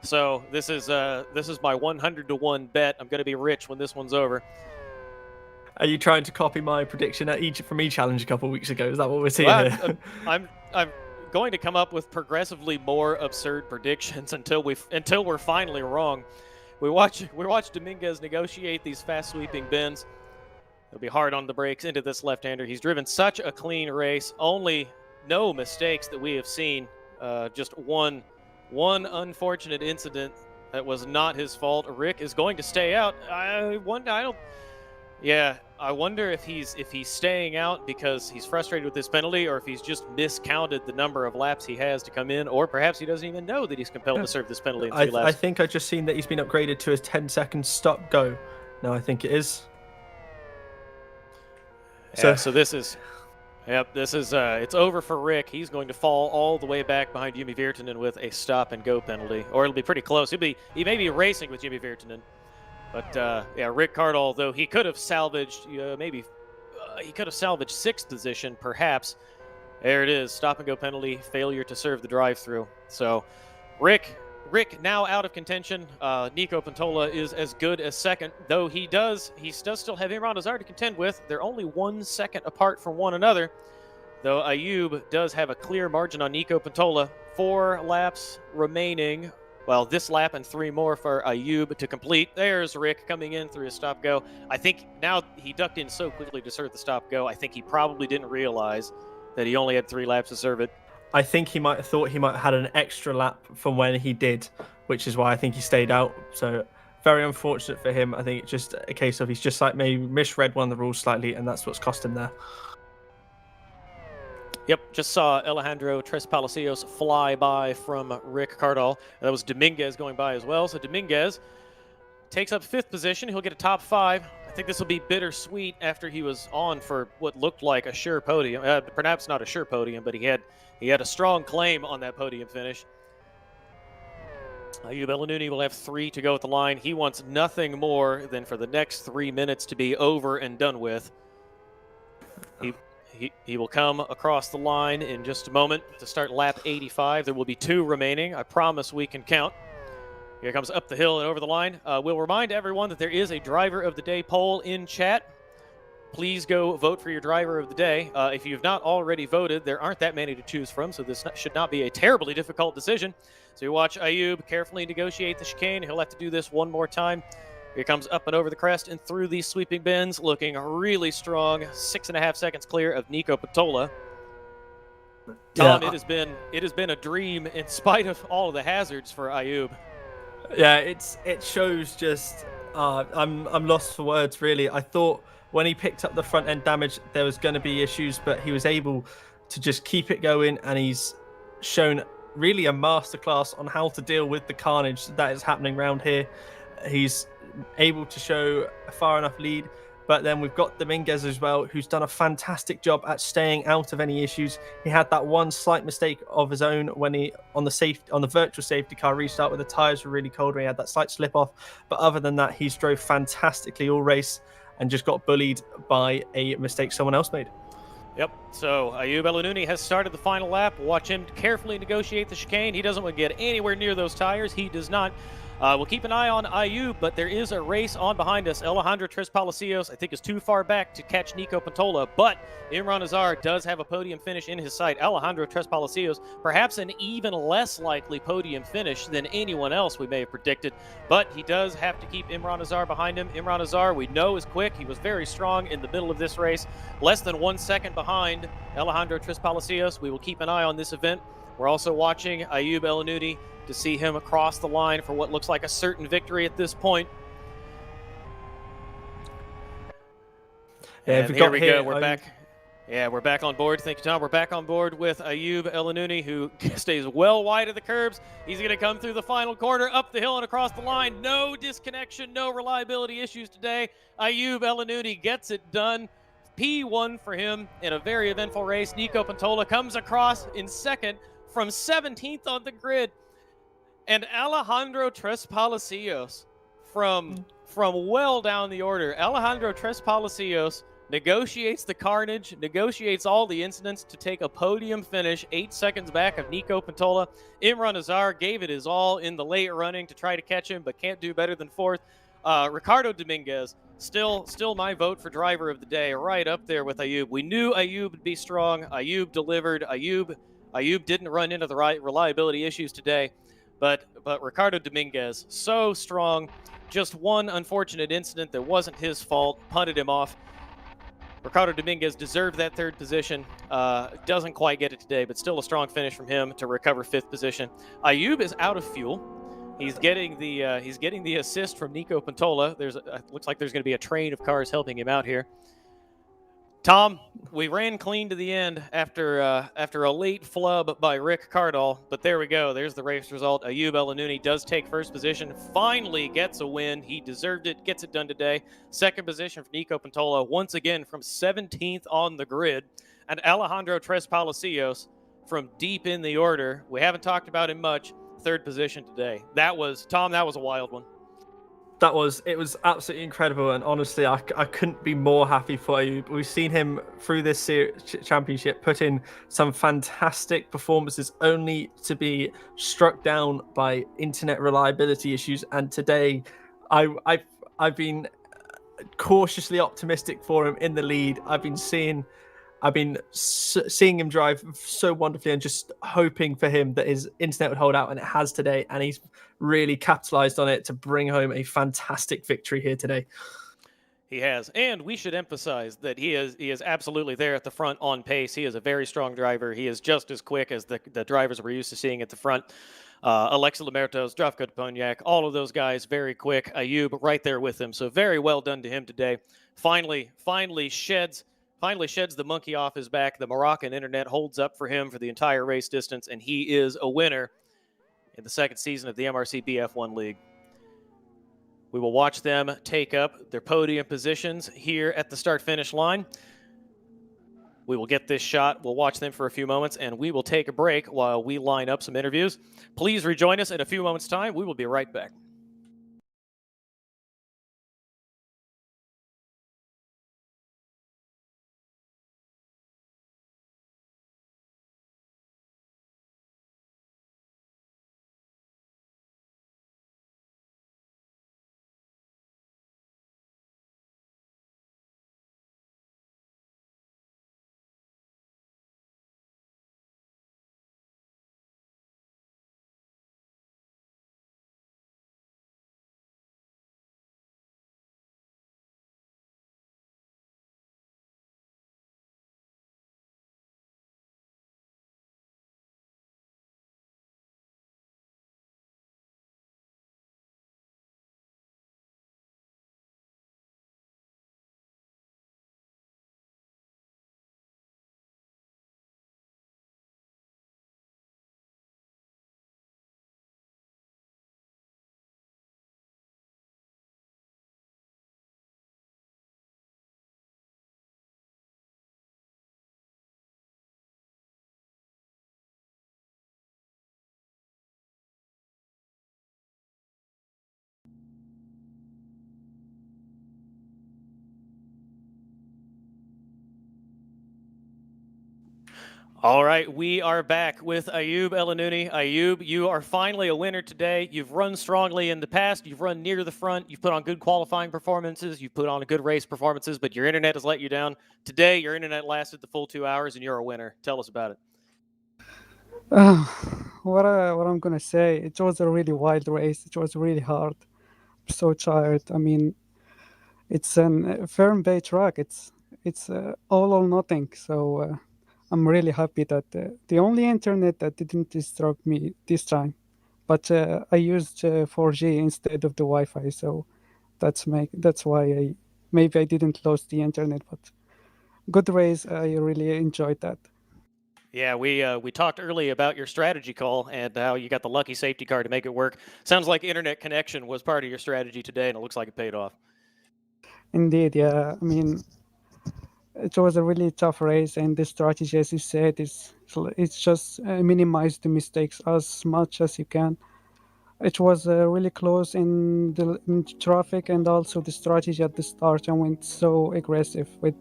So this is my 100-to-1 bet. I'm going to be rich when this one's over. Are you trying to copy my prediction from E-Challenge a couple of weeks ago? Is that what we're seeing here? I'm going to come up with progressively more absurd predictions until we're finally wrong. we watch Dominguez negotiate these fast sweeping bends. It'll be hard on the brakes into this left-hander. He's driven such a clean race. Only no mistakes that we have seen. Just one unfortunate incident that was not his fault. Rick is going to stay out. I wonder if he's staying out because he's frustrated with this penalty, or if he's just miscounted the number of laps he has to come in, or perhaps he doesn't even know that he's compelled to serve this penalty in 3 laps. I think I just seen that he's been upgraded to his 10-second stop go. No, I think it is. So this is, it's over for Rick. He's going to fall all the way back behind Jimmy Virtanen with a stop and go penalty, or it'll be pretty close. He may be racing with Jimmy Virtanen, but Rick Cardall, though he could have salvaged he could have salvaged 6th position perhaps. There it is, stop and go penalty, failure to serve the drive-through. So Rick now out of contention. Nico Pantola is as good as second, though he does still have Imran Azar to contend with. They're only 1 second apart from one another, though Ayub does have a clear margin on Nico Pantola. 4 laps remaining. Well, this lap and 3 more for Ayub to complete. There's Rick coming in through his stop-go. I think now he ducked in so quickly to serve the stop-go, I think he probably didn't realize that he only had 3 laps to serve it. I think he might have thought he might have had an extra lap from when he did, which is why I think he stayed out. So very unfortunate for him. I think it's just a case of he's just like maybe misread one of the rules slightly, and that's what's cost him there. Yep, just saw Alejandro Tres Palacios fly by from Rick Cardall. That was Dominguez going by as well. So Dominguez takes up 5th position. He'll get a top 5. I think this will be bittersweet after he was on for what looked like a sure podium. Perhaps not a sure podium, but he had a strong claim on that podium finish. Ayub El-Anouni will have 3 to go at the line. He wants nothing more than for the next 3 minutes to be over and done with. He will come across the line in just a moment to start lap 85. There will be 2 remaining. I promise we can count. Here comes up the hill and over the line. We'll remind everyone that there is a driver of the day poll in chat. Please go vote for your driver of the day. If you've not already voted, there aren't that many to choose from, so this should not be a terribly difficult decision. So you watch Ayub carefully negotiate the chicane. He'll have to do this one more time. Here comes up and over the crest and through these sweeping bends, looking really strong. 6.5 seconds clear of Nico Pantola. Tom, it has been a dream in spite of all of the hazards for Ayub. Yeah, it shows just I'm lost for words really. I thought when he picked up the front end damage there was going to be issues, but he was able to just keep it going, and he's shown really a masterclass on how to deal with the carnage that is happening around here. He's able to show a far enough lead, but then we've got Dominguez as well, who's done a fantastic job at staying out of any issues. He had that one slight mistake of his own when he on the virtual safety car restart where the tires were really cold, when he had that slight slip off, but other than that he's drove fantastically all race and just got bullied by a mistake someone else made. Yep, so Ayub El-Anouni has started the final lap. Watch him carefully negotiate the chicane. He doesn't want to get anywhere near those tires. He does not. We'll keep an eye on Ayub, but there is a race on behind us. Alejandro Tres Palacios, I think, is too far back to catch Nico Pantola, but Imran Azar does have a podium finish in his sight. Alejandro Tres Palacios, perhaps an even less likely podium finish than anyone else we may have predicted, but he does have to keep Imran Azar behind him. Imran Azar, we know, is quick. He was very strong in the middle of this race, less than 1 second behind Alejandro Tres Palacios. We will keep an eye on this event. We're also watching Ayub El-Anouni to see him across the line for what looks like a certain victory at this point. Yeah, and here we go. We're back. Yeah, we're back on board. Thank you, Tom. We're back on board with Ayub El-Anouni, who stays well wide of the curbs. He's going to come through the final corner, up the hill and across the line. No disconnection, no reliability issues today. Ayub El-Anouni gets it done. P1 for him in a very eventful race. Nico Pantola comes across in second from 17th on the grid. And Alejandro Tres Palacios from well down the order. Alejandro Tres Palacios negotiates the carnage, negotiates all the incidents to take a podium finish 8 seconds back of Nico Pantola. Imran Azar gave it his all in the late running to try to catch him, but can't do better than 4th. Ricardo Dominguez, still my vote for driver of the day, right up there with Ayub. We knew Ayub would be strong. Ayub delivered. Ayub didn't run into the right reliability issues today. But Ricardo Dominguez, so strong. Just one unfortunate incident that wasn't his fault, punted him off. Ricardo Dominguez deserved that third position. Doesn't quite get it today, but still a strong finish from him to recover fifth position. Ayub is out of fuel. He's getting the assist from Nico Pantola. Looks like there's going to be a train of cars helping him out here. Tom, we ran clean to the end after a late flub by Rick Cardall, but there we go. There's the race result. Ayub El-Anouni does take first position, finally gets a win. He deserved it, gets it done today. Second position for Nico Pantola, once again from 17th on the grid. And Alejandro Tres Palacios from deep in the order. We haven't talked about him much. Third position today. That was a wild one. It was absolutely incredible, and honestly, I couldn't be more happy for you. We've seen him through this championship put in some fantastic performances, only to be struck down by internet reliability issues. And today, I've been cautiously optimistic for him in the lead. I've been seeing him drive so wonderfully and just hoping for him that his internet would hold out, and it has today, and he's really capitalized on it to bring home a fantastic victory here today. He has, and we should emphasize that he is absolutely there at the front on pace. He is a very strong driver. He is just as quick as the drivers we're used to seeing at the front. Alexis Lemertos, Zdravko Duponiak, all of those guys very quick. Ayub right there with him. So very well done to him today. Finally sheds the monkey off his back. The Moroccan internet holds up for him for the entire race distance, and he is a winner in the second season of the MRC BF1 League. We will watch them take up their podium positions here at the start-finish line. We will get this shot. We'll watch them for a few moments, and we will take a break while we line up some interviews. Please rejoin us in a few moments' time. We will be right back. All right, we are back with Ayub El-Anouni. Ayub, you are finally a winner today. You've run strongly in the past. You've run near the front. You've put on good qualifying performances. You've put on good race performances, but your internet has let you down. Today, your internet lasted the full 2 hours, and you're a winner. Tell us about it. What I'm gonna say, it was a really wild race. It was really hard. I'm so tired. I mean, it's a Fern Bay track. It's all or nothing. So I'm really happy that the only internet that didn't disturb me this time, but I used 4G instead of the Wi-Fi. So that's why maybe I didn't lose the internet. But good race. I really enjoyed that. Yeah, we talked early about your strategy call and how you got the lucky safety car to make it work. Sounds like internet connection was part of your strategy today, and it looks like it paid off. Indeed, yeah. I mean, it was a really tough race, and the strategy, as you said, it's just minimize the mistakes as much as you can. It was really close in traffic, and also the strategy at the start. I went so aggressive with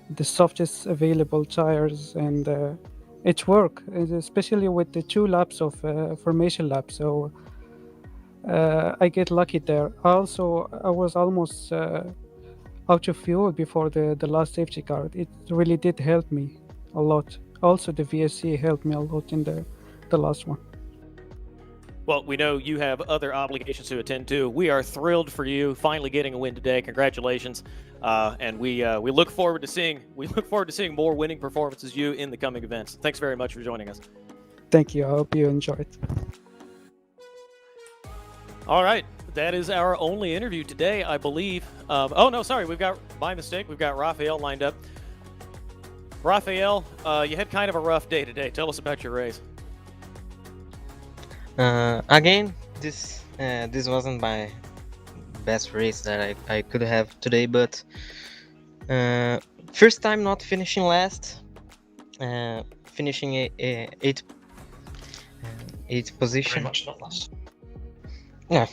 the softest available tires, and it worked, especially with the 2 laps of formation lap. So I get lucky there. Also, I was almost out of fuel before the last safety car. It really did help me a lot. Also, the VSC helped me a lot in the last one. Well, we know you have other obligations to attend to. We are thrilled for you finally getting a win today. Congratulations, and we look forward to seeing more winning performances you in the coming events. Thanks very much for joining us. Thank you. I hope you enjoyed. All right, that is our only interview today, I believe. Oh no, sorry, we've got Raphael lined up. Raphael, you had kind of a rough day today. Tell us about your race. Again, this wasn't my best race that I could have today, but first time not finishing last, finishing eighth position. Very much not last. Yeah.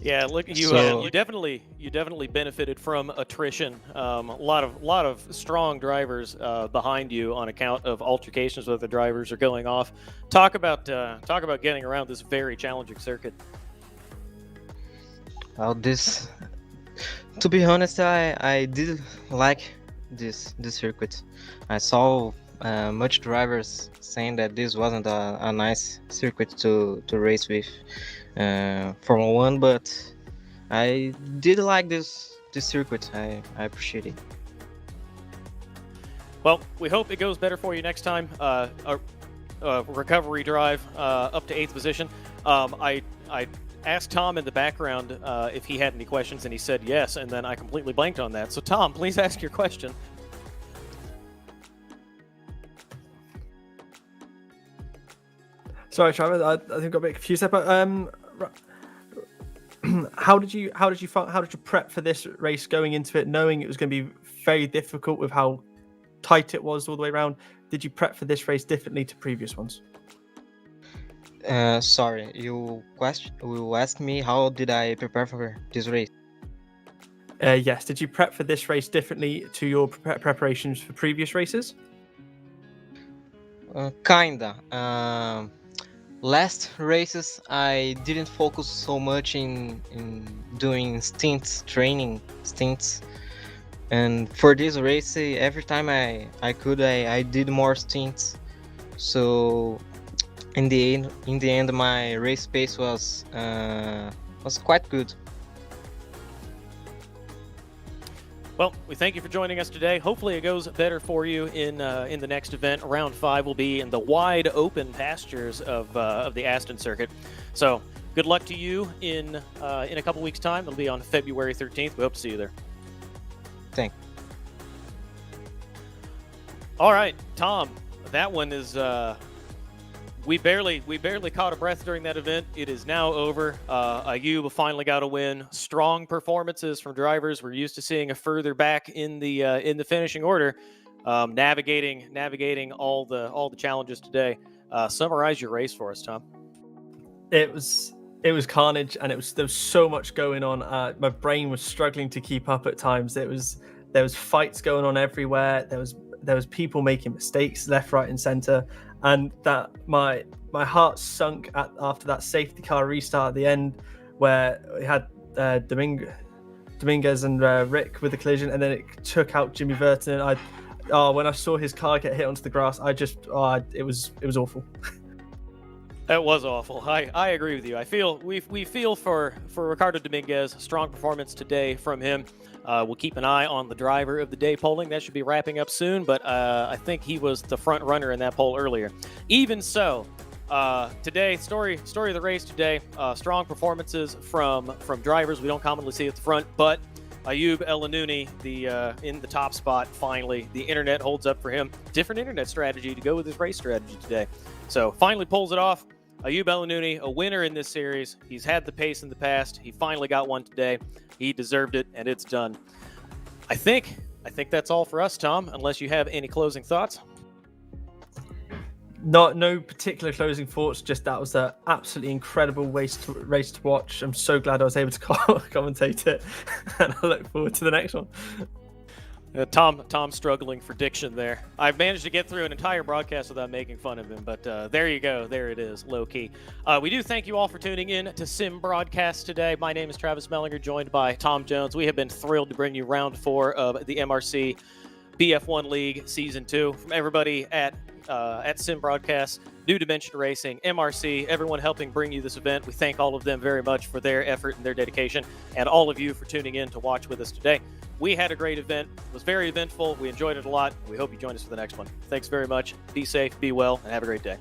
Yeah, look, you So- you definitely benefited from attrition. A lot of strong drivers behind you on account of altercations with the drivers are going off. Talk about getting around this very challenging circuit. Well, to be honest, I did like this circuit. I saw much drivers saying that this wasn't a nice circuit to race with Formula 1, but I did like this circuit. I appreciate it. Well, we hope it goes better for you next time. A recovery drive up to 8th position. I asked Tom in the background if he had any questions, and he said yes, and then I completely blanked on that. So, Tom, please ask your question. Sorry, Travis. I think I got a bit confused there. But how did you prep for this race going into it, knowing it was going to be very difficult with how tight it was all the way around? Did you prep for this race differently to previous ones? Sorry, you asked me how did I prepare for this race? Yes. Did you prep for this race differently to your preparations for previous races? Kinda. Last races I didn't focus so much in doing training stints, and for this race every time I could I did more stints. So in the end my race pace was quite good. Well, we thank you for joining us today. Hopefully it goes better for you in the next event. Round 5 will be in the wide open pastures of the Aston circuit. So good luck to you in a couple weeks' time. It'll be on February 13th. We hope to see you there. Thanks. All right, Tom, that one is we barely caught a breath during that event. It is now over. Ayub finally got a win. Strong performances from drivers. We're used to seeing a further back in the finishing order. Navigating all the challenges today. Summarize your race for us, Tom. It was carnage, and there was so much going on. My brain was struggling to keep up at times. There was fights going on everywhere. There was people making mistakes left, right, and center. And that my heart sunk after that safety car restart at the end, where we had Dominguez and Rick with the collision, and then it took out Jimmy Burton. When I saw his car get hit onto the grass, it was awful. That was awful. I agree with you. We feel for Ricardo Dominguez. Strong performance today from him. We'll keep an eye on the driver of the day polling. That should be wrapping up soon, but I think he was the front runner in that poll earlier. Even so, today, story of the race today, strong performances from drivers we don't commonly see at the front, but Ayub El-Anouni, in the top spot, finally. The internet holds up for him. Different internet strategy to go with his race strategy today. So finally pulls it off. Ayub El-Anouni, a winner in this series. He's had the pace in the past. He finally got one today. He deserved it, and it's done. I think that's all for us, Tom, unless you have any closing thoughts. No particular closing thoughts. Just that was an absolutely incredible race to watch. I'm so glad I was able to commentate it, and I look forward to the next one. Tom struggling for diction there. I've managed to get through an entire broadcast without making fun of him, but there you go. There it is, low key. We do thank you all for tuning in to Sim Broadcast today. My name is Travis Mehlinger, joined by Tom Jones. We have been thrilled to bring you round 4 of the MRC BF1 League Season 2. From everybody at at Sim Broadcast, New Dimension Racing, MRC, everyone helping bring you this event. We thank all of them very much for their effort and their dedication, and all of you for tuning in to watch with us today. We had a great event. It was very eventful. We enjoyed it a lot. We hope you join us for the next one. Thanks very much. Be safe, be well, and have a great day.